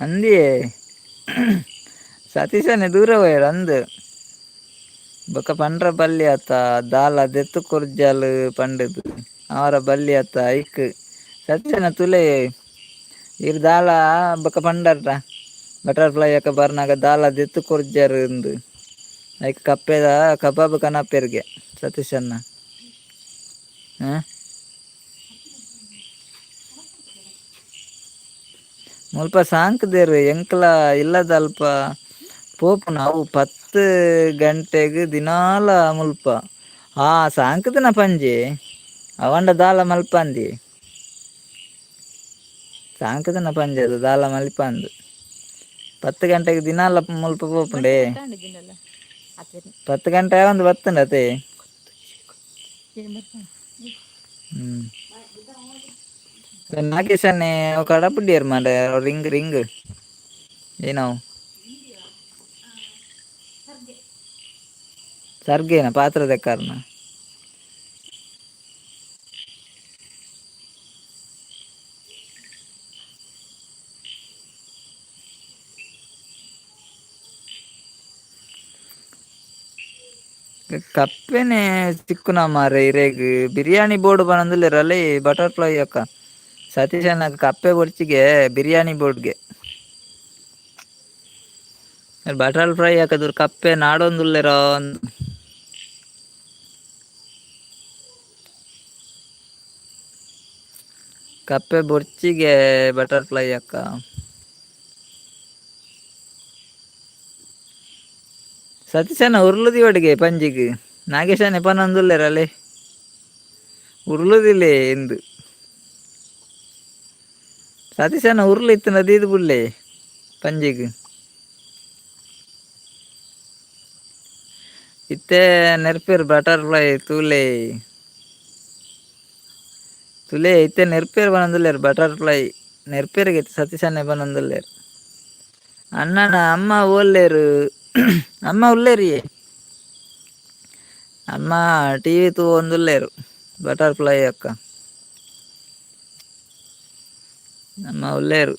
ಅಂದಿಯೇ ಸತೀಶನೇ ದೂರ ಹೋಯ್ರು ಅಂದು ಬೊಕ ಪಂಡ್ರ ಬಲ್ಲಿ ಆತ ದಾಲ ದೆತ್ತು ಕೊರ್ಜಾಲ್ ಪಂಡದು ಅವರ ಬಲ್ಲಿ ಆತ ಐಕ್ ಸತೀಶನ ತುಲೆ ಇರ್ ದಾಲ ಬೊಕ ಪಂಡರ್ದ ಬಟರ್ಫ್ಲೈ ಯಾಕ ಬರ್ನಾಗ ದಾಲ ದೆತ್ತು ಕೊರ್ಜಾರ್ ಉಂದು ಐಕ್ ಕಪ್ಪೆದ ಕಬಾಬ್ ಕನಪೆರ್ಗೆ ಸತೀಶಣ್ಣ ಹಾಂ ಮುಲ್ಪ ಸಾಂಕ್ದೇರು ಎಂಕ್ಲ ಇಲ್ಲದ ಅಲ್ಪ ಪೋಪು ನಾವು 10 ಗಂಟೆಗ್ ದಿನಾಲ ಮುಲ್ಪ ಸಾಂಕದನ ಪಂಜೆ ಅವಂಡ ದಾಲ ಮಲ್ಪಂದಿ ಸಾಂಕದನ ಪಂಜೆ ಅದು ದಾಲ ಮಲ್ಪಂದು 10 ಗಂಟೆಗೆ ದಿನಾಲ ಮುಲ್ಪ ಪೋಪುಂಡೆ 10 ಗಂಟೆ ಒಂದು ಬತ್ತಂಡ ಅತೆ ನಾಗೇಶನ್ನೇ ಕಡಪುಡಿಯರ್ ಮಾಡ ರಿಂಗ್ ರಿಂಗ್ ಏನೋ ಸರ್ಗೇನ ಪಾತ್ರದ ಕಾರಣ ಕಪ್ಪೆನೆ ಚಿಕ್ಕುನ ಮಾರೆ ಇರೇಗ್ ಬಿರಿಯಾನಿ ಬೋರ್ಡ್ ಬಂದಿಲ್ಲರಲ್ಲಿ ಬಟರ್ಫ್ಲೈ ಅಕ್ಕ ಸತೀಶಣ್ಣ ಕಪ್ಪೆ ಬೊರ್ಚಿಗೆ ಬಿರಿಯಾನಿ ಬೋರ್ಡ್ಗೆ ಬಟರ್ಫ್ಲೈ ಹಾಕದ್ರು ಕಪ್ಪೆ ನಾಡೊಂದುಲ್ಲೆರ ಕಪ್ಪೆ ಬೊರ್ಚಿಗೆ ಬಟರ್ಫ್ಲೈ ಅಕ್ಕ ಸತೀಶಣ್ಣ ಉರ್ಲುದಿ ಒಟ್ಟಿಗೆ ಪಂಜಿಗೆ ನಾಗೇಶಣ್ಣ ಪನೊಂದುಲ್ಲೆರಲ್ಲಿ ಉರ್ಲುದಿಲ್ಲೇ ಎಂದು ಸತೀಶಣ್ಣ ಉರ್ಲು ಇತ್ತು ನದೀದು ಬುಡ್ಲೆ ಪಂಜಿಗೆ ಇತ್ತೆ ನೆರ್ಪೇರ್ ಬಟರ್ಫ್ಲೈ ತೂಲೆ ಇತ್ತೆ ನೆರ್ಪೇರ್ ಬನೊಂದುಲ್ಲೆರ್ ಬಟರ್ಫ್ಲೈ ನೆರ್ಪೇರ್ಗೆ ಸತೀಶಣ್ಣ ಬನೊಂದುಲ್ಲೆರ್ ಅಣ್ಣನ ಅಮ್ಮ ಓಲ್ಲೇರು ಅಮ್ಮ ಉಲ್ಲೇರಿಯೇ ಅಮ್ಮ ಟಿವಿ ತೂ ಒಂದುಲ್ಲೇರು ಬಟರ್ಫ್ಲೈ ಅಕ್ಕ ಅಮ್ಮ ಉಲ್ಲೇರು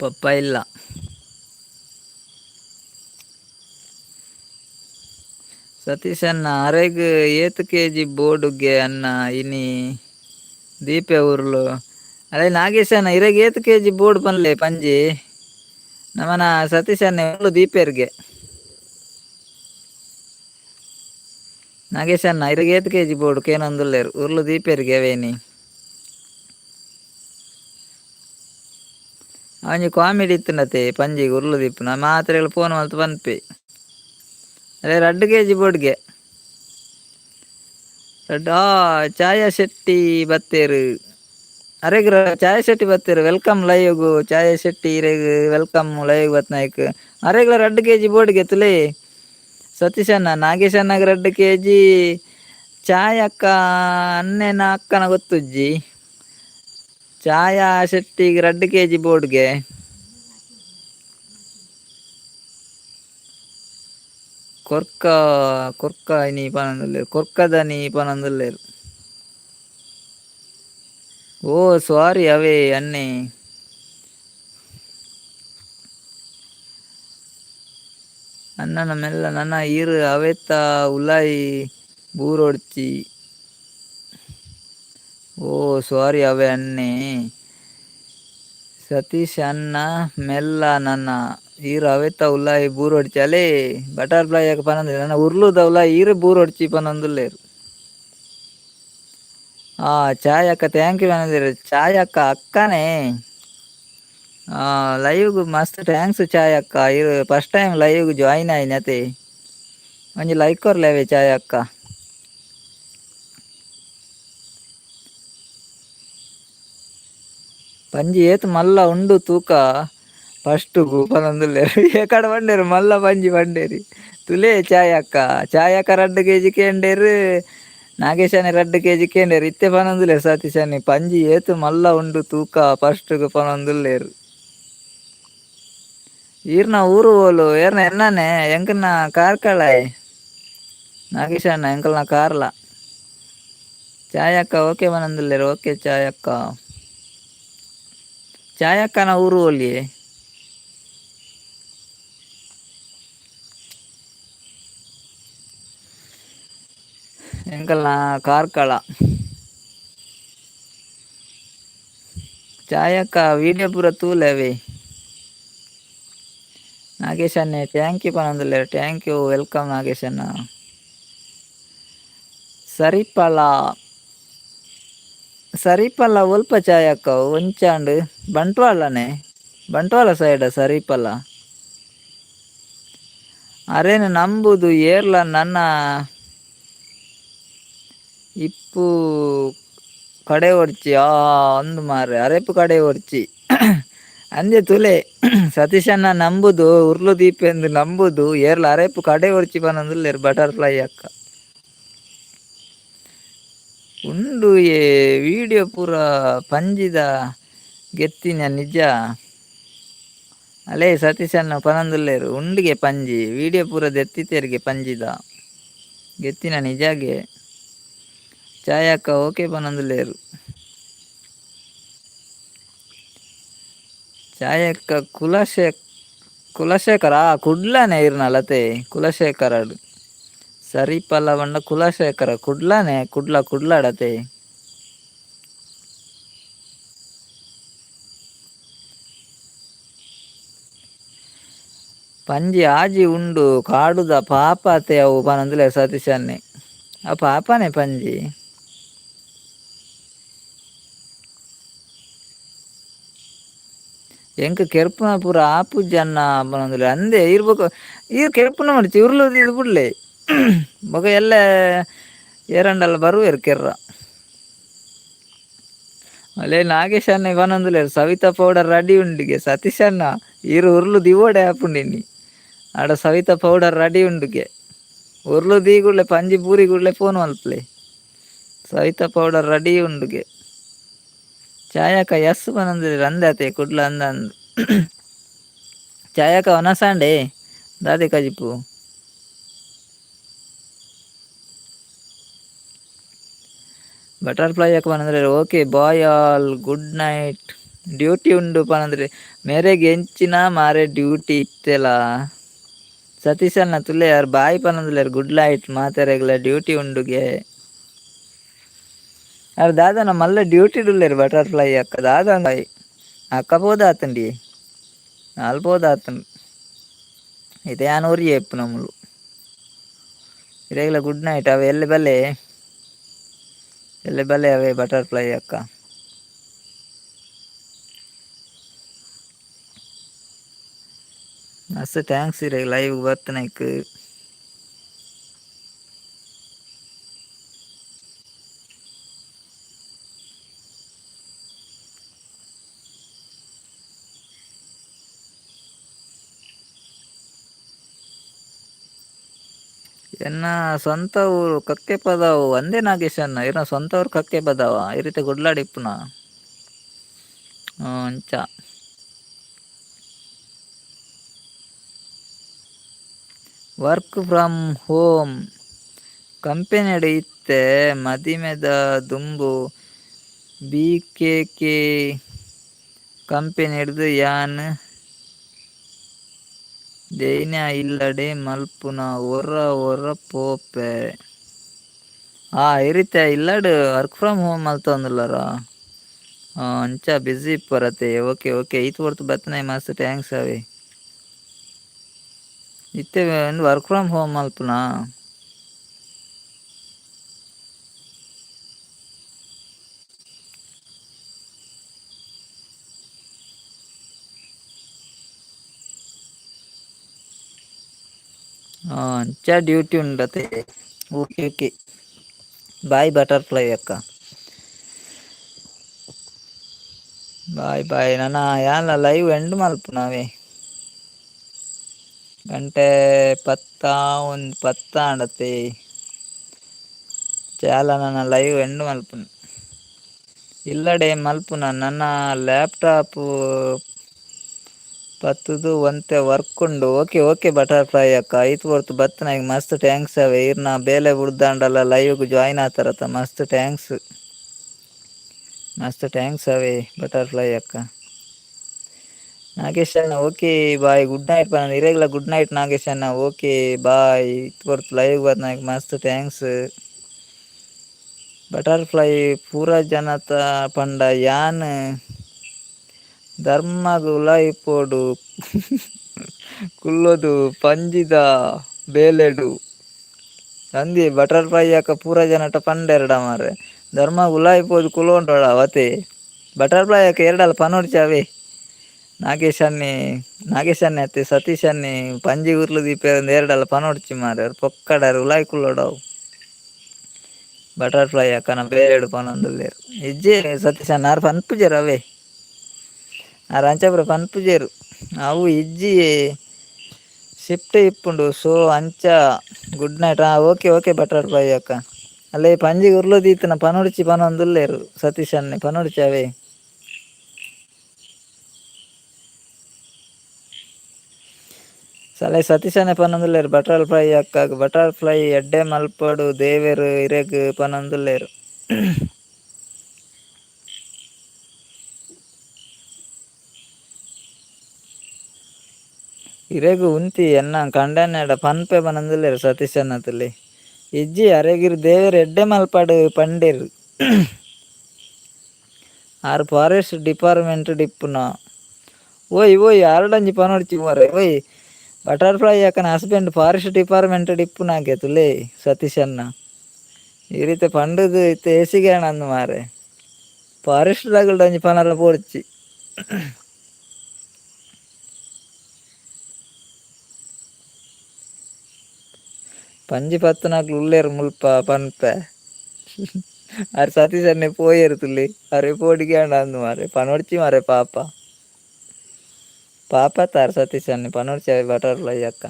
ಪಪ್ಪ ಇಲ್ಲ ಸತೀಶಣ್ಣ ಅರೆಗ್ 7 kg ಬೋರ್ಡುಗೆ ಅನ್ನ ಇನಿ ದೀಪೆ ಉರ್ಲು ಅದೇ ನಾಗೇಶಣ್ಣ ಇರೆಗ್ 7 kg ಬೋರ್ಡ್ ಪನ್ಲೆ ಪಂಜಿ ನಮನ ಸತೀಶಣ್ಣ ಉರ್ಲು ದೀಪೇರ್ಗೆ ನಾಗೇಶಣ್ಣ ಇರೆಗ್ 7 kg ಬೋರ್ಡ್ ಕೇನೊಂದುಲ್ಲೇರು ಉರ್ಲು ದೀಪೇರ್ಗೆ ಅವೇನಿ ಅವನಿಗೆ ಕಾಮಿಡಿ ಇತ್ತನತೆ ಪಂಜಿಗೆ ಉರ್ಲು ದೀಪನ ಮಾತ್ರೆಗಳು ಫೋನ್ ಮಲ್ತು ಪನ್ಪೆ ಅದೇ 2 kg ಬೋರ್ಡ್ಗೆ ಛಾಯಾ ಶೆಟ್ಟಿ ಬತ್ತೇರು ಅರೆಗ್ ಛಾಯಾ ಶೆಟ್ಟಿ ಬತ್ತೇರು ವೆಲ್ಕಮ್ ಲೈವ್ಗು ಛಾಯಾ ಶೆಟ್ಟಿ ಇರೆಗ್ ವೆಲ್ಕಮ್ ಲೈವ್ ಬತ್ನಾಯ್ಕ್ ಅರೆಗ್ಲ 2 kg ಬೋರ್ಡ್ಗೆ ತುಲೆ ಸತೀಶಣ್ಣ ನಾಗೇಶಣ್ಣಗ 2 kg ಛಾಯಾ ಅಕ್ಕ ಅನ್ನೆನ ಅಕ್ಕನ ಗೊತ್ತುಜ್ಜಿ ಛಾಯಾ ಶೆಟ್ಟಿಗೆ 2 kg ಬೋರ್ಡ್ಗೆ ಕೊರ್ಕ ಇನಿ ಪನೊಂದುಲ್ಲೇರು ಕೊರ್ಕದ ನೀ ಪನೊಂದುಲ್ಲೇರು ಓ ಸಾರಿ ಅವೇ ಅನ್ನೆ. ಅಣ್ಣನ ಮೆಲ್ಲ ನನ್ನ ಈರು ಅವೆತ್ತ ಉಲಾಯಿ ಬೂರೊಡ್ಚಿ. ಓ ಸಾರಿ ಅವೇ ಅನ್ನೆ. ಸತೀಶ್ ಅನ್ನ ಮೆಲ್ಲ ನನ್ನ ಈರು ಅವೆತ್ತ ಉಲಾಯಿ ಬೂರೊಡ್ಚಿ ಅಲೇ ಬಟರ್ಫ್ಲೈ ಯಾಕ ಪನಂದ ನನ್ನ ಉರ್ಲುದ ಉಲಾಯಿ ಈರು ಬೂರೊಡ್ಚಿ ಪನೊಂದುಲ್ಲೇರು. ಚಾಯ್ ಅಕ್ಕ ಥ್ಯಾಂಕ್ ಯು ಅನ್ನದಿರು. ಚಾಯ್ ಅಕ್ಕ ಅಕ್ಕನೇ ಲೈವ್ಗೆ ಮಸ್ತ್ ಥ್ಯಾಂಕ್ಸ್ ಚಾಯ್ ಅಕ್ಕ. ಇದು ಫಸ್ಟ್ ಟೈಮ್ ಲೈವ್ಗೆ ಜಾಯಿನ್ ಆಯ್ನಿ ಅತೆ ಒಂಜಿ ಲೈಕ್ ಕೊರ್ಲೇವೆ ಚಾಯ್ ಅಕ್ಕ. ಪಂಜಿ ಏತ್ ಮಲ್ಲ ಉಂಡು ತೂಕ ಫಸ್ಟ್ ಪನೊಂದುಲ್ಲೇರು ಏಕಡೆ ಬಂಡೇರು ಮಲ್ಲ ಪಂಜಿ ಬಂಡೇರಿ ತುಲೆ ಚಾಯ್ ಅಕ್ಕ. ಚಾಯ್ ಅಕ್ಕ 2 kg ಕೇಂಡೇರು, ನಾಗೇಶಾನೆ 2 kg ಕೇಂಡೇರು ಇತ್ತೆ ಪನೊಂದುಲ್ಲೇರು. ಸತೀಶಾನೆ ಪಂಜಿ ಏತ್ ಮಲ್ಲ ಉಂಡು ತೂಕ ಫಸ್ಟ್ ಪನೊಂದುಲ್ಲೇರು. ಈರ್ನ ಊರು ಓಲು ಏರ್ನ ಎನ್ನಾನೆ ಎಂಕಲ್ನ ಕಾರ್ಕಳಾಯ್ ನಾಗೇಶಣ್ಣ ಎಂಕಲ್ನ ಕಾರ್ಲ. ಚಾಯ್ ಅಕ್ಕ ಓಕೆ ಪನೊಂದುಲ್ಲೇರು. ಓಕೆ ಚಾಯ್ ಅಕ್ಕ. ಚಾಯ್ ಅಕ್ಕನ ಊರು ಓಲಿ ಎಂಕಲ್ನ ಕಾರ್ಕಳ. ಚಾಯ್ ಅಕ್ಕ ವೀಡಿಯೋ ಪೂರ ತೂಲೇವೆ. ನಾಗೇಶನ್ನೇ ಥ್ಯಾಂಕ್ ಯು ಪನೊಂದುಲ್ಲೇರು. ಥ್ಯಾಂಕ್ ಯು ವೆಲ್ಕಮ್ ನಾಗೇಶಣ್ಣ. ಸರಿಪಲ್ಲ ಒಲ್ಪ ಚಾಯ್ ಅಕ್ಕ ಒಂಚಾಂಡ್ ಬಂಟ್ವಾಳನೆ ಬಂಟ್ವಾಳ ಸೈಡ್ ಸರಿಪಲ್ಲ ಅರೇನು ನಂಬುದು ಏರ್ಲ ನನ್ನ ಇಪ್ಪು ಕಡೆ ಒಡ್ಚಿ ಒಂದು ಮಾರ್ರೆ ಅರೆಪು ಕಡೆ ಒಡ್ಚಿ ಅಂದೆ ತುಲೆ ಸತೀಶಣ್ಣ ನಂಬುದು ಉರ್ಲು ದೀಪೆಂದು ನಂಬುದು ಏರ್ಲ ಅರೆಪು ಕಡೆ ಒಡ್ಚಿ ಪನೊಂದುಲ್ಲೇರು ಬಟರ್ಫ್ಲೈ ಅಕ್ಕ. ಉಂಡು ವಿಡಿಯೋ ಪೂರ ಪಂಜಿದ ಗೆತ್ತಿನ ನಿಜ ಅಲೇ ಸತೀಶಣ್ಣ ಪನೊಂದುಲ್ಲೇರು ಉಂಡಿಗೆ ಪಂಜಿ ವಿಡಿಯೋ ಪೂರ ದೆತ್ತಿತ್ತೇರಿಗೆ ಪಂಜಿದ ಗೆತ್ತಿನ ನಿಜಾಗೆ. ಚಾಯ್ ಅಕ್ಕ ಓಕೆ ಪನೊಂದುಲ್ಲೇರು. ಚಾಯ್ ಅಕ್ಕ ಕುಲಶೇಖರ ಕುಡ್ಲಾನೆ ಇರ್ನಲತೆ ಕುಲಶೇಖರಡು ಸರಿಪಲ್ಲ ಬಂಡ ಕುಲಶೇಖರ ಕುಡ್ಲಾನೆ ಕುಡ್ಲಾಡತೆ. ಪಂಜಿ ಆಜಿ ಉಂಡು ಕಾಡುದ ಪಾಪತೆ ಅವು ಪನೊಂದುಲ್ಲೇರು ಸತೀಶನ್ನೇ. ಆ ಪಾಪನೇ ಪಂಜಿ ಎಂಕ್ ಕೆರ್ಪುನ ಪೂರ ಆಪುಜಿ ಅನ್ನ ಪನೊಂದುಲ್ಲೇರು ಅಂದೆ ಇರ್ಬೇಕು. ಈರ್ ಕೆರ್ಪುನ ಮಾಡ್ತಿ ಉರ್ಲುದು ಇದು ಬಿಡ್ಲೆ ಬೊಕ ಎಲ್ಲ ಏರಂಡಲ್ಲ ಬರುವೆರು ಕೆರ್ರ. ಅಲ್ಲೇ ನಾಗೇಶ್ ಅಣ್ಣ ಪನೊಂದುಲ್ಲೇರು ಸವಿತಾ ಪೌಡರ್ ರೆಡಿ ಉಂಡಿಗೆ ಸತೀಶಣ್ಣ ಈರು ಉರ್ಲು ದಿವೋಡೆ ಆಪುಂಡಿನಿ ಆಡ ಸವಿತಾ ಪೌಡರ್ ರೆಡಿ ಉಂಡುಗೆ ಉರ್ಲು ದೀಗುಳ್ಳೆ ಪಂಜಿ ಪೂರಿ ಗುಳ್ಳೆ ಫೋನ್ ಮಲ್ಪಲೆ ಸವಿತಾ ಪೌಡರ್ ರೆಡಿ ಉಂಡುಗೆ. ಚಾಯ್ ಅಕ್ಕ ಎಸ್ ಪನೊಂದುಲ್ಲೇರು ಅಂದೆ ಅತೆ ಕುಡ್ಲ ಅಂದು ಚಾಯ್ ಅಕ್ಕ ಒನಸಾಂಡೆ ದಾದೆ ಕಜಿಪು. ಬಟರ್ಫ್ಲೈ ಯಾಕೆ ಪನಂದ್ರೆ okay bye all good night duty ಉಂಡು ಪನಂದ್ರೆ ಮೇರೆಗೆ ಎಂಚಿನ ಮಾರೆ ಡ್ಯೂಟಿ ಇತ್ತೆಲ್ಲ. ಸತೀಶಣ್ಣ ತುಲೆ ಯಾರು ಬಾಯಿ ಪನಂದುಲ್ಲೇರು ಗುಡ್ ನೈಟ್ ಮಾತೆರೆಗ್ಲ ಡ್ಯೂಟಿ ಉಂಡುಗೆ. ಅರೆ ದಾದನ ಮಲ್ಲ ಡ್ಯೂಟಿ ಡುಲ್ಲೇರು ಬಟರ್ಫ್ಲೈ ಅಕ್ಕ ದಾದ ಅಕ್ಕ ಪೋದಾತಂಡಿ ಅಲ್ಪೋದಾತನ್ ಇದೇ ಯಾನೂರಿ ಎಪ್ಪು ನಮ್ಮಲು ಇರೆಗ್ಲ ಗುಡ್ ನೈಟ್ ಅವೆ ಎಲ್ಲಿ ಬಲೆ ಅವೇ ಬಟರ್ಫ್ಲೈ ಅಕ್ಕ. ಮಸ್ತ್ ಥ್ಯಾಂಕ್ಸ್ ಇರೆಗ್ ಲೈವ್ಗೆ ಬರ್ತನೈಕ್. ಎನ್ನ ಸ್ವಂತ ಊರು ಕಕ್ಕೆ ಪದಾವು ಒಂದೇ ನಾಗೇಶನ್ನ ಇನ್ನ ಸ್ವಂತ ಊರು ಕಕ್ಕೆ ಪದಾವ ಈ ರೀತಿ ಗುಡ್ಲಾಡಿಪ್ಪುನ ಅಂಚ. ವರ್ಕ್ ಫ್ರಮ್ ಹೋಮ್ ಕಂಪೆನಿಡ್ ಇತ್ತೆ ಮದಿಮೆದ ದುಂಬು BKK ಕಂಪೆನಿ ಹಿಡ್ದು ಯಾನ್ ದೈನ್ಯ ಇಲ್ಲಡೆ ಮಲ್ಪುನ ಒರ ಒರ ಪೋಪೆ ಇರುತ್ತೆ ಇಲ್ಲಾಡು ವರ್ಕ್ ಫ್ರಮ್ ಹೋಮ್ ಮಲ್ತೊಂದುಲ್ಲಾರ ಅಂಚ ಬಿಸಿ ಇಪ್ಪರತೆ ಓಕೆ ಓಕೆ ಈತ್ ಹೊರ್ತು ಬತ್ತನಾಯಿ ಮಸ್ತ್ ಥ್ಯಾಂಕ್ಸ್ ಅವೆ ಇತ್ತೆ ಒಂದು ವರ್ಕ್ ಫ್ರಮ್ ಹೋಮ್ ಮಲ್ಪುನಾ ಅಂಚ ಡ್ಯೂಟಿ ಉಂಡತೆ ಓಕೆ ಓಕೆ ಬಾಯ್ ಬಟರ್ಫ್ಲೈ ಅಕ್ಕ ಬಾಯ್ ಬಾಯ್ ನನ್ನ ಯಾನ ಲೈವ್ ಎಂಡ್ ಮಲ್ಪು ನಾವೇ ಗಂಟೆ ಪತ್ತಾಂಡತೆ ಚಾಲ ನನ್ನ ಲೈವ್ ಎಂಡ್ ಮಲ್ಪುನು ಇಲ್ಲಡೆ ಮಲ್ಪುನ ನನ್ನ ಲ್ಯಾಪ್ಟಾಪ್ ಪತ್ತದು ಒಂತೆ ವರ್ಕ್ ಉಂಡು ಓಕೆ ಓಕೆ ಬಟರ್ಫ್ಲೈ ಅಕ್ಕ ಐತ್ ಹೊರ್ತು ಬತ್ತನ ಈಗ ಮಸ್ತ್ ಥ್ಯಾಂಕ್ಸ್ ಅವೆ ಇರ್ನ ಬೇಲೆ ಬುಡ್ದಾಂಡಲ್ಲ ಲೈವ್ಗೆ ಜಾಯ್ನ್ ಆತಾರತ್ತ ಮಸ್ತ್ ಥ್ಯಾಂಕ್ಸ್ ಅವೆ ಬಟರ್ಫ್ಲೈ ಅಕ್ಕ ನಾಗೇಶ್ ಅಣ್ಣ ಓಕೆ ಬಾಯ್ ಗುಡ್ ನೈಟ್ ಇರೆಗ್ಲ ಗುಡ್ ನೈಟ್ ನಾಗೇಶ್ ಅಣ್ಣ ಓಕೆ ಬಾಯ್ ಇತ್ ಹೊರ್ತು ಲೈವ್ ಬರ್ನ ಮಸ್ತ್ ಥ್ಯಾಂಕ್ಸ್ ಬಟರ್ಫ್ಲೈ ಪೂರ ಜನತ ಪಂಡ ಯಾನ್ ಧರ್ಮಗ್ ಉಲಾಯಿಪೋಡು ಕುಲ್ಲೋದು ಪಂಜಿದ ಬೇಲೆಡು ಅಂದಿ ಬಟರ್ಫ್ಲೈ ಯಾಕ ಪೂರ ಜನಟ ಪಂಡ ಮಾರೆ ಧರ್ಮ ಉಲಾಯಿಪೋದು ಕುಲೋಂಡೋಳ ಅವತೆ ಬಟರ್ಫ್ಲೈ ಯಾಕ ಎರಡಲ್ಲ ಪನೋಡ್ಚಾವೆ ನಾಗೇಶ್ ಅನ್ನೆ ಅತ್ತೆ ಸತೀಶ್ ಅನ್ನೆ ಪಂಜಿ ಉರ್ಲು ದೀಪ ಎರಡಲ್ಲ ಪನೋಡ್ಚಿ ಮಾರೆ ಅವ್ರು ಪೊಕ್ಕಡಾರು ಉಲಾಯ್ ಕುಲ್ಲೋಡವು ಬಟರ್ಫ್ಲೈ ಯಾಕನ ಬೇರೆಡು ಪನೊಂದುಲ್ಲೇರು ಇಜ್ಜೆ ಸತೀಶ್ ಅನ್ನ ಆರು ಪನ್ಪುಜೆರ್ ಅವೇ ಆರು ಅಂಚಪುರ ಪನ್ಪುಜೆರು ಅವು ಇಜ್ಜಿ ಶಿಫ್ಟ್ ಇಪ್ಪುಂಡು ಸೊ ಅಂಚ good night okay okay butterfly ಅಕ್ಕ ಅಲ್ಲೇ ಪಂಜಿ ಉರ್ಲು ದೀತನ ಪನೊಡ್ಚಿ ಪನೊಂದುಲ್ಲೇರು ಸತೀಶ್ ಅನ್ನೆ ಪನೊಡ್ಚಿ ಅವೇ ಸಲ ಸತೀಶನೆ ಪನೊಂದುಲ್ಲೇರು ಬಟರ್ಫ್ಲೈ ಅಕ್ಕ ಬಟರ್ಫ್ಲೈ ಎಡ್ಡೆ ಮಲ್ಪಡು ದೇವೆರು ಇರೆಗ್ ಪನೊಂದುಲ್ಲೇರು ಇರೆಗು ಉಂತಿ ಎನ್ನ ಕಂಡನೆಡ ಪನ್ಪೆ ಪನೊಂದುಲ್ಲೇರು ಸತೀಶ್ ಅನ್ನತಲ್ಲಿ ಇಜ್ಜಿ ಅರೆಗಿರು ದೇವೆರು ಎಡ್ಡೆ ಮಲ್ಪಡು ಪಂಡೇರು ಆರು ಫಾರೆಸ್ಟ್ ಡಿಪಾರ್ಟ್ಮೆಂಟ್ ಡಿಪ್ಪುನ ಓಯ್ ಆರಡಂಜಿ ಪನೊಡ್ಚಿ ಮೋರೆ ಓಯ್ ಬಟರ್ಫ್ಲೈ ಯಾಕನ ಹಸ್ಬೆಂಡ್ ಫಾರೆಸ್ಟ್ ಡಿಪಾರ್ಟ್ಮೆಂಟ್ ಡಿಪ್ಪುನಾಗೆ ತುಲೆ ಸತೀಶ್ ಅನ್ನ ಈ ರೀತಿ ಪಂಡದು ಇತ್ತೆ ಏಸಿಗೆ ಅಂದು ಮಾರೆ ಫಾರೆಸ್ಟ್ ದಾಗಲ್ಡಂಜಿ ಪನರ ಪೋಡ್ಚಿ ಪಂಜಿ ಪತ್ತನಾಗ್ಲು ಉಲ್ಲೇರು ಮುಲ್ಪ ಪನ್ಪೆ ಅರೆ ಸತೀಶ್ ಅನ್ನೆ ಪೋಯೇರು ತುಲ್ಲಿ ಅರೆ ಪೋಡಿಗೆ ಅಂದು ಮಾರೆ ಪನೊಡ್ಚಿ ಮಾರೆ ಪಾಪ ತಾರು ಸತೀಶ್ ಅನ್ನೆ ಪನೊಡ್ಚಿ ಅವೆ ಬಟರ್ಫ್ಲೈ ಅಕ್ಕ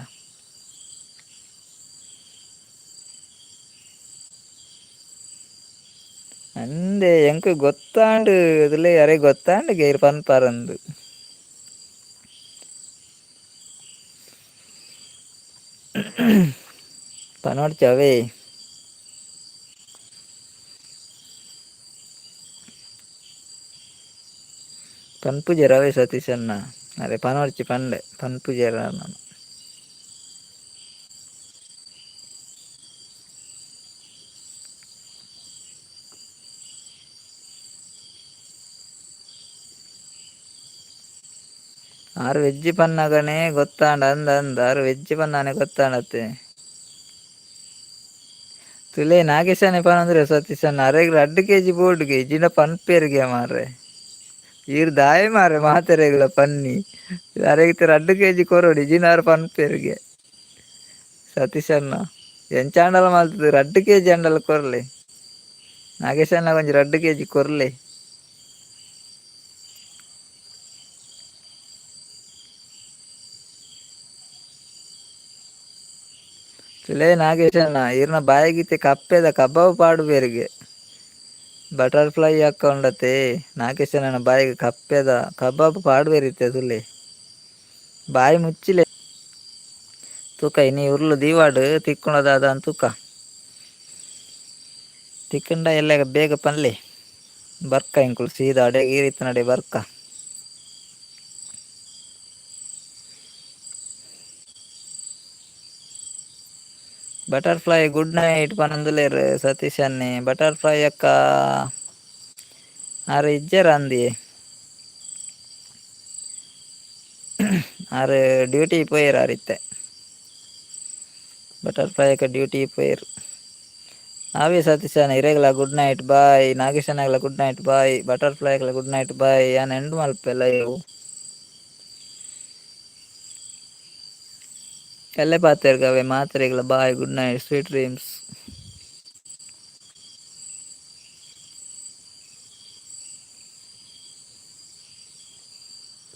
ಅಂದೆ ಎಂಕ್ ಗೊತ್ತಾಂಡು ಇದುಲೆ ಅರೆ ಗೊತ್ತಾಂಡು ಗೈರು ಪನ್ಪಾರಂದು ಪನೋಡ್ಚಿ ಅವೇ ಪನ್ಪುಜೆರ್ ಅವೇ ಸತೀಶ್ ಅನ್ನ ಅರೆ ಪನೋಡ್ಚಿ ಪಂಡೆ ಪನ್ಪುಜೆರ ನಾನು ಆರು ವೆಜ್ಜಿ ಪನ್ನಗನೆ ಗೊತ್ತಾಂಡ ಅಂದ ಆರು ವೆಜ್ಜಿ ಪನ್ನಾನೆ ಗೊತ್ತಾಂಡತ್ತೆ ತುಲೆ ನಾಗೇಶನೆ ಪನಂದ್ರೆ ಸತೀಶ್ ಅನ್ನ ಅರೆಗ್ಲ 2 kg ಬೋರ್ಡ್ಗೆ ಜಿನ ಪನ್ಪೇರ್ಗೆ ಮಾರ್ರೆ ಈರ್ ದಾಯ ಮಾರೆ ಮಾತೆರೆಗ್ಲ ಪನ್ನಿ ಅರೆಗಿತರ 2 kg ಕೊರೊಡಿ ಜಿನಾರು ಪನ್ಪೇರ್ಗೆ ಸತೀಶ್ ಅನ್ನ ಎಂಚಾಂಡಲ ಮಲ್ತದೆ 2 kg ಅಂಡಲ ಕೊರ್ಲೆ ನಾಗೇಶ್ ಅನ್ನ ಒಂಜಿ 2 kg ಕೊರ್ಲೆ ತುಲೆ ನಾಗೇಶ್ ಅನ್ನ ಈರ್ನ ಬಾಯಿಗಿತ್ತೆ ಕಪ್ಪೆದ ಕಬಾಬ್ ಪಾಡು ಬೇರೆಗೆ ಬಟರ್ಫ್ಲೈ ಹಾಕೊಂಡತೆ ನಾಗೇಶ್ ಅಣ್ಣನ ಬಾಯಿಗೆ ಕಪ್ಪೆದ ಕಬಾಬ್ ಪಾಡು ಬೇರಿತ್ತೆ ತುಲೆ ಬಾಯಿ ಮುಚ್ಚಿಲೆ ತೂಕ ಇನಿ ಉರ್ಲು ದೀವಾಡು ತಿಕ್ಕುಣದಾದ ತೂಕ ತಿಕ್ಕಂಡ ಎಲ್ಲ ಬೇಗ ಪನ್ಲೆ ಬರ್ಕ ಇಂಕುಲು ಸೀದಾ ಅಡೆ ಈರಿತ್ತು ನಡೆ ಬರ್ಕ. ಬಟರ್ಫ್ಲೈ ಗುಡ್ ನೈಟ್ ಪನಂದುಲೇರ್ ಸತೀಶ್ ಅನ್ನಿ ಬಟರ್ಫ್ಲೈ ಅಕ್ಕ ಆರು ಇಜ್ಜರ ಅಂದಿ ಆರು ಡ್ಯೂಟಿ ಪೋಯರ್ ಆರಿತ್ತೆ ಬಟರ್ಫ್ಲೈ ಅಕ್ಕ ಡ್ಯೂಟಿ ಪೋಯರ್ ಅವೇ ಸತೀಶ್ ಅನ್ನ ಇರೆಗ್ಲ ಗುಡ್ ನೈಟ್ ಬಾಯ್ ನಾಗೇಶನ್ ಆಗ್ಲ ಗುಡ್ ನೈಟ್ ಬಾಯ್ ಬಟರ್ಫ್ಲೈ ಆಗ್ಲ ಗುಡ್ ನೈಟ್ ಬಾಯ್ ಯಾನ್ ಎಂಡ್ ಮಲ್ಪೆಲ್ಲ ಇವು ಎಲ್ಲ ಪಾತೆರ್ಗವೆ ಮಾತ್ರೆಗ್ಲ bye good night sweet dreams.